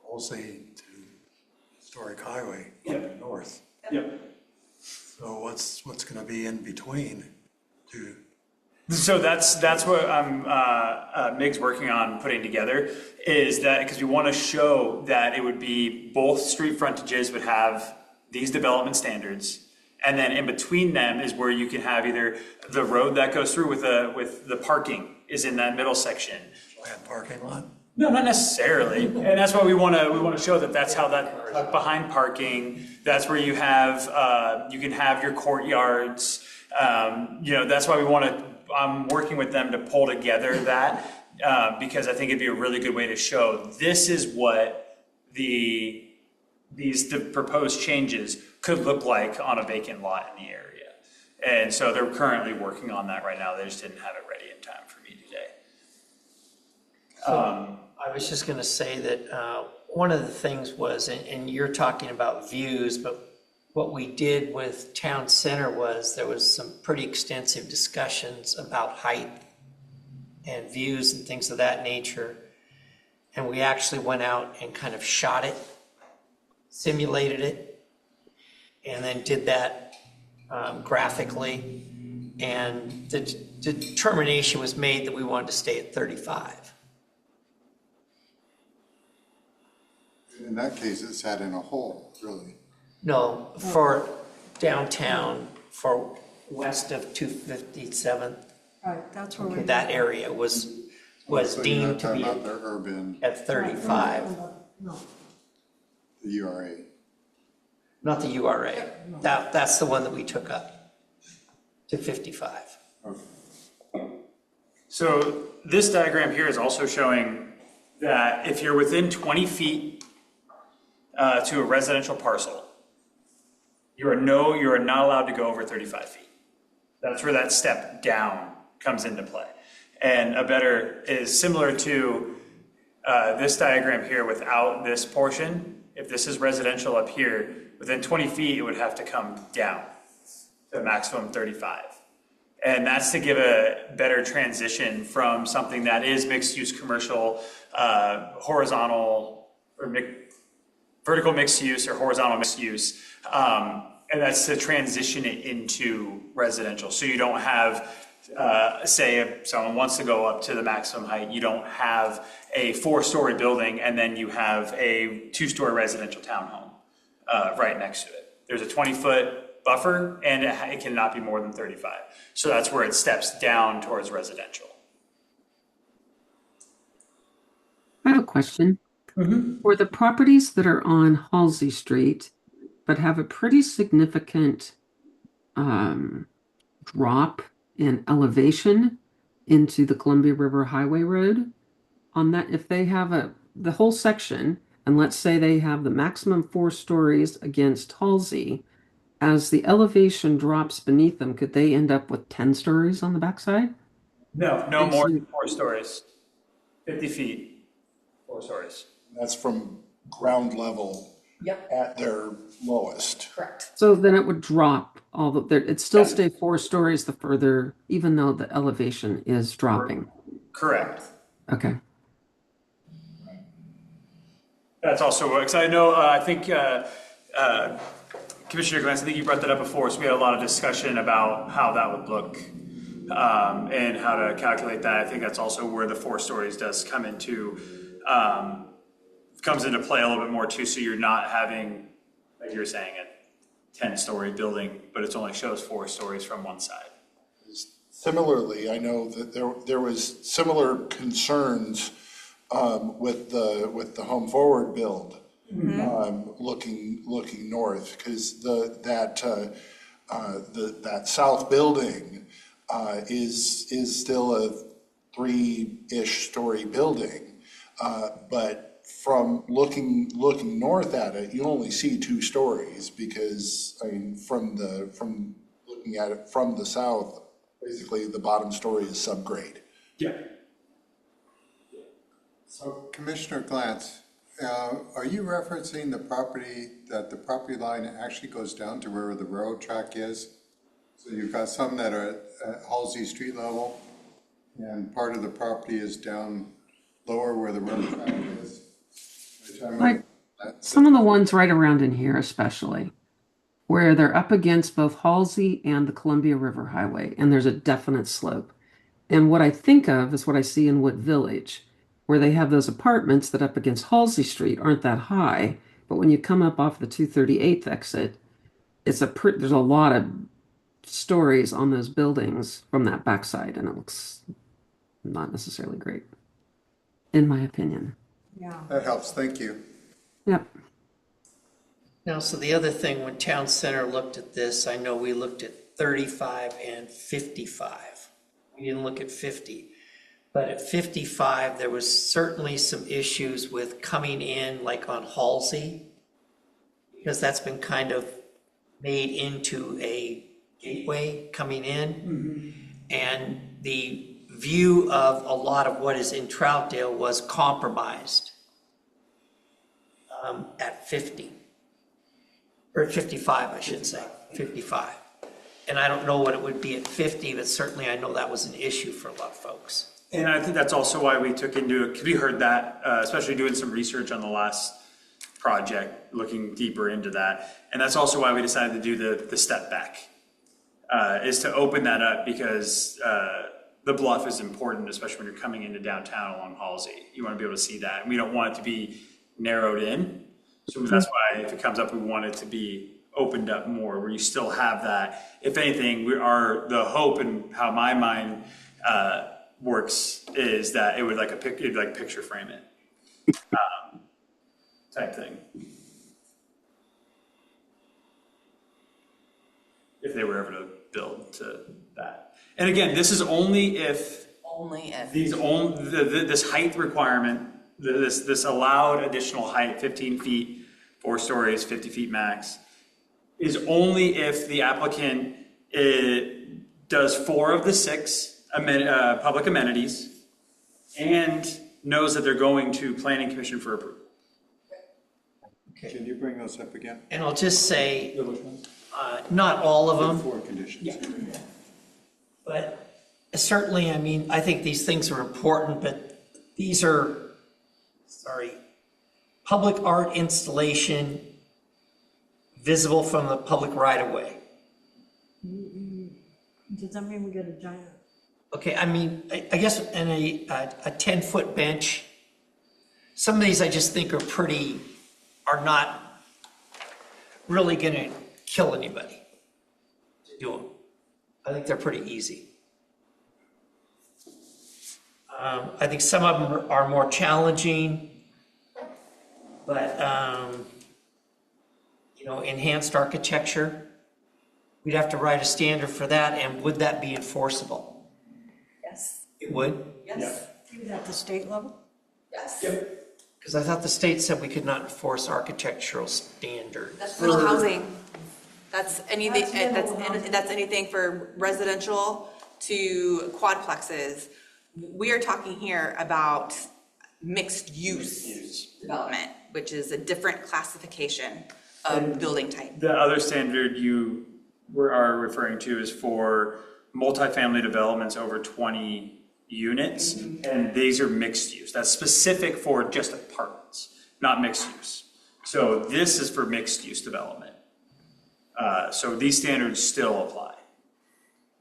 Speaker 4: Olsey to Historic Highway north.
Speaker 7: Yep.
Speaker 4: So what's going to be in between to?
Speaker 7: So that's what MIG's working on putting together, is that because we want to show that it would be both street frontages would have these development standards, and then in between them is where you can have either the road that goes through with the parking is in that middle section.
Speaker 4: Land parking lot?
Speaker 7: No, not necessarily, and that's why we want to show that that's how that behind parking. That's where you have you can have your courtyards. That's why we want to. I'm working with them to pull together that because I think it'd be a really good way to show this is what the proposed changes could look like on a vacant lot in the area. And so they're currently working on that right now. They just didn't have it ready in time for me today.
Speaker 1: I I was just going to say that one of the things was, and you're talking about views, but what we did with Town Center was there was some pretty extensive discussions about height and views and things of that nature. And we actually went out and kind of shot it, simulated it, and then did that graphically. And the determination was made that we wanted to stay at 35.
Speaker 11: In that case, it's had in a hole, really.
Speaker 1: No, for downtown, for west of 257th,
Speaker 3: Right, that's where we.
Speaker 1: that area was
Speaker 11: So you're not
Speaker 1: deemed to
Speaker 11: talking
Speaker 1: be
Speaker 11: about the urban,
Speaker 1: at 35,
Speaker 3: No,
Speaker 11: the URA.
Speaker 1: not the URA. That's the one that we took up to 55.
Speaker 7: So this diagram here is also showing that if you're within 20 feet to a residential parcel, you are not allowed to go over 35 feet. That's where that step down comes into play. And a better is similar to this diagram here without this portion. If this is residential up here, within 20 feet, it would have to come down to a maximum 35. And that's to give a better transition from something that is mixed-use commercial, horizontal, or vertical mixed use or horizontal mixed use. And that's to transition it into residential. So you don't have, say if someone wants to go up to the maximum height, you don't have a 4-story building and then you have a 2-story residential townhome right next to it. There's a 20-foot buffer and it cannot be more than 35. So that's where it steps down towards residential.
Speaker 8: I have a question. For the properties that are on Halsey Street, but have a pretty significant drop in elevation into the Columbia River Highway Road, on that, if they have the whole section, and let's say they have the maximum 4 stories against Halsey, as the elevation drops beneath them, could they end up with 10 stories on the backside?
Speaker 7: No more than 4 stories. 50 feet, 4 stories.
Speaker 5: That's from ground level at their lowest.
Speaker 2: Correct.
Speaker 8: So then it would drop it'd still stay 4 stories the further, even though the elevation is dropping.
Speaker 7: Correct.
Speaker 8: Okay.
Speaker 7: That's also, because I know, I think Commissioner Glantz, I think you brought that up before, so we had a lot of discussion about how that would look and how to calculate that. I think that's also where the 4 stories does come into play a little bit more too, so you're not having, like you were saying, a 10-story building, but it only shows 4 stories from one side.
Speaker 5: Similarly, I know that there was similar concerns with the Home Forward build, looking north, because that south building is still a 3-ish story building, but from looking north at it, you only see 2 stories because, I mean, from looking at it from the south, basically the bottom story is subgrade.
Speaker 7: Yeah.
Speaker 11: So Commissioner Glantz, are you referencing the property line actually goes down to where the railroad track is? So you've got some that are at Halsey Street level, and part of the property is down lower where the railroad track is?
Speaker 8: Like some of the ones right around in here, especially, where they're up against both Halsey and the Columbia River Highway, and there's a definite slope. And what I think of is what I see in Wood Village, where they have those apartments that up against Halsey Street aren't that high, but when you come up off the 238th exit, there's a lot of stories on those buildings from that backside, and it looks not necessarily great, in my opinion.
Speaker 3: yeah.
Speaker 11: That helps, thank you.
Speaker 8: Yep.
Speaker 1: Now, so the other thing, when Town Center looked at this, I know we looked at 35 and 55. We didn't look at 50. But at 55, there was certainly some issues with coming in, like on Halsey, because that's been kind of made into a gateway coming in. And the view of a lot of what is in Troutdale was compromised at 50, or 55, I should say, 55. And I don't know what it would be at 50, but certainly I know that was an issue for a lot of folks.
Speaker 7: And I think that's also why we took into it, because we heard that, especially doing some research on the last project, looking deeper into that. And that's also why we decided to do the step back, is to open that up, because the bluff is important, especially when you're coming into downtown along Halsey. You want to be able to see that. And we don't want it to be narrowed in. So that's why if it comes up, we want it to be opened up more, where you still have that. If anything, the hope and how my mind works is that it would it'd like picture frame it type thing. If they were ever to build to that. And again, this is only if this height requirement, this allowed additional height, 15 feet, 4 stories, 50 feet max, is only if the applicant does 4 of the 6 public amenities and knows that they're going to Planning Commission for approval.
Speaker 11: Can you bring those up again?
Speaker 1: And I'll just say, not all of them,
Speaker 11: 4 conditions.
Speaker 1: but certainly, I mean, I think these things are important, but these are, public art installation visible from the public right-of-way.
Speaker 3: Does that mean we get a giant?
Speaker 1: Okay, I mean, I guess in a 10-foot bench, some of these I just think are not really gonna kill anybody to do them. I think they're pretty easy. I think some of them are more challenging, but, enhanced architecture, we'd have to write a standard for that, and would that be enforceable?
Speaker 2: Yes.
Speaker 1: It would?
Speaker 2: Yes.
Speaker 3: Even at the state level?
Speaker 2: Yes.
Speaker 1: Because I thought the state said we could not enforce architectural standards.
Speaker 2: That's middle housing. That's anything,
Speaker 3: That's middle housing.
Speaker 2: that's anything for residential to quadplexes. We are talking here about mixed use development, which is a different classification of building type.
Speaker 7: The other standard you are referring to is for multifamily developments over 20 units, and these are mixed use. That's specific for just apartments, not mixed use. So this is for mixed use development. So these standards still apply,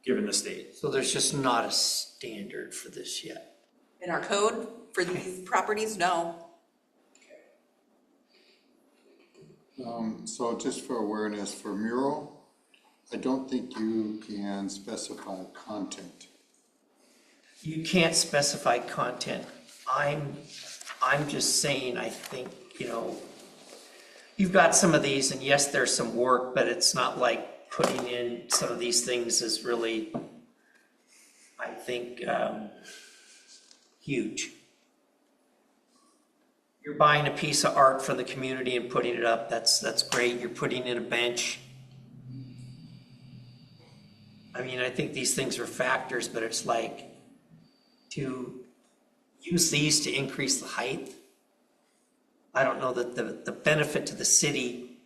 Speaker 7: given the state.
Speaker 1: So there's just not a standard for this yet.
Speaker 2: In our code for these properties, no.
Speaker 11: So just for awareness, for mural, I don't think you can specify content.
Speaker 1: You can't specify content. I'm just saying, I think, you've got some of these, and yes, there's some work, but it's not like putting in some of these things is really, I think, huge. You're buying a piece of art for the community and putting it up, that's great. You're putting in a bench. I mean, I think these things are factors, but it's like to use these to increase the height. I don't know that the benefit to the city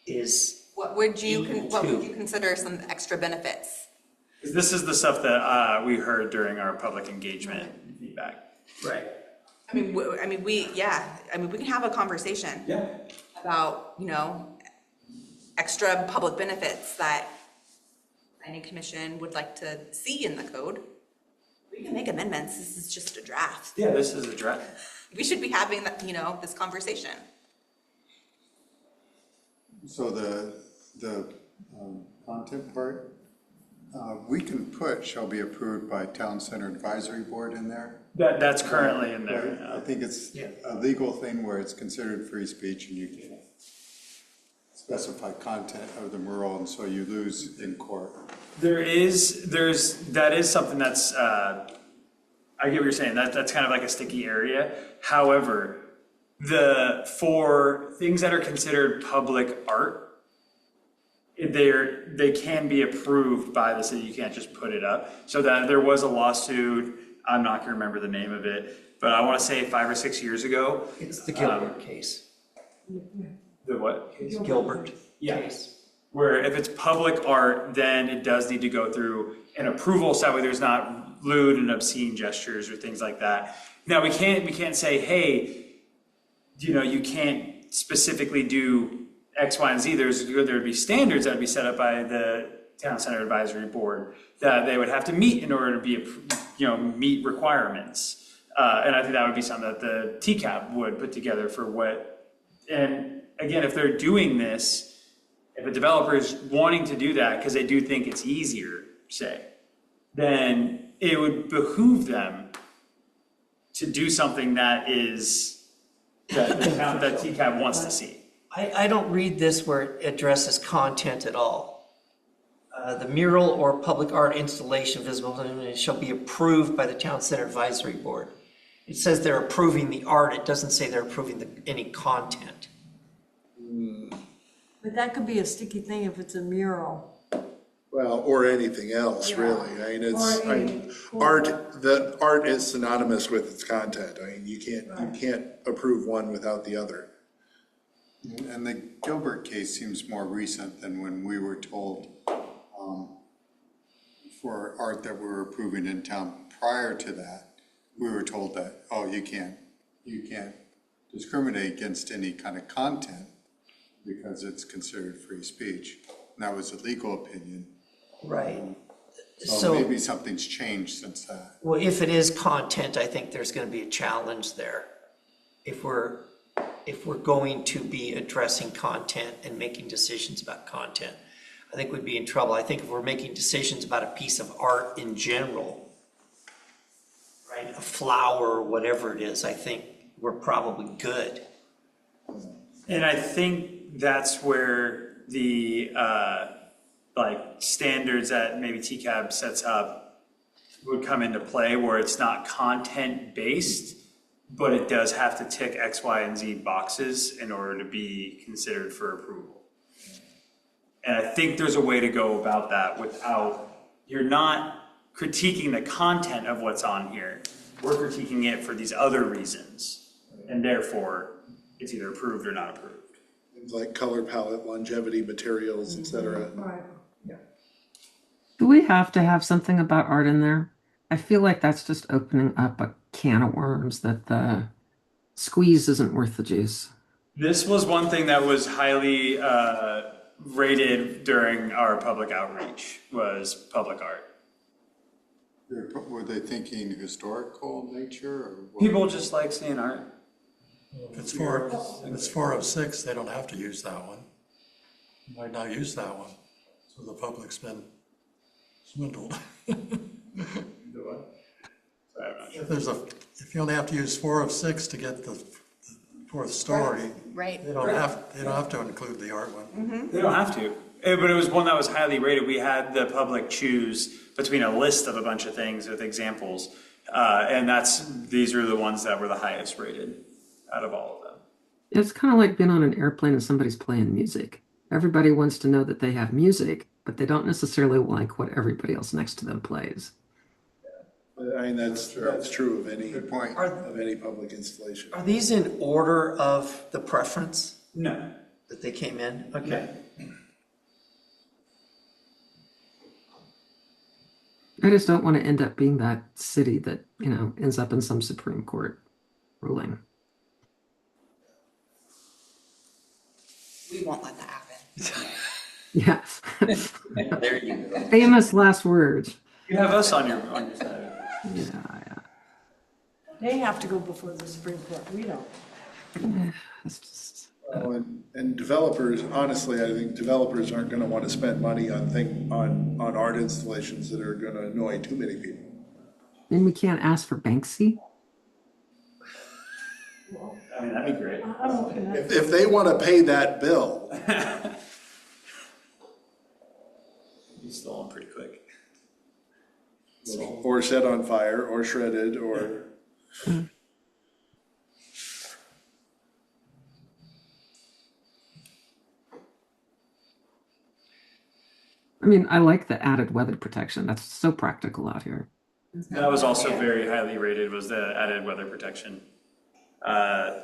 Speaker 1: is.
Speaker 2: What would you consider some extra benefits?
Speaker 7: This is the stuff that we heard during our public engagement feedback.
Speaker 1: Right.
Speaker 2: I mean, we can have a conversation about, extra public benefits that planning commission would like to see in the code. We can make amendments. This is just a draft.
Speaker 7: Yeah, this is a draft.
Speaker 2: We should be having that, this conversation.
Speaker 11: So the content part, we can put shall be approved by Town Center Advisory Board in there.
Speaker 7: That's currently in there.
Speaker 11: I think it's a legal thing where it's considered free speech and you can specify content of the mural, and so you lose in court.
Speaker 7: That is something that's, I get what you're saying, that's kind of like a sticky area. However, for things that are considered public art, they can be approved by the city. You can't just put it up. So that there was a lawsuit, I'm not gonna remember the name of it, but I wanna say 5 or 6 years ago.
Speaker 1: It's the Gilbert case.
Speaker 7: The what case?
Speaker 1: Gilbert
Speaker 7: Yeah.
Speaker 1: case.
Speaker 7: Where if it's public art, then it does need to go through an approval, so that way there's not lewd and obscene gestures or things like that. Now, we can't say, hey, you can't specifically do X, Y, and Z. There'd be standards that would be set up by the Town Center Advisory Board that they would have to meet in order to be, meet requirements. And I think that would be something that the TCAP would put together for what, and again, if they're doing this, if a developer is wanting to do that because they do think it's easier, say, then it would behoove them to do something that that TCAP wants to see.
Speaker 1: I don't read this where it addresses content at all. The mural or public art installation visible shall be approved by the Town Center Advisory Board. It says they're approving the art. It doesn't say they're approving any content.
Speaker 3: But that could be a sticky thing if it's a mural.
Speaker 5: Well, or anything else,
Speaker 3: Yeah.
Speaker 5: really. I mean,
Speaker 3: Or
Speaker 5: art, the art is synonymous with its content. I mean, you can't approve one without the other.
Speaker 11: And the Gilbert case seems more recent than when we were told for art that we were approving in town. Prior to that, we were told that, oh, you can't discriminate against any kind of content because it's considered free speech. And that was a legal opinion.
Speaker 1: Right.
Speaker 11: So maybe something's changed since that.
Speaker 1: Well, if it is content, I think there's going to be a challenge there. If we're going to be addressing content and making decisions about content, I think we'd be in trouble. I think if we're making decisions about a piece of art in general, right, a flower or whatever it is, I think we're probably good.
Speaker 7: And I think that's where the standards that maybe TCAB sets up would come into play, where it's not content based, but it does have to tick X, Y, and Z boxes in order to be considered for approval. And I think there's a way to go about that without, you're not critiquing the content of what's on here. We're critiquing it for these other reasons. And therefore, it's either approved or not approved.
Speaker 5: Things like color palette, longevity, materials, et cetera.
Speaker 3: Right.
Speaker 8: Do we have to have something about art in there? I feel like that's just opening up a can of worms that the squeeze isn't worth the juice.
Speaker 7: This was one thing that was highly rated during our public outreach, was public art.
Speaker 11: Were they thinking historical nature or what?
Speaker 7: People just like seeing art.
Speaker 4: If it's 406, they don't have to use that one. You might not use that one, so the public's been swindled. If you only have to use 406 to get the fourth story,
Speaker 2: Right.
Speaker 4: they don't have to include the art one.
Speaker 7: They don't have to. But it was one that was highly rated. We had the public choose between a list of a bunch of things with examples. And these are the ones that were the highest rated out of all of them.
Speaker 8: It's kind of like being on an airplane and somebody's playing music. Everybody wants to know that they have music, but they don't necessarily like what everybody else next to them plays.
Speaker 5: I mean, that's true of any,
Speaker 11: Good point.
Speaker 5: of any public installation.
Speaker 1: Are these in order of the preference
Speaker 7: No.
Speaker 1: that they came in? Okay.
Speaker 8: I just don't want to end up being that city that, ends up in some Supreme Court ruling.
Speaker 2: We won't let that happen.
Speaker 8: Yes.
Speaker 1: There you go.
Speaker 8: Famous last words.
Speaker 7: You have us on your side.
Speaker 8: Yeah.
Speaker 3: They have to go before the Supreme Court. We don't.
Speaker 8: It's just,
Speaker 5: Well, and developers, honestly, I think developers aren't gonna wanna spend money on art installations that are gonna annoy too many people.
Speaker 8: and we can't ask for Banksy.
Speaker 7: I mean, that'd be great.
Speaker 3: I'm looking at
Speaker 5: If they wanna pay that bill,
Speaker 7: You stole them pretty quick.
Speaker 5: or set on fire, or shredded, or.
Speaker 8: I mean, I like the added weather protection. That's so practical out here.
Speaker 7: That was also very highly rated, was the added weather protection. I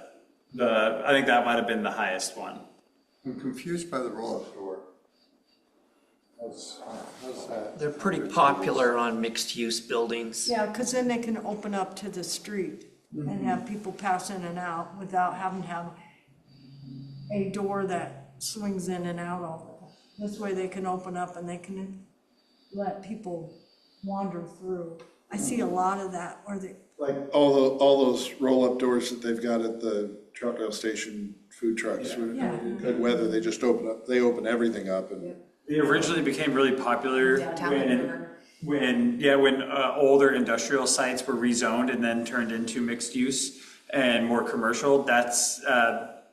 Speaker 7: think that might have been the highest one.
Speaker 11: I'm confused by the roll-up door. How's that?
Speaker 1: They're pretty popular on mixed-use buildings.
Speaker 3: Yeah, because then they can open up to the street and have people pass in and out without having to have a door that swings in and out all the time. This way they can open up and they can let people wander through. I see a lot of that where they,
Speaker 5: Like all those roll-up doors that they've got at the Troutdale Station food trucks.
Speaker 3: Yeah.
Speaker 5: Good weather, they just open everything up and.
Speaker 7: They originally became really popular when older industrial sites were rezoned and then turned into mixed use and more commercial. That's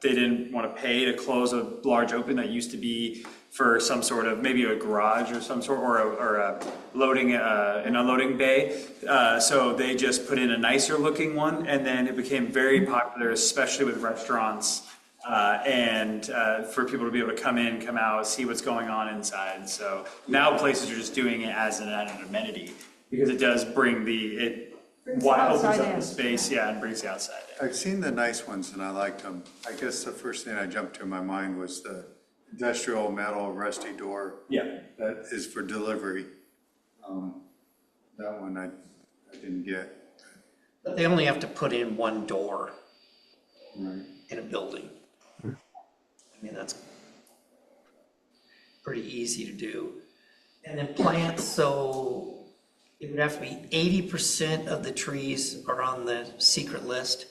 Speaker 7: they didn't want to pay to close a large open that used to be for some sort of, maybe a garage or some sort, or a loading, an unloading bay. So they just put in a nicer looking one, and then it became very popular, especially with restaurants, and for people to be able to come in, come out, see what's going on inside. So now places are just doing it as an added amenity, because it does bring opens up the space, and brings the outside in.
Speaker 11: I've seen the nice ones and I liked them. I guess the first thing that jumped to my mind was the industrial metal rusty door.
Speaker 7: Yeah.
Speaker 11: That is for delivery. That one I didn't get.
Speaker 1: But they only have to put in one door
Speaker 11: Right.
Speaker 1: in a building. I mean, that's pretty easy to do. And then plants, so it would have to be 80% of the trees are on the secret list.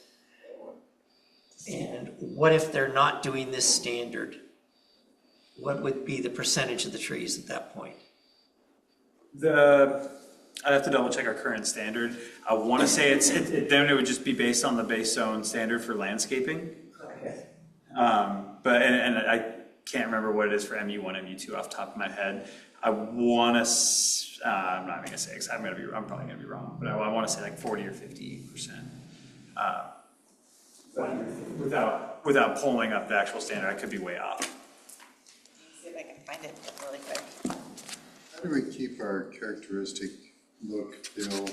Speaker 1: And what if they're not doing this standard? What would be the percentage of the trees at that point?
Speaker 7: I'd have to double check our current standard. I want to say then it would just be based on the base zone standard for landscaping.
Speaker 1: Okay.
Speaker 7: But I can't remember what it is for MU1, MU2 off the top of my head. I want to, I'm not even gonna say, because I'm probably gonna be wrong, but I want to say like 40 or 50%. Without pulling up the actual standard, I could be way off.
Speaker 2: See if I can find it really quick.
Speaker 11: How do we keep our characteristic look, feel,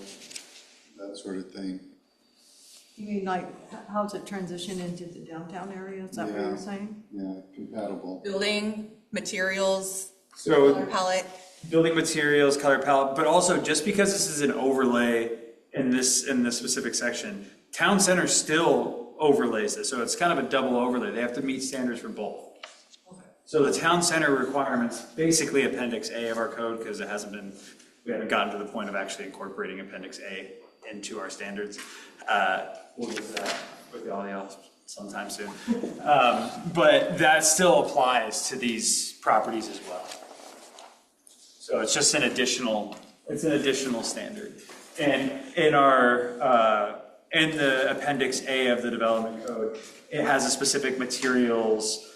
Speaker 11: that sort of thing?
Speaker 3: you mean like, how's it transition into the downtown area? Is that what
Speaker 11: Yeah.
Speaker 3: you're saying?
Speaker 11: Yeah, compatible.
Speaker 2: Building, materials,
Speaker 7: So
Speaker 2: color palette.
Speaker 7: building materials, color palette, but also just because this is an overlay in this specific section, town center still overlays this, so it's kind of a double overlay. They have to meet standards for both. So the town center requirements, basically Appendix A of our code, because we haven't gotten to the point of actually incorporating Appendix A into our standards. We'll get to that with all y'all sometime soon. But that still applies to these properties as well. So it's just an additional standard. And in the Appendix A of the development code, it has a specific materials,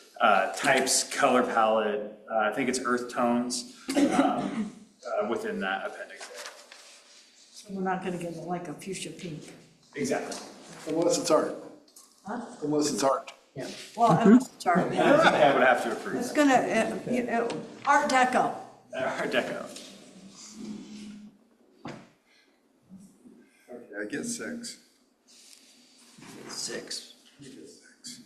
Speaker 7: types, color palette, I think it's earth tones, within that Appendix A.
Speaker 3: So we're not gonna get like a fuchsia pink.
Speaker 7: Exactly.
Speaker 5: Unless it's art.
Speaker 3: Huh?
Speaker 5: Unless it's art.
Speaker 3: Well, unless it's art,
Speaker 7: I would have to approve
Speaker 3: it's
Speaker 7: that.
Speaker 3: gonna, Art Deco.
Speaker 7: Art Deco.
Speaker 11: Okay, I get 6.
Speaker 1: 6.
Speaker 11: I get 6.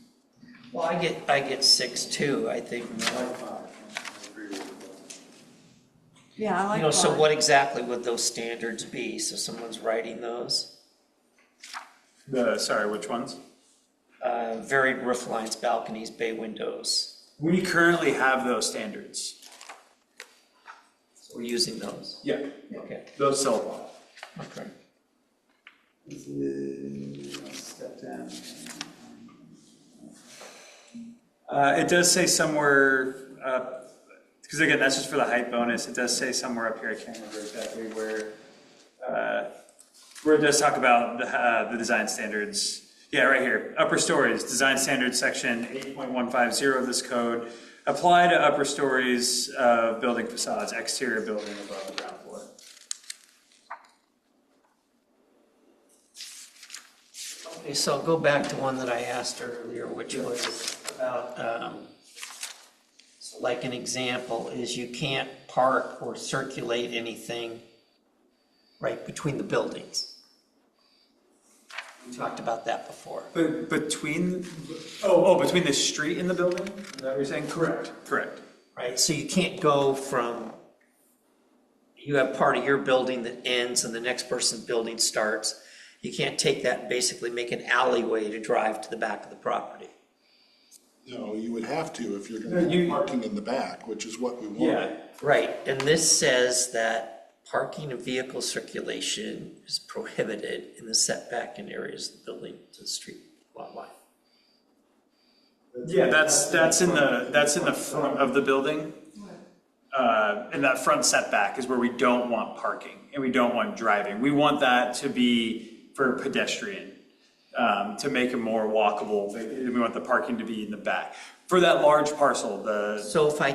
Speaker 1: Well, I get 6 too, I think.
Speaker 11: I like 5. I agree with that.
Speaker 3: Yeah, I like
Speaker 1: You know, so
Speaker 3: that.
Speaker 1: what exactly would those standards be? So someone's writing those?
Speaker 7: Sorry, which ones?
Speaker 1: Varied roof lines, balconies, bay windows.
Speaker 7: We currently have those standards.
Speaker 1: So we're using those.
Speaker 7: Yeah.
Speaker 1: Okay.
Speaker 7: Those still apply.
Speaker 1: Okay.
Speaker 7: Step down. It does say somewhere, because again, that's just for the height bonus. It does say somewhere up here, I can't remember exactly where it does talk about the design standards. Yeah, right here, upper stories, design standards section 8.150 of this code. Apply to upper stories of building facades, exterior building above the ground floor.
Speaker 1: Okay, so I'll go back to one that I asked earlier, which was about, so like an example is you can't park or circulate anything right between the buildings. We talked about that before.
Speaker 7: But between the street and the building? Is that what you're saying? Correct.
Speaker 1: Right, so you can't go from, you have part of your building that ends and the next person's building starts. You can't take that and basically make an alleyway to drive to the back of the property.
Speaker 5: No, you would have to if you're going to have parking in the back, which is what we want.
Speaker 7: Yeah.
Speaker 1: Right, and this says that parking and vehicle circulation is prohibited in the setback in areas of the building to the street lot line.
Speaker 7: Yeah, that's in the front of the building. And that front setback is where we don't want parking and we don't want driving. We want that to be for pedestrian, to make it more walkable. We want the parking to be in the back. For that large parcel,
Speaker 1: So if I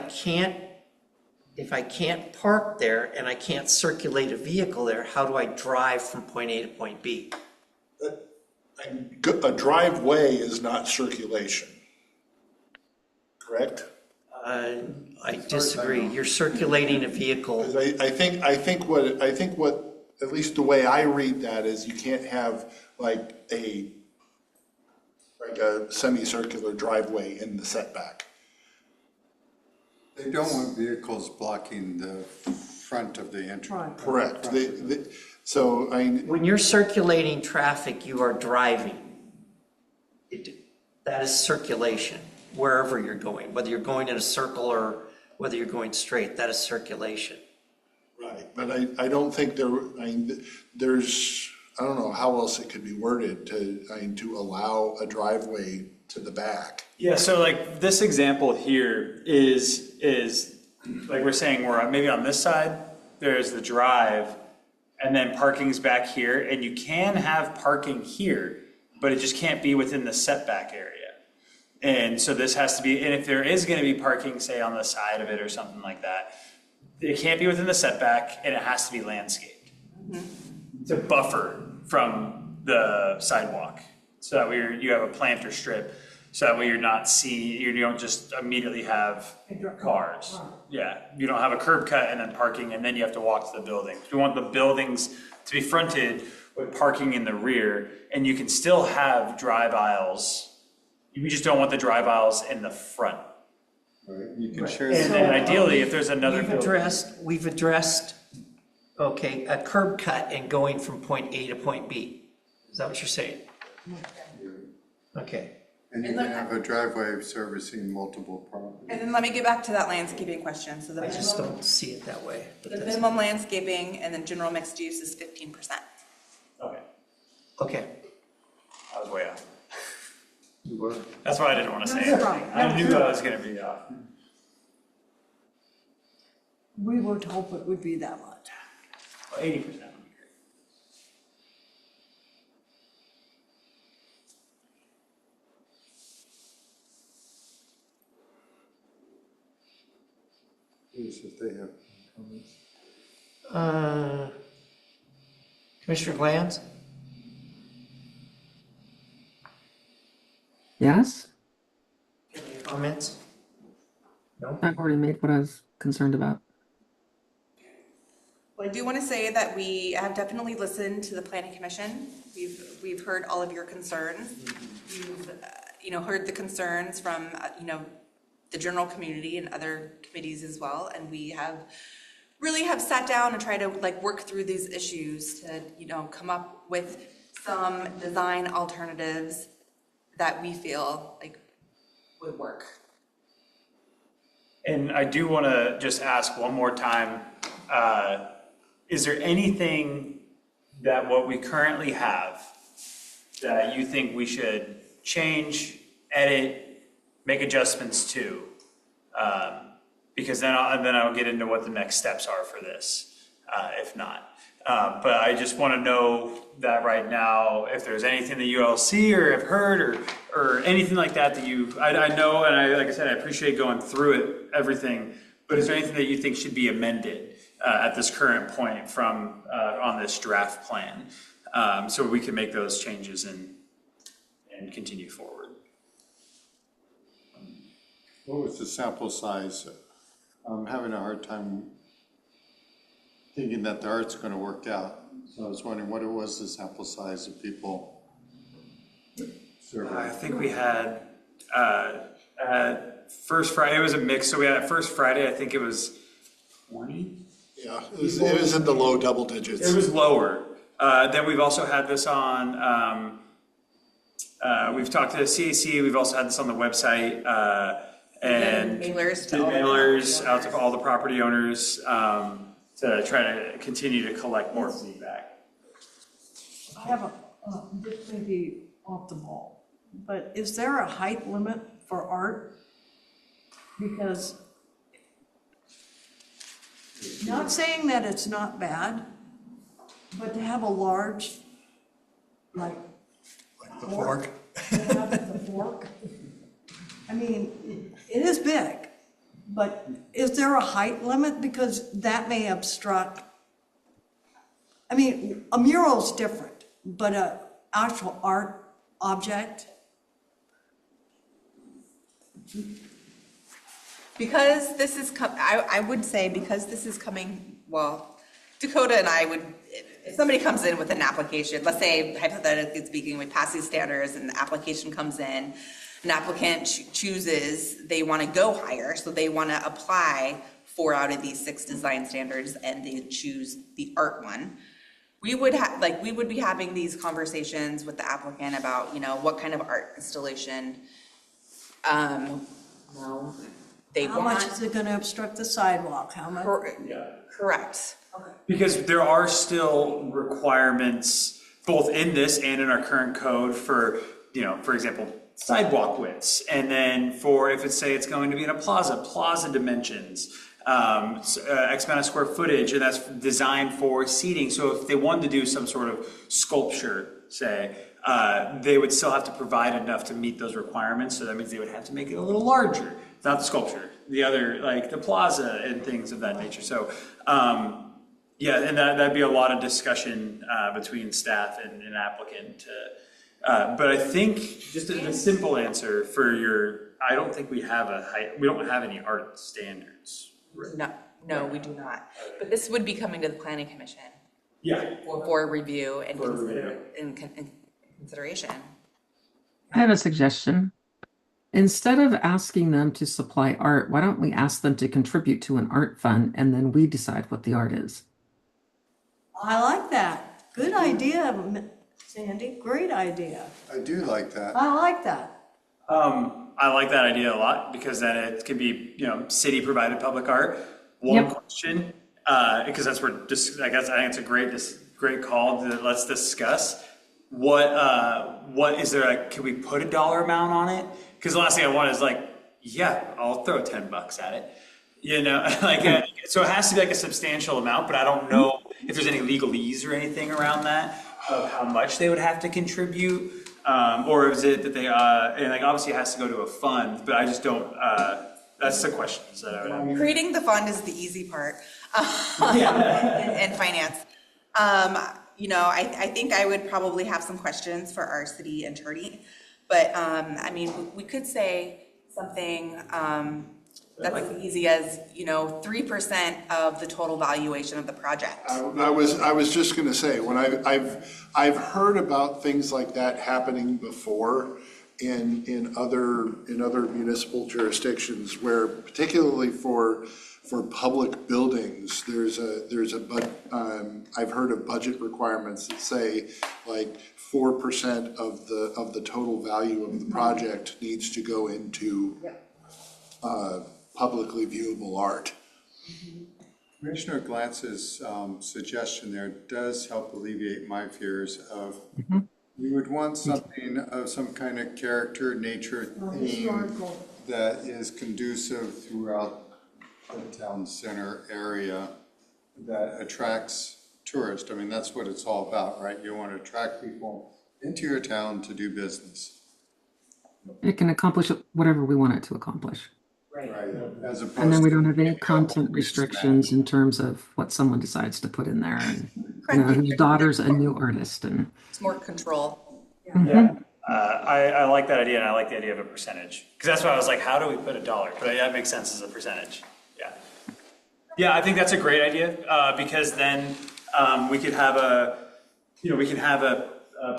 Speaker 1: can't park there and I can't circulate a vehicle there, how do I drive from point A to point B?
Speaker 5: A driveway is not circulation, correct?
Speaker 1: I disagree. You're circulating a vehicle.
Speaker 5: 'Cause I think what, at least the way I read that is you can't have like a semicircular driveway in the setback.
Speaker 11: They don't want vehicles blocking the front of the entrance.
Speaker 5: Correct. So
Speaker 1: When you're circulating traffic, you are driving. That is circulation, wherever you're going, whether you're going in a circle or whether you're going straight, that is circulation.
Speaker 5: right, but I don't think there's, I don't know how else it could be worded to allow a driveway to the back.
Speaker 7: yeah, so like this example here is like we're saying, we're maybe on this side, there's the drive, and then parking's back here, and you can have parking here, but it just can't be within the setback area. And so this has to be, and if there is gonna be parking, say on the side of it or something like that, it can't be within the setback and it has to be landscaped to buffer from the sidewalk. So that way you have a planter strip, so that way you're not you don't just immediately have cars. Yeah, you don't have a curb cut and then parking and then you have to walk to the building. We want the buildings to be fronted with parking in the rear, and you can still have drive aisles. We just don't want the drive aisles in the front.
Speaker 11: Right, you can share.
Speaker 7: And then ideally, if there's another
Speaker 1: We've addressed, okay, a curb cut and going from point A to point B. Is that what you're saying? Okay.
Speaker 11: And you can have a driveway servicing multiple properties.
Speaker 2: And then let me get back to that landscaping question. So
Speaker 1: I just don't see it that way. But
Speaker 2: the
Speaker 1: that's-
Speaker 2: minimum landscaping and then general mixed use is 15%.
Speaker 7: Okay,
Speaker 1: Okay.
Speaker 7: I was way off.
Speaker 1: You were.
Speaker 7: That's why I didn't want to say it.
Speaker 3: That's right.
Speaker 7: I knew I was gonna be off.
Speaker 3: We would hope it would be that much.
Speaker 7: 80% would be great.
Speaker 11: Yes, if they have comments.
Speaker 1: Commissioner Glanz?
Speaker 8: Yes?
Speaker 1: Any comments? No?
Speaker 8: I've already made what I was concerned about.
Speaker 2: Well, I do want to say that we have definitely listened to the planning commission. We've heard all of your concerns. You've, heard the concerns from, the general community and other committees as well. And we really have sat down and tried to work through these issues to, come up with some design alternatives that we feel would work.
Speaker 7: And I do want to just ask one more time, is there anything that what we currently have that you think we should change, edit, make adjustments to? Because then I'll get into what the next steps are for this, if not. But I just want to know that right now, if there's anything that you all see or have heard or anything like that I know, and like I said, I appreciate going through it, everything, but is there anything that you think should be amended at this current point from on this draft plan, so we can make those changes and continue forward?
Speaker 11: What was the sample size? I'm having a hard time thinking that the art's going to work out. So I was wondering what it was, the sample size of people surveyed.
Speaker 7: I think we had, at First Friday, it was a mix, so we had at First Friday, I think it was 20?
Speaker 5: Yeah, it was in the low double digits.
Speaker 7: It was lower. Then we've also had this on, we've talked to the CAC, we've also had this on the website, and
Speaker 2: Mailers
Speaker 7: did
Speaker 2: to all the
Speaker 7: mailers
Speaker 2: property
Speaker 7: out to
Speaker 2: owners.
Speaker 7: all the property owners, to try to continue to collect more feedback.
Speaker 3: I have this may be off the ball, but is there a height limit for art? Because, not saying that it's not bad, but to have a large, like
Speaker 5: The fork.
Speaker 3: the fork, I mean, it is big, but is there a height limit? Because that may obstruct, I mean, a mural's different, but a actual art object,
Speaker 2: Because this is, I would say because this is coming, well, Dakota and I would, if somebody comes in with an application, let's say hypothetically speaking, we pass these standards and the application comes in, an applicant chooses, they want to go higher, so they want to apply 4 out of these 6 design standards and they choose the art one. We would we would be having these conversations with the applicant about, you know, what kind of art installation, they
Speaker 3: how
Speaker 2: want.
Speaker 3: much is it gonna obstruct the sidewalk, how much?
Speaker 2: Correct.
Speaker 7: Because there are still requirements, both in this and in our current code for, you know, for example, sidewalk widths. And then for, if it's, say it's going to be in a plaza dimensions, X amount of square footage, and that's designed for seating. So if they wanted to do some sort of sculpture, say, they would still have to provide enough to meet those requirements. So that means they would have to make it a little larger. Not the sculpture, the other, like the plaza and things of that nature. So, yeah, and that'd be a lot of discussion between staff and an applicant. But I think just a simple answer for your, I don't think we have we don't have any art standards.
Speaker 2: No, we do not. But this would be coming to the planning commission
Speaker 7: Yeah.
Speaker 2: for review and
Speaker 7: For review.
Speaker 2: consideration.
Speaker 8: I have a suggestion. Instead of asking them to supply art, why don't we ask them to contribute to an art fund and then we decide what the art is?
Speaker 3: I like that, good idea, Sandy, great idea,
Speaker 11: I do like that.
Speaker 3: I like that.
Speaker 7: I like that idea a lot because then it could be, you know, city provided public art. One question, because that's where just, I guess I think it's a great call to let's discuss what is there, can we put a dollar amount on it? Because the last thing I want is like, yeah, I'll throw $10 at it. You know, so it has to be like a substantial amount, but I don't know if there's any legalese or anything around that of how much they would have to contribute. Or is it that they, and like obviously it has to go to a fund, but I just don't, that's the questions that I would have.
Speaker 2: Creating the fund is the easy part in finance. You know, I think I would probably have some questions for our city attorney, but I mean, we could say something that's as easy as, you know, 3% of the total valuation of the project.
Speaker 5: I was just gonna say, when I've heard about things like that happening before in other municipal jurisdictions where particularly for public buildings, I've heard of budget requirements that say like 4% of the total value of the project needs to go into publicly viewable art.
Speaker 11: Commissioner Glantz's suggestion there does help alleviate my fears of, you would want something of some kind of character, nature theme that is conducive throughout the town center area that attracts tourists. I mean, that's what it's all about, right? You want to attract people into your town to do business.
Speaker 8: It can accomplish whatever we want it to accomplish.
Speaker 11: Right. As opposed
Speaker 8: And then we
Speaker 11: to,
Speaker 8: don't have any
Speaker 11: you know,
Speaker 8: content restrictions in terms of what someone decides to put in there. And, you know, whose daughter's a new artist. And
Speaker 2: It's more control.
Speaker 7: Yeah. I like that idea, and I like the idea of a percentage. Because that's why I was like, how do we put a dollar? But yeah, that makes sense as a percentage. Yeah. Yeah, I think that's a great idea, because then we could have a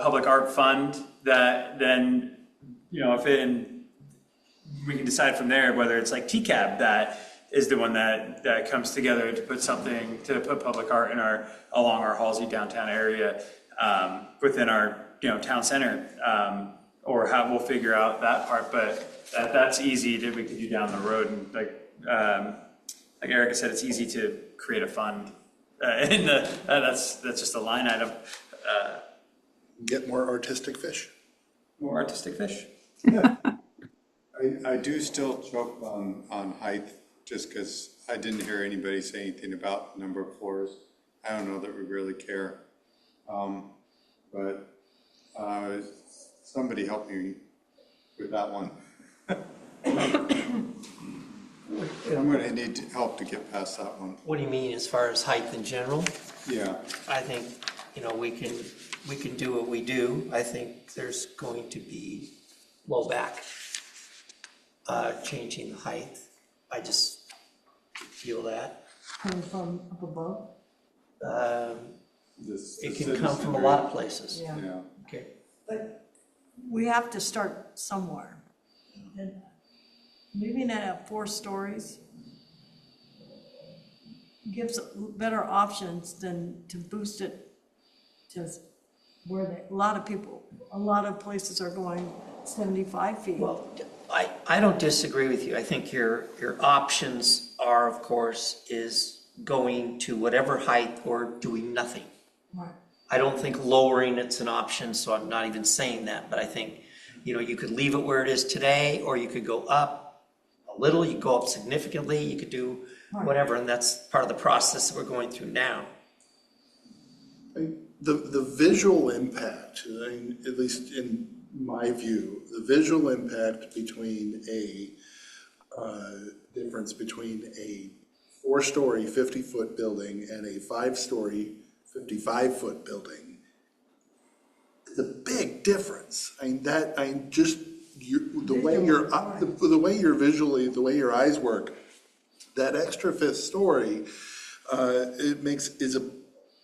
Speaker 7: public art fund that then, if we can decide from there whether it's like TCAB that is the one that comes together to put public art along our Halsey downtown area, within our, town center, or how we'll figure out that part, but that's easy we could do down the road, and like Erica said, it's easy to create a fund, and that's just a line item.
Speaker 5: Get more artistic fish.
Speaker 7: More artistic fish.
Speaker 11: I do still choke on height, just because I didn't hear anybody say anything about number of floors. I don't know that we really care. But somebody help me with that one. I'm gonna need help to get past that one.
Speaker 1: What do you mean as far as height in general?
Speaker 11: Yeah,
Speaker 1: I think, we can do what we do. I think there's going to be blowback, changing the height. I just feel that.
Speaker 3: Coming from up above?
Speaker 1: It can come from a lot of places.
Speaker 3: Yeah.
Speaker 11: yeah.
Speaker 1: Okay.
Speaker 3: But we have to start somewhere. And leaving it at 4 stories gives better options than to boost it to where a lot of places are going 75 feet.
Speaker 1: Well, I don't disagree with you. I think your options are, of course, is going to whatever height or doing nothing.
Speaker 3: Right.
Speaker 1: I don't think lowering it's an option, so I'm not even saying that, but I think, you could leave it where it is today, or you could go up a little, you could go up significantly, you could do whatever, and that's part of the process that we're going through now.
Speaker 5: The visual impact, at least in my view, the visual impact between a difference between a 4-story 50-foot building and a 5-story 55-foot building is a big difference. The way your eyes work, that extra 5th story, is a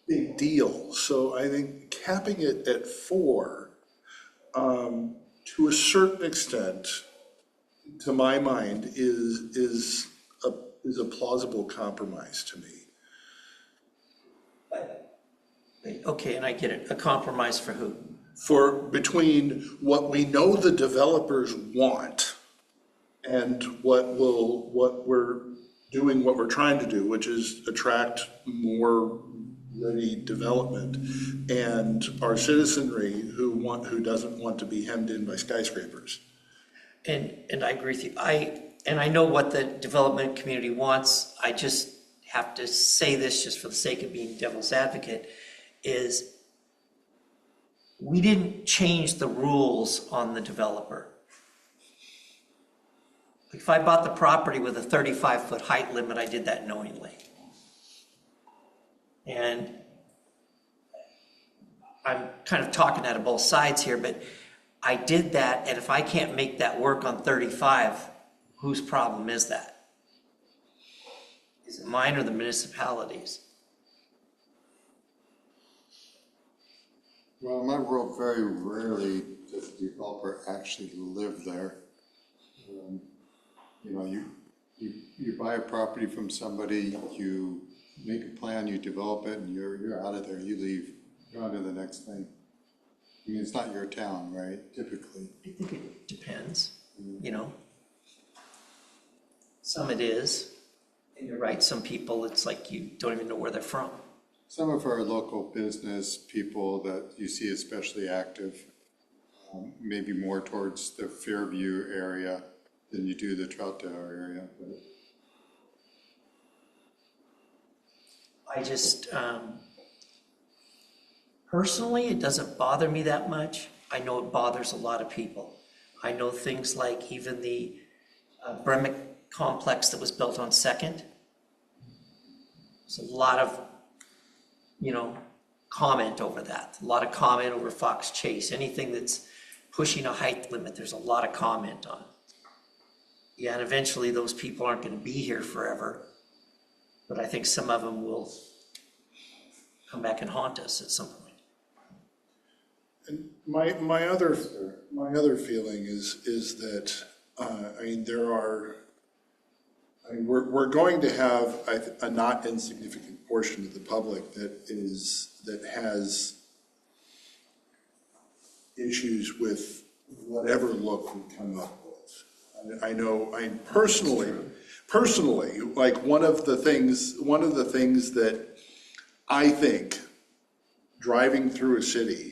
Speaker 5: big deal. So I think capping it at 4, to a certain extent, to my mind, is a plausible compromise to me.
Speaker 1: Okay, and I get it. A compromise for who?
Speaker 5: Between what we know the developers want and what we're doing, what we're trying to do, which is attract more ready development, and our citizenry who doesn't want to be hemmed in by skyscrapers.
Speaker 1: And I agree with you. I know what the development community wants. I just have to say this just for the sake of being devil's advocate, is we didn't change the rules on the developer. If I bought the property with a 35-foot height limit, I did that knowingly. And I'm kind of talking out of both sides here, but I did that, and if I can't make that work on 35, whose problem is that? Is it mine or the municipalities?
Speaker 11: Well, in my world, very rarely does the developer actually live there. You buy a property from somebody, you make a plan, you develop it, and you're out of there, you leave, you're on to the next thing. I mean, it's not your town, right, typically.
Speaker 1: I think it depends, Some it is, and you're right, some people, it's like you don't even know where they're from.
Speaker 11: Some of our local business people that you see especially active, maybe more towards the Fairview area than you do the Troutdale area. But
Speaker 1: I just, personally, it doesn't bother me that much. I know it bothers a lot of people. I know things like even the Bremick complex that was built on 2nd. There's a lot of, comment over that. A lot of comment over Fox Chase. Anything that's pushing a height limit, there's a lot of comment on. Yeah, and eventually those people aren't going to be here forever. But I think some of them will come back and haunt us at some point.
Speaker 5: And my other feeling is that, I mean, we're going to have a not insignificant portion of the public that has issues with whatever look we come up with. I know, personally, like one of the things that I think driving through a city,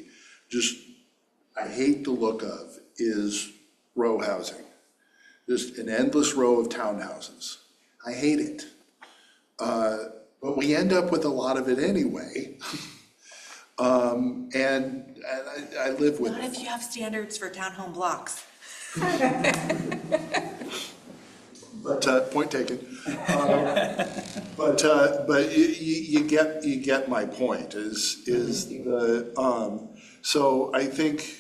Speaker 5: I hate the look of is row housing. Just an endless row of townhouses. I hate it. But we end up with a lot of it anyway. And I live with
Speaker 2: Not
Speaker 5: it.
Speaker 2: if you have standards for townhome blocks.
Speaker 5: But, point taken. But you get my point, so I think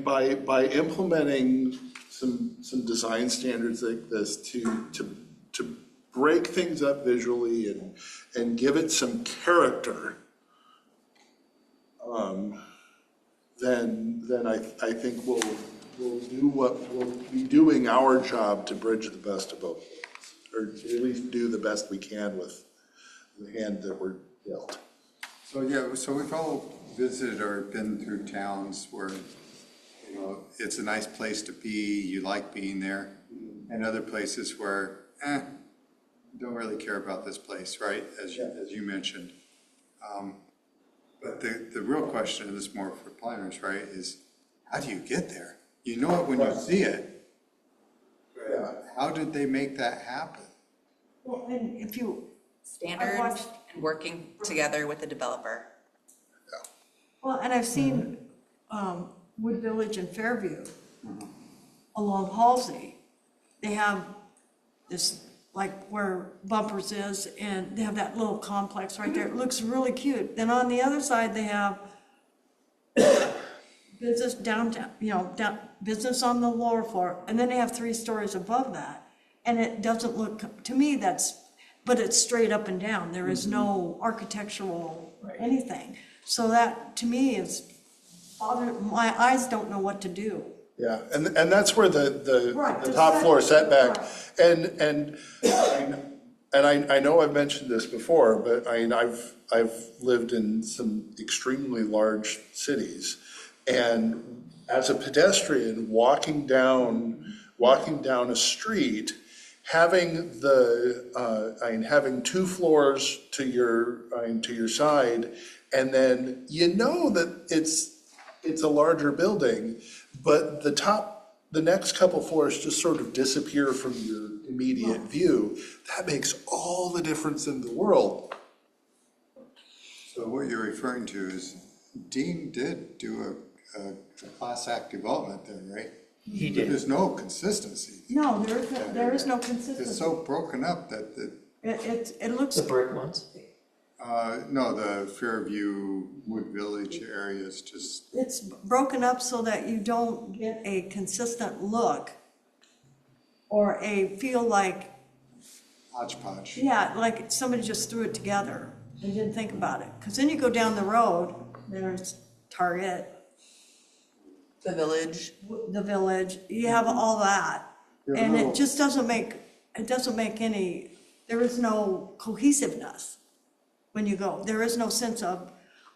Speaker 5: by implementing some design standards like this to break things up visually and give it some character, then I think we'll be doing our job to bridge the best of both worlds, or at least do the best we can with the hand that we're dealt.
Speaker 11: So, yeah, so we've all visited or been through towns where, you know, it's a nice place to be, you like being there, and other places where, don't really care about this place, right, as you mentioned. But the real question, and this is more for planners, right, is how do you get there? You know it when you see it.
Speaker 5: Yeah.
Speaker 11: How did they make that happen?
Speaker 3: Well, and if you,
Speaker 2: Standards
Speaker 3: watched-
Speaker 2: and working together with the developer.
Speaker 3: well, and I've seen Wood Village and Fairview along Halsey. They have this, like where Bumpers is, and they have that little complex right there. It looks really cute. Then on the other side, they have business downtown, business on the lower floor, and then they have 3 stories above that. And it doesn't look, to me, but it's straight up and down. There is no architectural anything. So that, to me, is my eyes don't know what to do.
Speaker 5: Yeah, and that's where the
Speaker 3: Right, the
Speaker 5: top floor setback,
Speaker 3: setback.
Speaker 5: and I know I've mentioned this before, but I've lived in some extremely large cities, and as a pedestrian walking down a street, having having 2 floors to your side, and then that it's a larger building, but the next couple floors just sort of disappear from your immediate view. That makes all the difference in the world.
Speaker 11: So what you're referring to is Dean did do a class act development there, right?
Speaker 1: He
Speaker 11: But
Speaker 1: did.
Speaker 11: there's no consistency.
Speaker 3: No, there is no
Speaker 11: It's
Speaker 3: consistency.
Speaker 11: so broken up that
Speaker 3: It looks,
Speaker 1: The brick ones?
Speaker 11: no, the Fairview, Wood Village area is just,
Speaker 3: it's broken up so that you don't get a consistent look or a feel like,
Speaker 11: hodgepodge.
Speaker 3: yeah, like somebody just threw it together and didn't think about it. Because then you go down the road, there's Target,
Speaker 2: The village.
Speaker 3: the Village, you have all that.
Speaker 11: Yeah,
Speaker 3: And
Speaker 11: no.
Speaker 3: it just doesn't make any, there is no cohesiveness when you go. There is no sense of,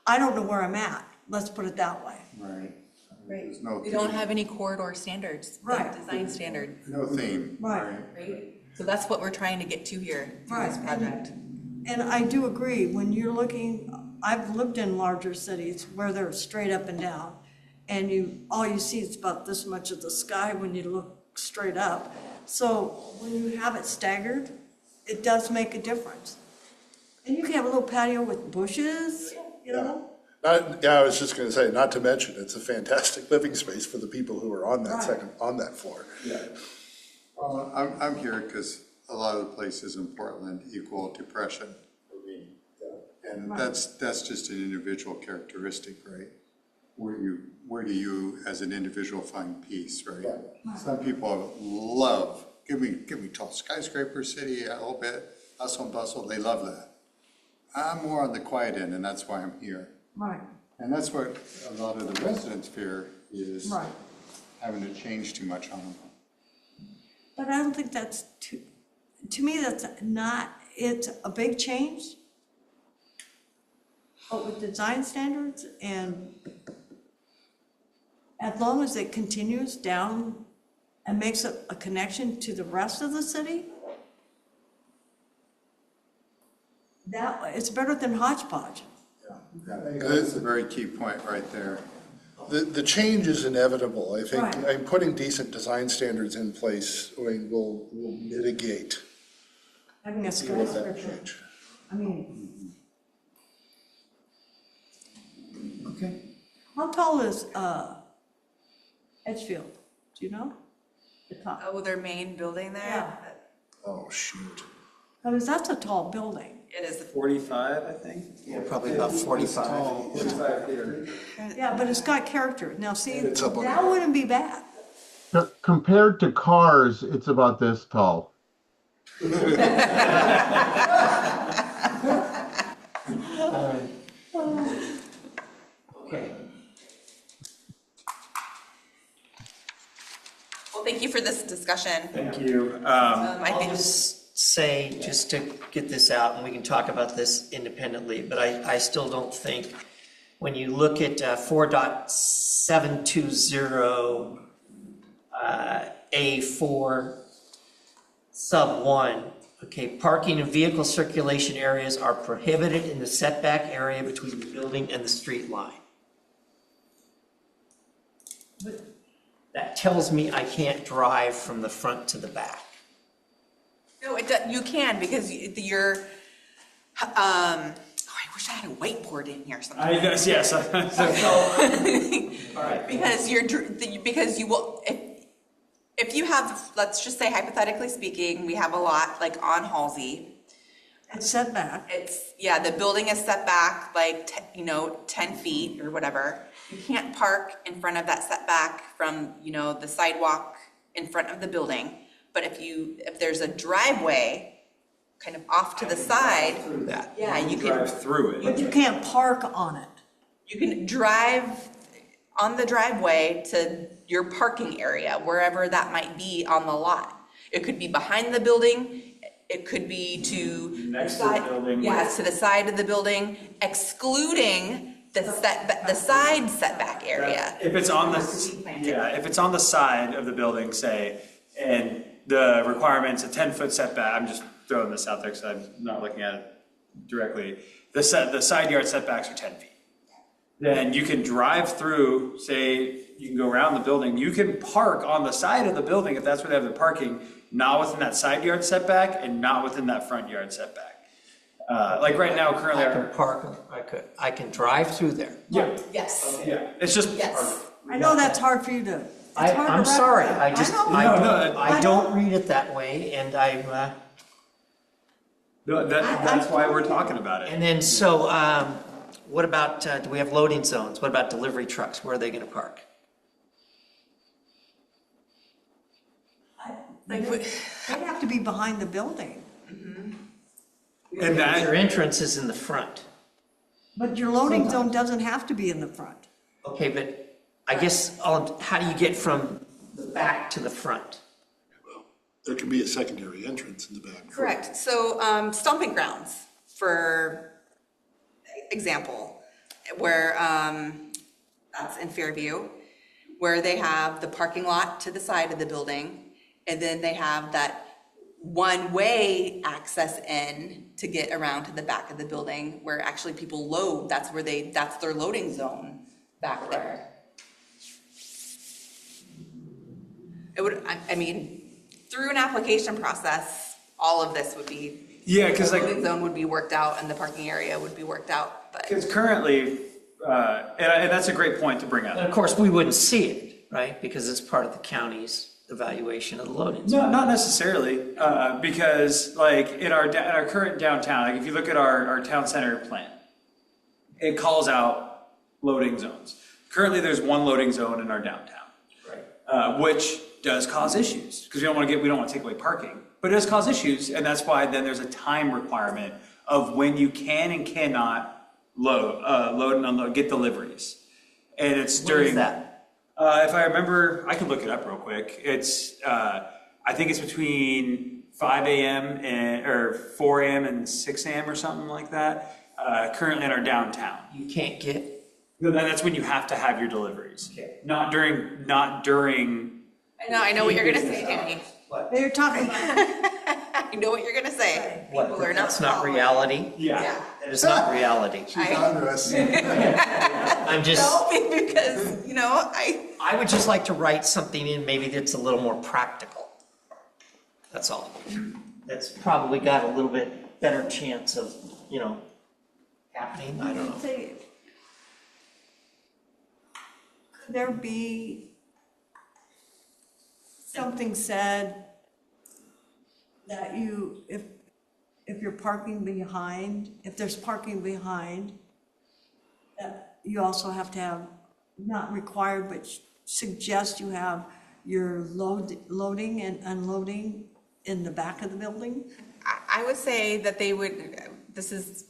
Speaker 3: I don't know where I'm at, let's put it that way.
Speaker 11: Right. There's no,
Speaker 2: We don't have any corridor standards, like
Speaker 3: Right.
Speaker 2: design standard,
Speaker 11: no theme.
Speaker 3: Right.
Speaker 2: right? So that's what we're trying to get to here through this
Speaker 3: Right.
Speaker 2: project.
Speaker 3: And I do agree, when you're looking, I've lived in larger cities where they're straight up and down, and all you see is about this much of the sky when you look straight up. So when you have it staggered, it does make a difference. And you can have a little patio with bushes, you know?
Speaker 5: I was just gonna say, not to mention, it's a fantastic living space for the people who are on that
Speaker 3: Right.
Speaker 5: on that floor.
Speaker 11: Well, I'm here because a lot of the places in Portland equal depression for me. And that's just an individual characteristic, right? Where do you, as an individual, find peace, right? Some people love, give me tall skyscraper city a little bit. hustle and bustle, they love that. I'm more on the quiet end, and that's why I'm here.
Speaker 3: Right,
Speaker 11: And that's what a lot of the residents fear is
Speaker 3: right.
Speaker 11: having to change too much on them.
Speaker 3: But I don't think that's to me, that's not, it's a big change. But with design standards and as long as it continues down and makes a connection to the rest of the city, that, it's better than hodgepodge.
Speaker 11: That's a very key point right there.
Speaker 5: The change is inevitable. I think,
Speaker 3: Right.
Speaker 5: putting decent design standards in place, will mitigate
Speaker 3: Having a
Speaker 5: some of that
Speaker 3: skyscraper,
Speaker 5: change.
Speaker 3: I mean,
Speaker 1: Okay.
Speaker 3: how tall is, Edgefield? Do you know? The top?
Speaker 2: Oh, their main building there?
Speaker 3: Yeah.
Speaker 5: Oh, shoot.
Speaker 3: Because that's a tall building.
Speaker 2: It is.
Speaker 7: 45, I think.
Speaker 1: Yeah, probably about 45.
Speaker 7: 45 here.
Speaker 3: Yeah, but it's got character. Now, see,
Speaker 5: It's up on
Speaker 3: that
Speaker 5: the-
Speaker 3: wouldn't be bad.
Speaker 6: Compared to cars, it's about this tall.
Speaker 1: Okay.
Speaker 2: Well, thank you for this discussion.
Speaker 7: Thank you.
Speaker 2: I
Speaker 1: I'll
Speaker 2: think,
Speaker 1: just say, just to get this out, and we can talk about this independently, but I still don't think, when you look at 4.720 A4 sub 1, okay, parking and vehicle circulation areas are prohibited in the setback area between the building and the street line. That tells me I can't drive from the front to the back.
Speaker 2: no, you can because you're, I wish I had a whiteboard in here sometime.
Speaker 7: I guess, yes.
Speaker 1: All right.
Speaker 2: Because you will, if you have, let's just say hypothetically speaking, we have a lot like on Halsey.
Speaker 3: It's setback.
Speaker 2: Yeah, the building is set back like, 10 feet or whatever. You can't park in front of that setback from, the sidewalk in front of the building. But if there's a driveway kind of off to the side,
Speaker 1: Through that.
Speaker 2: yeah, you can,
Speaker 7: Drive through it.
Speaker 3: But you can't park on it.
Speaker 2: you can drive on the driveway to your parking area, wherever that might be on the lot. It could be behind the building, it could be to
Speaker 7: Next to the building.
Speaker 2: Yes, to the side of the building, excluding the side setback area.
Speaker 7: If it's on the,
Speaker 2: Tree planting.
Speaker 7: yeah, if it's on the side of the building, say, and the requirement's a 10-foot setback, I'm just throwing this out there because I'm not looking at it directly. The side yard setbacks are 10 feet. Then you can drive through, say, you can go around the building, you can park on the side of the building if that's where they have the parking, not within that side yard setback and not within that front yard setback. Like right now, currently,
Speaker 1: I can park, I can drive through there.
Speaker 7: yeah,
Speaker 2: Yes,
Speaker 7: yeah, it's just.
Speaker 2: yes.
Speaker 3: I know that's hard for you to. it's hard to
Speaker 1: I'm
Speaker 3: wrap
Speaker 1: sorry,
Speaker 3: around.
Speaker 1: I just,
Speaker 3: know.
Speaker 1: I don't read it that way, and
Speaker 7: No, that's why we're talking about it.
Speaker 1: and then, so, what about, do we have loading zones? What about delivery trucks? Where are they gonna park?
Speaker 3: They'd have to be behind the building.
Speaker 7: And that,
Speaker 1: Your entrance is in the front.
Speaker 3: But your loading zone doesn't have to be in the front.
Speaker 1: Okay, but I guess, how do you get from the back to the front?
Speaker 5: There can be a secondary entrance in the back.
Speaker 2: Correct. So stomping grounds, for example, where that's in Fairview, where they have the parking lot to the side of the building, and then they have that one-way access in to get around to the back of the building, where actually people load. That's their loading zone back there. It would, I mean, through an application process, all of this would be.
Speaker 7: yeah, because
Speaker 2: The
Speaker 7: like,
Speaker 2: loading zone would be worked out and the parking area would be worked out, but.
Speaker 7: because currently, and that's a great point to bring
Speaker 1: And
Speaker 7: up.
Speaker 1: of course, we wouldn't see it, right? Because it's part of the county's evaluation of the loading
Speaker 7: No,
Speaker 1: zone.
Speaker 7: not necessarily, because like in our current downtown, like if you look at our town center plan, it calls out loading zones. Currently, there's one loading zone in our downtown.
Speaker 1: Right.
Speaker 7: which does cause issues, because we don't want to take away parking, but it does cause issues, and that's why then there's a time requirement of when you can and cannot load and unload, get deliveries. And it's
Speaker 1: When is
Speaker 7: during.
Speaker 1: that?
Speaker 7: If I remember, I can look it up real quick. It's, I think it's between 5 a.m. or 4 a.m. and 6 a.m. or something like that, currently in our downtown.
Speaker 1: You can't get,
Speaker 7: No, that's when you have to have your deliveries.
Speaker 1: Okay.
Speaker 7: Not during.
Speaker 2: I know what you're gonna say, Danny.
Speaker 3: They're talking about,
Speaker 2: I know what you're gonna say.
Speaker 1: what,
Speaker 2: People are not
Speaker 1: that's not
Speaker 2: following.
Speaker 1: reality?
Speaker 7: Yeah.
Speaker 1: That is not reality.
Speaker 5: She's on to us.
Speaker 1: I'm just,
Speaker 2: No, because,
Speaker 1: I would just like to write something in maybe that's a little more practical. That's all. That's probably got a little bit better chance of, happening, I don't know.
Speaker 3: say, could there be something said that if you're parking behind, if there's parking behind, that you also have to have, not required, but suggest you have your loading and unloading in the back of the building?
Speaker 2: I would say that this is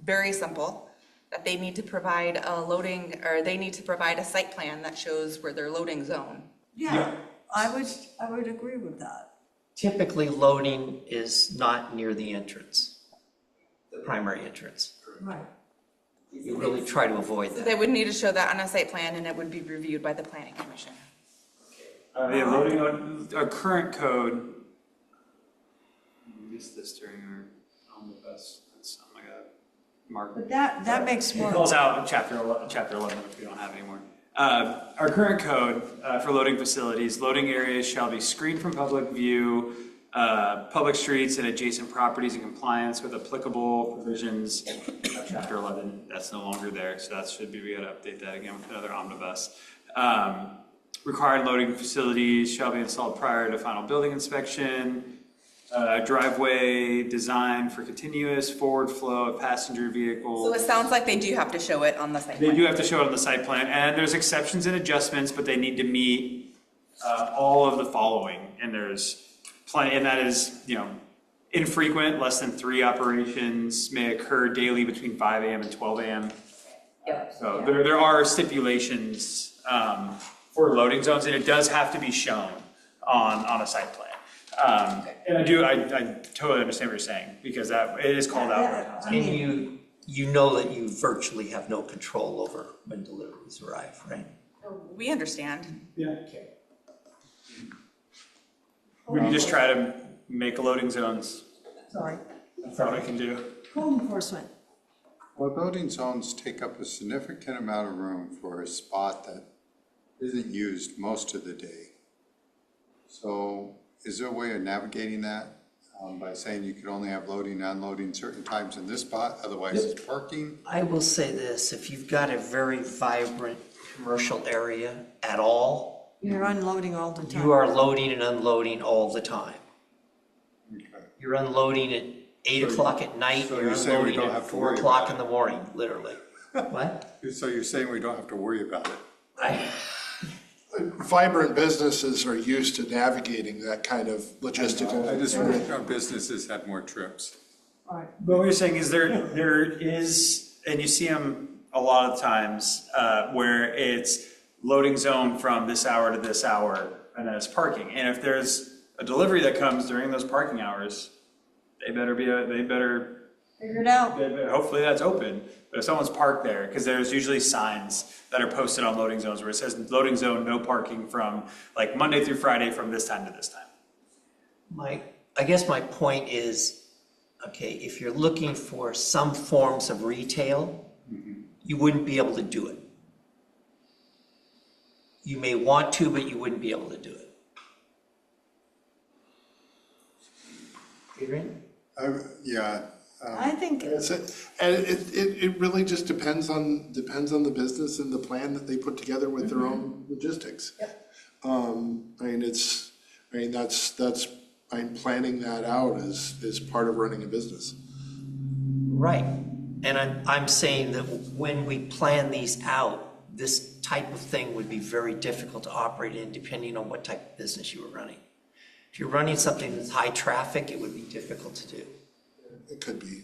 Speaker 2: very simple, that they need to provide a loading, or they need to provide a site plan that shows where their loading zone.
Speaker 3: Yeah, I would agree with that.
Speaker 1: Typically, loading is not near the entrance, the primary entrance.
Speaker 3: Right.
Speaker 1: You really try to avoid
Speaker 2: So they
Speaker 1: that.
Speaker 2: would need to show that on a site plan, and it would be reviewed by the planning commission.
Speaker 7: Yeah, loading on our current code. We missed this during our omnibus. That's something I got marked.
Speaker 3: But that makes
Speaker 7: It
Speaker 3: more.
Speaker 7: calls out chapter 11, which we don't have anymore. Our current code for loading facilities, loading areas shall be screened from public view, public streets and adjacent properties in compliance with applicable provisions of chapter 11. That's no longer there, so that should be, we gotta update that again with another omnibus. Required loading facilities shall be installed prior to final building inspection. Driveway designed for continuous forward flow of passenger vehicles.
Speaker 2: So it sounds like they do have to show it on the site
Speaker 7: They
Speaker 2: plan.
Speaker 7: do have to show it on the site plan, and there's exceptions and adjustments, but they need to meet all of the following. And there's plenty, and that is, infrequent, less than 3 operations may occur daily between 5 a.m. and 12 a.m.
Speaker 2: Yep.
Speaker 7: So there are stipulations for loading zones, and it does have to be shown on a site plan. And I totally understand what you're saying, because it is called out.
Speaker 1: And you know that you virtually have no control over when deliveries arrive, right?
Speaker 2: We understand.
Speaker 7: Yeah. Okay. We can just try to make loading zones.
Speaker 3: Sorry.
Speaker 7: That's all I can do.
Speaker 3: Code enforcement.
Speaker 11: Well, loading zones take up a significant amount of room for a spot that isn't used most of the day. So is there a way of navigating that by saying you could only have loading and unloading certain times in this spot, otherwise it's parking?
Speaker 1: I will say this, if you've got a very vibrant commercial area at all,
Speaker 3: You're unloading all the time.
Speaker 1: you are loading and unloading all the time.
Speaker 11: Okay.
Speaker 1: You're unloading at 8 o'clock at night,
Speaker 11: so
Speaker 1: you're
Speaker 11: you're saying we
Speaker 1: unloading
Speaker 11: don't
Speaker 1: at
Speaker 11: have to
Speaker 1: 4
Speaker 11: worry
Speaker 1: o'clock
Speaker 11: about
Speaker 1: in the morning, literally. What?
Speaker 11: So you're saying we don't have to worry about it?
Speaker 5: Vibrant businesses are used to navigating that kind of logistical.
Speaker 11: I just wish our businesses had more trips.
Speaker 3: Right.
Speaker 7: But what you're saying is there is, and you see them a lot of times, where it's loading zone from this hour to this hour, and then it's parking. And if there's a delivery that comes during those parking hours, they better
Speaker 3: Figure it out.
Speaker 7: hopefully that's open. But if someone's parked there, because there's usually signs that are posted on loading zones where it says loading zone, no parking from like Monday through Friday from this time to this time.
Speaker 1: I guess my point is, okay, if you're looking for some forms of retail, you wouldn't be able to do it. You may want to, but you wouldn't be able to do it. Adrian?
Speaker 11: Yeah.
Speaker 3: I think,
Speaker 5: That's it. And it really just depends on the business and the plan that they put together with their own logistics. Planning that out is part of running a business.
Speaker 1: Right. And I'm saying that when we plan these out, this type of thing would be very difficult to operate in depending on what type of business you were running. If you're running something that's high traffic, it would be difficult to do.
Speaker 5: It could be.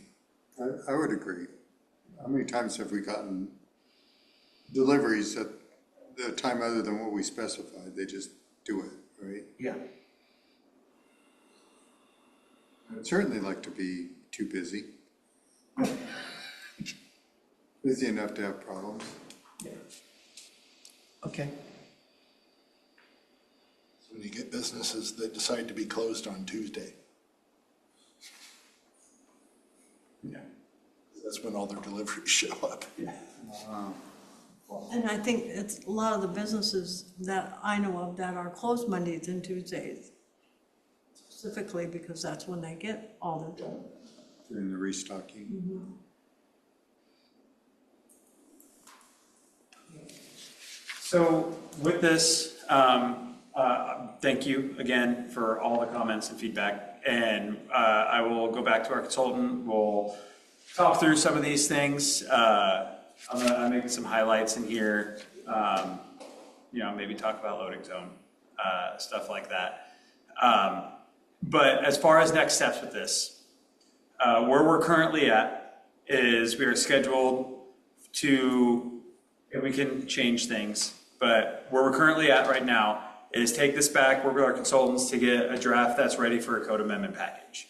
Speaker 11: I would agree. How many times have we gotten deliveries at the time other than what we specified? They just do it, right?
Speaker 1: Yeah.
Speaker 11: I'd certainly like to be too busy. Busy enough to have problems.
Speaker 1: Okay.
Speaker 5: So when you get businesses that decide to be closed on Tuesday.
Speaker 11: Yeah.
Speaker 5: That's when all their deliveries show up.
Speaker 3: And I think it's a lot of the businesses that I know of that are closed Mondays and Tuesdays, specifically because that's when they get all their done.
Speaker 11: During the restocking.
Speaker 7: So with this, thank you again for all the comments and feedback. And I will go back to our consultant. We'll talk through some of these things. I'm making some highlights in here. Maybe talk about loading zone, stuff like that. But as far as next steps with this, where we're currently at is we are scheduled to, and we can change things, but where we're currently at right now is take this back, work with our consultants to get a draft that's ready for a code amendment package.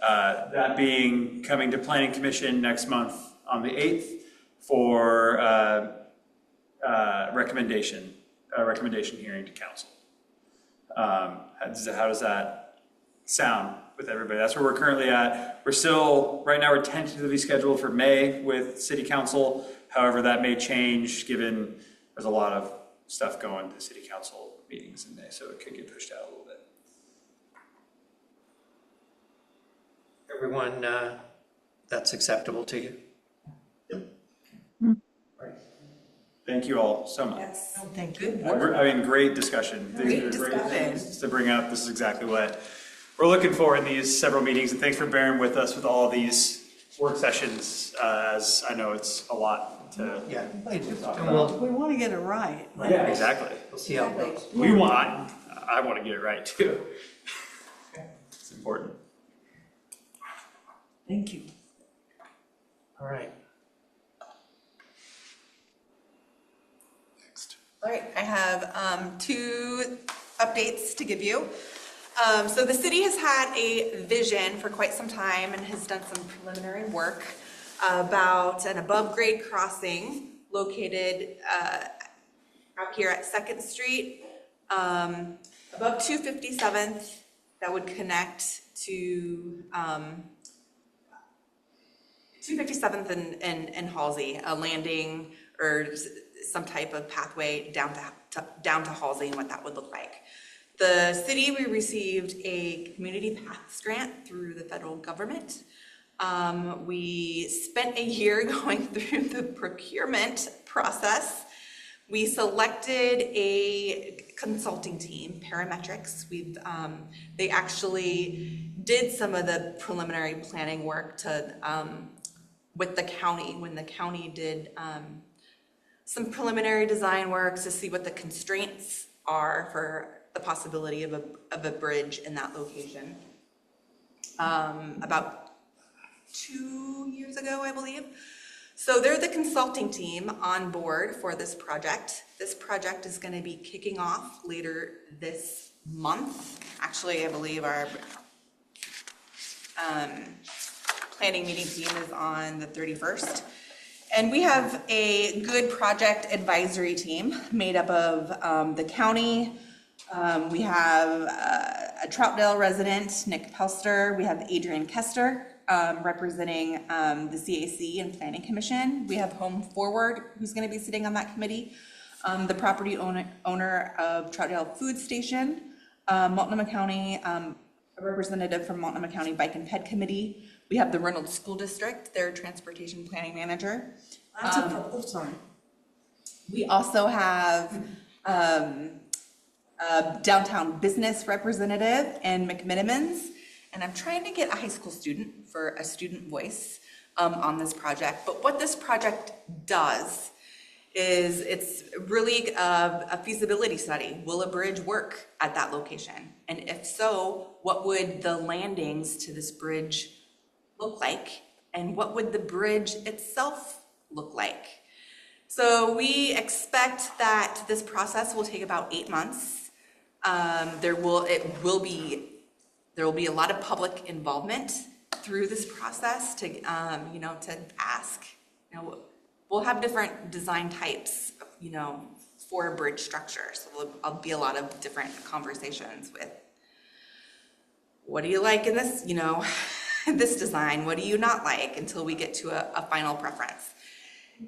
Speaker 7: That being coming to Planning Commission next month on the 8th for recommendation hearing to council. How does that sound with everybody? That's where we're currently at. We're still, right now we're tentatively scheduled for May with City Council. However, that may change given there's a lot of stuff going to City Council meetings in May, so it could get pushed out a little bit.
Speaker 1: Everyone, that's acceptable to you?
Speaker 7: Right. Thank you all so much.
Speaker 2: Yes.
Speaker 3: Oh, thank you.
Speaker 7: Great discussion. These are
Speaker 2: Great
Speaker 7: great things
Speaker 2: discussion.
Speaker 7: to bring up. This is exactly what we're looking for in these several meetings, and thanks for bearing with us with all of these work sessions, as I know it's a lot to.
Speaker 1: Yeah.
Speaker 7: talk
Speaker 1: And
Speaker 7: about.
Speaker 3: We want to get it right.
Speaker 7: Yeah, exactly.
Speaker 1: We'll see how it goes.
Speaker 7: I want to get it right too. It's important.
Speaker 3: Thank you.
Speaker 1: All right.
Speaker 5: Next.
Speaker 2: All right, I have two updates to give you. So the city has had a vision for quite some time and has done some preliminary work about an above-grade crossing located out here at 2nd Street, above 257th, that would connect to 257th and Halsey, a landing or some type of pathway down to Halsey and what that would look like. The city, we received a community paths grant through the federal government. We spent a year going through the procurement process. We selected a consulting team, Parametrics. They actually did some of the preliminary planning work with the county, when the county did some preliminary design work to see what the constraints are for the possibility of a bridge in that location. About 2 years ago, I believe. So they're the consulting team on board for this project. This project is going to be kicking off later this month. Actually, I believe our planning meeting team is on the 31st. And we have a good project advisory team made up of the county. We have a Troutdale resident, Nick Pelster. We have Adrian Kester representing the CAC and Planning Commission. We have Home Forward, who's going to be sitting on that committee. The property owner of Troutdale Food Station, Multnomah County, a representative from Multnomah County Bike and Ped Committee. We have the Reynolds School District, their transportation planning manager.
Speaker 3: Sorry.
Speaker 2: We also have downtown business representative and McMinimans, and I'm trying to get a high school student for a student voice on this project. But what this project does is it's really a feasibility study. Will a bridge work at that location? And if so, what would the landings to this bridge look like? And what would the bridge itself look like? So we expect that this process will take about 8 months. There will be a lot of public involvement through this process to, to ask, we'll have different design types, for a bridge structure. So there'll be a lot of different conversations with, what do you like in this, this design? What do you not like, until we get to a final preference.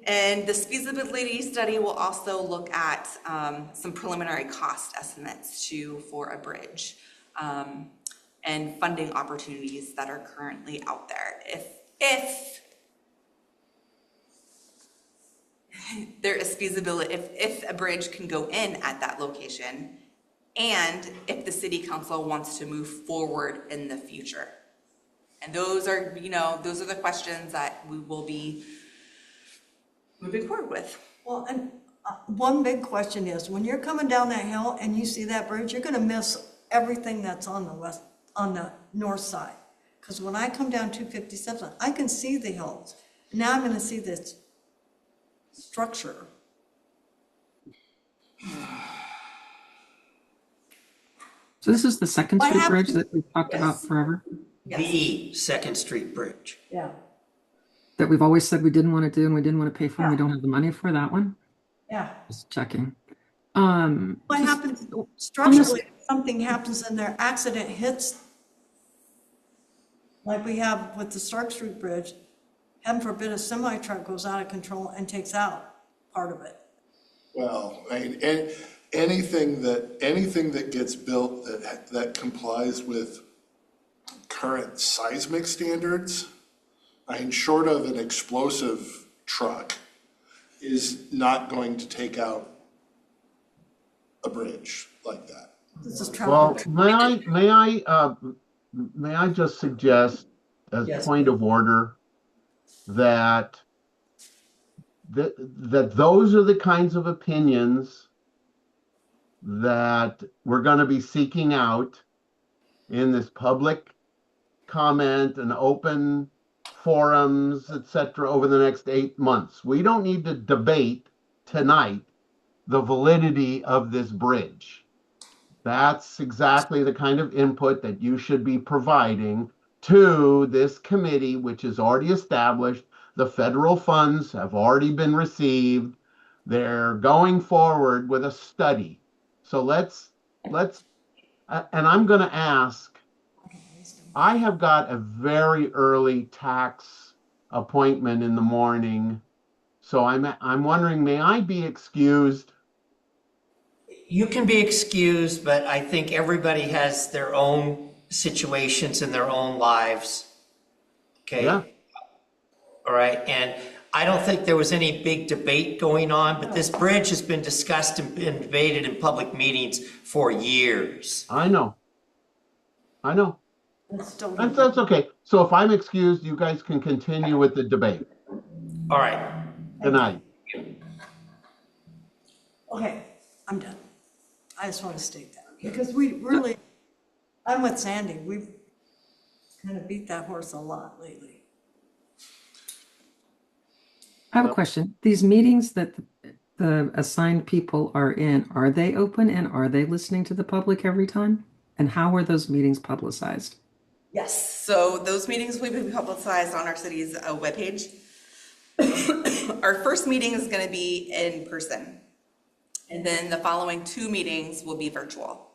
Speaker 2: And this feasibility study will also look at some preliminary cost estimates for a bridge and funding opportunities that are currently out there. If there is feasibility, if a bridge can go in at that location, and if the city council wants to move forward in the future. And those are the questions that we will be moving forward with.
Speaker 3: Well, and one big question is, when you're coming down that hill and you see that bridge, you're gonna miss everything that's on the north side. Because when I come down 257, I can see the hills. Now I'm gonna see this structure.
Speaker 8: So this is the Second
Speaker 3: What
Speaker 8: Street
Speaker 3: happened-
Speaker 8: Bridge that we've talked about
Speaker 3: Yes.
Speaker 8: forever,
Speaker 1: The Second Street Bridge.
Speaker 3: Yeah.
Speaker 8: that we've always said we didn't want to do and we didn't want to pay for, and we don't have the money for that one.
Speaker 3: Yeah.
Speaker 8: Just checking.
Speaker 3: What happens structurally, if something happens and their accident hits, like we have with the Stark Street Bridge, heaven forbid a semi truck goes out of control and takes out part of it.
Speaker 5: Well, I mean, anything that gets built that complies with current seismic standards, I mean, short of an explosive truck, is not going to take out a bridge like that.
Speaker 3: This is
Speaker 6: Well,
Speaker 3: Troutdale.
Speaker 6: may I just suggest, as
Speaker 1: Yes.
Speaker 6: point of order, that those are the kinds of opinions that we're going to be seeking out in this public comment and open forums, etc., over the next 8 months. We don't need to debate tonight the validity of this bridge. That's exactly the kind of input that you should be providing to this committee, which is already established. The federal funds have already been received. They're going forward with a study. So let's, and I'm going to ask, I have got a very early tax appointment in the morning. So I'm wondering, may I be excused?
Speaker 1: You can be excused, but I think everybody has their own situations in their own lives. Okay?
Speaker 6: Yeah.
Speaker 1: All right, and I don't think there was any big debate going on, but this bridge has been discussed and been debated in public meetings for years.
Speaker 6: I know.
Speaker 3: It's still-
Speaker 6: That's okay. So if I'm excused, you guys can continue with the debate.
Speaker 1: All right.
Speaker 6: Good night.
Speaker 3: Okay, I'm done. I just want to state that, because we really, I'm with Sandy, we've kind of beat that horse a lot lately.
Speaker 8: I have a question. These meetings that the assigned people are in, are they open and are they listening to the public every time? And how are those meetings publicized?
Speaker 2: Yes, so those meetings will be publicized on our city's webpage. Our first meeting is going to be in person, and then the following 2 meetings will be virtual.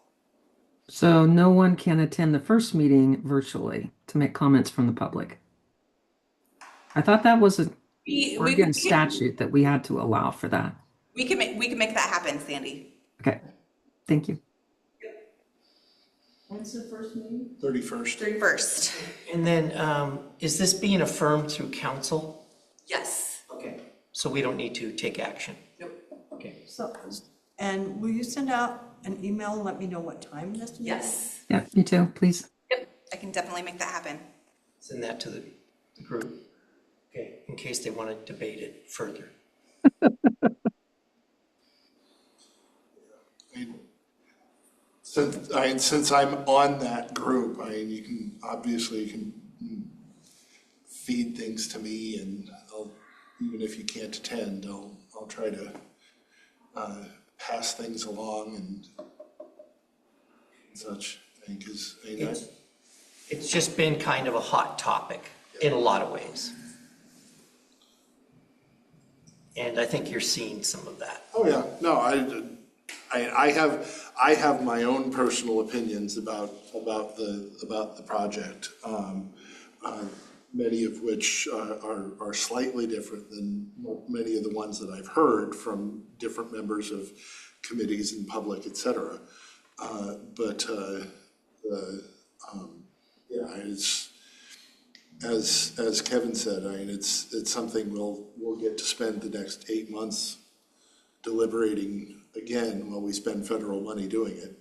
Speaker 8: So no one can attend the first meeting virtually to make comments from the public. I thought that was a Oregon statute that we had to allow for that.
Speaker 2: We can make that happen, Sandy.
Speaker 8: Okay, thank you.
Speaker 3: When's the first meeting?
Speaker 5: 31st.
Speaker 2: 31st.
Speaker 1: And then, is this being affirmed through council?
Speaker 2: Yes.
Speaker 1: Okay. So we don't need to take action?
Speaker 2: Nope.
Speaker 1: Okay.
Speaker 3: So, and will you send out an email and let me know what time this meeting?
Speaker 2: Yes.
Speaker 8: Yeah, you too, please.
Speaker 2: Yep. I can definitely make that happen.
Speaker 1: Send that to the group. Okay, in case they want to debate it further.
Speaker 5: Since I'm on that group, you can feed things to me, and even if you can't attend, I'll try to pass things along and such.
Speaker 1: It's just been kind of a hot topic in a lot of ways. And I think you're seeing some of that.
Speaker 5: Oh, yeah, no, I have my own personal opinions about the project, many of which are slightly different than many of the ones that I've heard from different members of committees and public, et cetera. Yeah, it's, as Kevin said, it's something we'll get to spend the next 8 months deliberating again while we spend federal money doing it.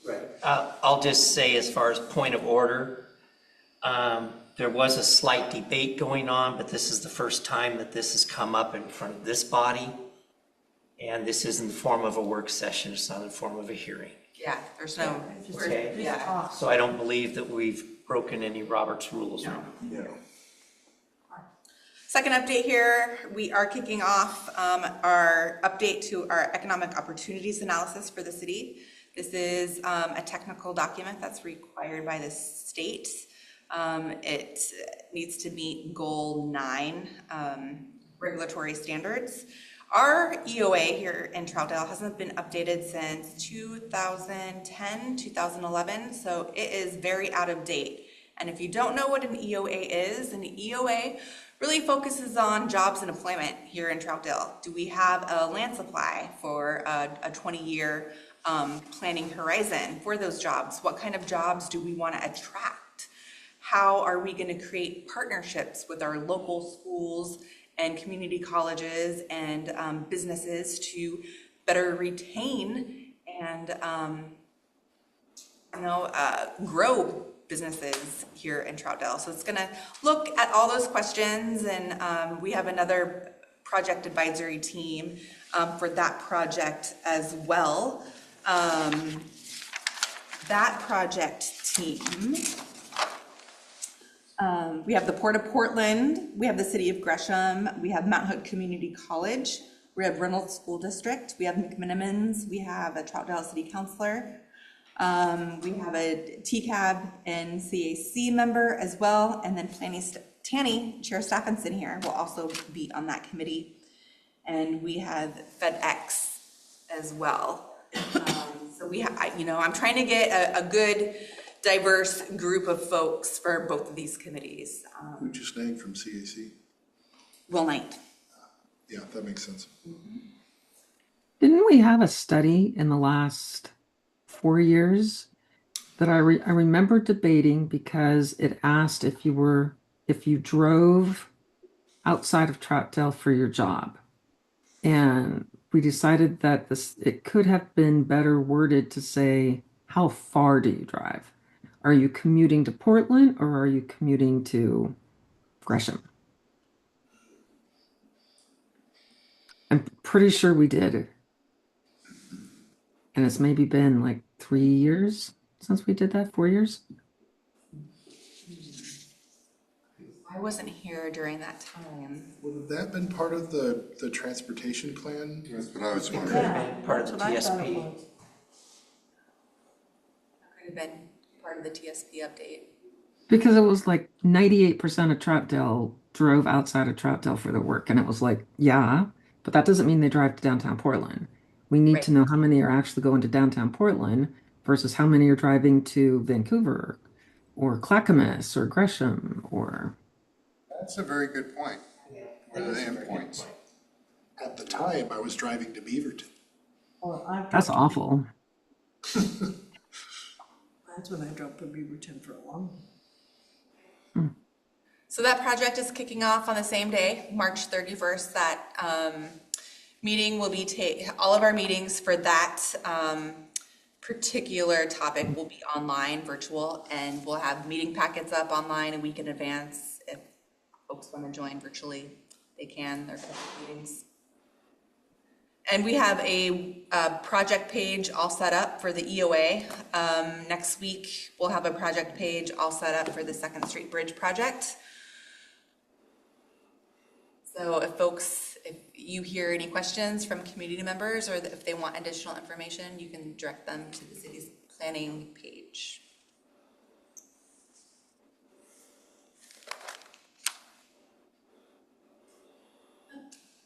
Speaker 1: Right. I'll just say, as far as point of order, there was a slight debate going on, but this is the first time that this has come up in front of this body. And this is in the form of a work session, it's not in the form of a hearing.
Speaker 2: Yeah, there's no,
Speaker 1: Okay.
Speaker 2: yeah.
Speaker 1: So I don't believe that we've broken any Robert's rules.
Speaker 2: No.
Speaker 5: Yeah.
Speaker 2: Second update here, we are kicking off our update to our economic opportunities analysis for the city. This is a technical document that's required by the state. It needs to meet Goal 9 regulatory standards. Our EOA here in Troutdale hasn't been updated since 2010, 2011, so it is very out of date. And if you don't know what an EOA is, an EOA really focuses on jobs and employment here in Troutdale. Do we have a land supply for a 20-year planning horizon for those jobs? What kind of jobs do we want to attract? How are we going to create partnerships with our local schools and community colleges and businesses to better retain and grow businesses here in Troutdale? So it's going to look at all those questions, and we have another project advisory team for that project as well. That project team, we have the Port of Portland, we have the City of Gresham, we have Mount Hood Community College, we have Reynolds School District, we have McMinimans, we have a Troutdale City Councilor, we have a TCAB and CAC member as well, and then Tanny, Chair Stephenson here, will also be on that committee. And we have FedEx as well. So we have, I'm trying to get a good, diverse group of folks for both of these committees.
Speaker 5: Who just named from CAC?
Speaker 2: Will Knight.
Speaker 5: Yeah, that makes sense.
Speaker 8: Didn't we have a study in the last 4 years that I remember debating because it asked if you drove outside of Troutdale for your job, and we decided that it could have been better worded to say, how far do you drive? Are you commuting to Portland or are you commuting to Gresham? I'm pretty sure we did. And it's maybe been like 3 years since we did that, 4 years.
Speaker 2: I wasn't here during that time.
Speaker 5: Would have that been part of the transportation plan?
Speaker 11: That's what I was
Speaker 1: It
Speaker 11: wondering.
Speaker 1: could have been part of the
Speaker 3: That's what I thought it
Speaker 1: TSP.
Speaker 3: was.
Speaker 2: That could have been part of the TSP update.
Speaker 8: Because it was like 98% of Troutdale drove outside of Troutdale for their work. And it was like, yeah, but that doesn't mean they drive to downtown Portland. We need to know how many are actually going to downtown Portland versus how many are driving to Vancouver or Clackamas or Gresham or...
Speaker 11: That's a very good point. What are the endpoints?
Speaker 5: At the time, I was driving to Beaverton.
Speaker 3: Well,
Speaker 8: That's awful.
Speaker 3: That's when I drove to Beaverton for a long time.
Speaker 2: So that project is kicking off on the same day, March 31st. That meeting will be all of our meetings for that particular topic will be online, virtual, and we'll have meeting packets up online a week in advance. If folks want to join virtually, they can, their public meetings. And we have a project page all set up for the EOA. Next week, we'll have a project page all set up for the Second Street Bridge project. So if you hear any questions from community members, or if they want additional information, you can direct them to the city's planning page.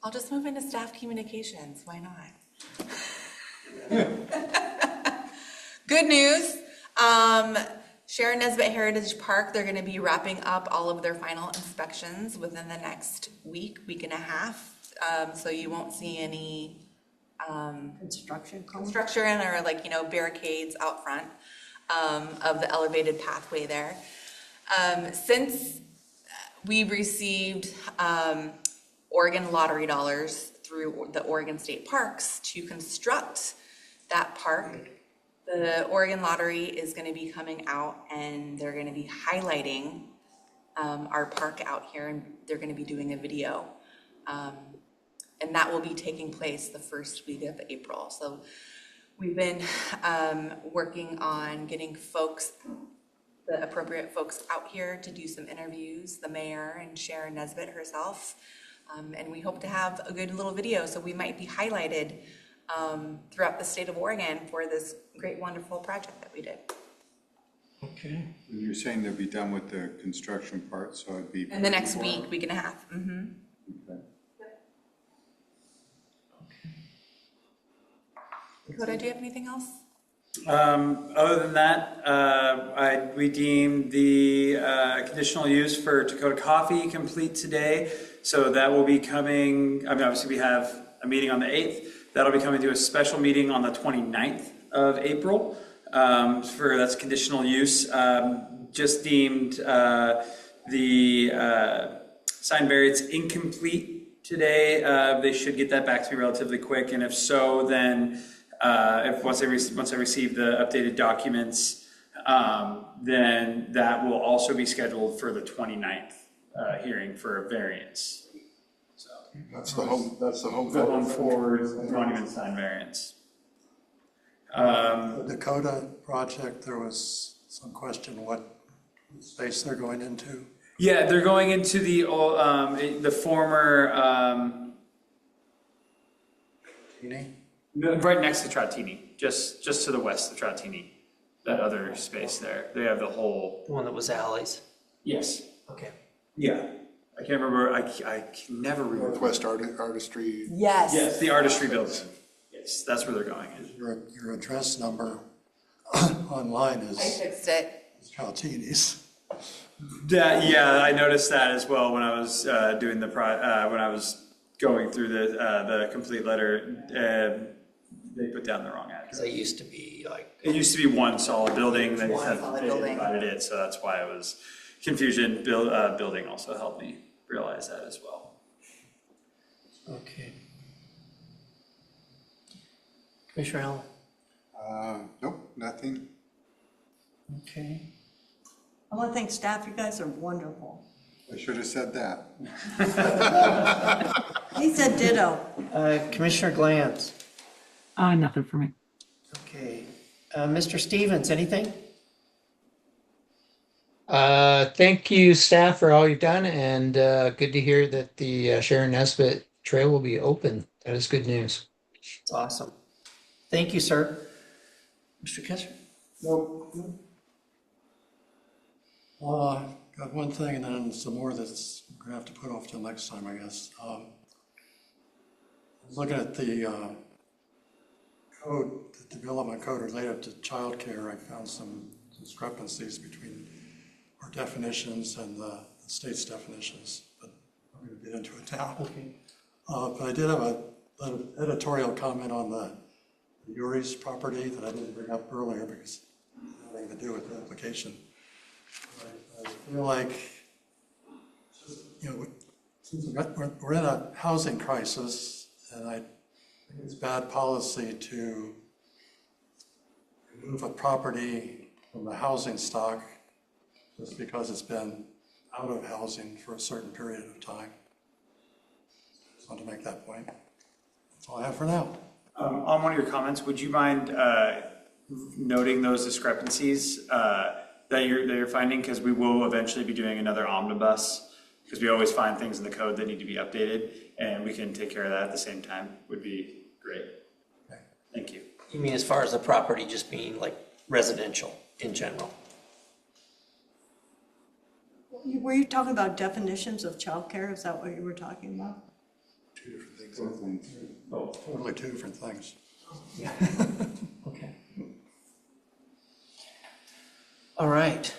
Speaker 2: I'll just move into staff communications, why not? Good news, Sharon Nesbitt Heritage Park, they're gonna be wrapping up all of their final inspections within the next week and a half. So you won't see any
Speaker 3: Construction.
Speaker 2: or barricades out front of the elevated pathway there. Since we received Oregon lottery dollars through the Oregon State Parks to construct that park, the Oregon Lottery is going to be coming out and they're going to be highlighting our park out here, and they're going to be doing a video. And that will be taking place the first week of April. So we've been working on getting the appropriate folks out here to do some interviews, the mayor and Sharon Nesbitt herself. And we hope to have a good little video, so we might be highlighted throughout the state of Oregon for this great, wonderful project that we did.
Speaker 1: Okay.
Speaker 11: And you're saying they'll be done with the construction part, so it'd be.
Speaker 2: In the next week and a half. Mm-hmm.
Speaker 11: Okay.
Speaker 2: Dakota, do you have anything else?
Speaker 7: Other than that, we deemed the conditional use for Dakota Coffee complete today. So that will be coming, obviously we have a meeting on the 8th. That'll be coming to a special meeting on the 29th of April. That's conditional use. Just deemed the sign variance incomplete today. They should get that back to me relatively quick. And if so, then once I receive the updated documents, then that will also be scheduled for the 29th hearing for a variance. So
Speaker 5: That's the home
Speaker 7: going forward, monument sign variance.
Speaker 4: The Dakota project, there was some question what space they're going into.
Speaker 7: Yeah, they're going into the former right next to Troutdale, just to the west of Troutdale, that other space there. They have the whole.
Speaker 1: The one that was alleys.
Speaker 7: Yes.
Speaker 1: Okay.
Speaker 7: Yeah. I can't remember. I can never remember.
Speaker 5: Northwest Artistry.
Speaker 2: Yes.
Speaker 7: Yes, the artistry building. Yes, that's where they're going.
Speaker 4: Your address number online is
Speaker 2: I fixed it.
Speaker 4: Troutdale's.
Speaker 7: Yeah, I noticed that as well when I was doing when I was going through the complete letter. They put down the wrong address.
Speaker 1: They used to be like.
Speaker 7: It used to be one solid building. They
Speaker 2: One solid building.
Speaker 7: divided it, so that's why it was confusion. Building also helped me realize that as well.
Speaker 1: Okay. Commissioner Allen?
Speaker 11: Nope, nothing.
Speaker 1: Okay.
Speaker 3: I want to thank staff, you guys are wonderful.
Speaker 11: I should have said that.
Speaker 3: He said ditto.
Speaker 1: Commissioner Glantz?
Speaker 8: Nothing for me.
Speaker 1: Okay. Mr. Stevens, anything?
Speaker 12: Thank you, staff, for all you've done, and good to hear that the Sharon Nesbitt Trail will be open. That is good news.
Speaker 1: It's awesome. Thank you, sir. Mr. Kessler?
Speaker 4: Nope. Got one thing and then some more that's going to have to put off till next time, I guess. Looking at the code, the development code related to childcare, I found some discrepancies between our definitions and the state's definitions, but I'm going to get into it now.
Speaker 1: Okay.
Speaker 4: But I did have an editorial comment on the Yuri's property that I didn't bring up earlier because it had nothing to do with the application. I feel like, since we're in a housing crisis, and I think it's bad policy to remove a property from the housing stock just because it's been out of housing for a certain period of time. want to make that point. That's all I have for now.
Speaker 7: On one of your comments, would you mind noting those discrepancies that you're finding? Because we will eventually be doing another omnibus, because we always find things in the code that need to be updated, and we can take care of that at the same time. Would be great.
Speaker 4: Okay.
Speaker 7: Thank you.
Speaker 1: You mean as far as the property just being like residential in general?
Speaker 3: Were you talking about definitions of childcare? Is that what you were talking about?
Speaker 4: Two different things. Totally two different things.
Speaker 1: Yeah. Okay. All right.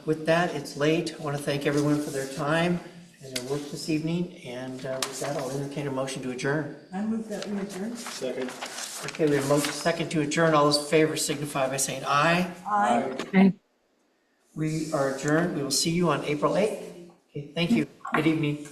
Speaker 1: With that, it's late. I want to thank everyone for their time and their work this evening. And with that, I'll entertain a motion to adjourn.
Speaker 3: I move that we adjourn.
Speaker 5: Second.
Speaker 1: Okay, we have a motion second to adjourn. All those in favor signify by saying aye.
Speaker 3: Aye.
Speaker 8: Okay.
Speaker 1: We are adjourned. We will see you on April 8th. Okay, thank you. Good evening.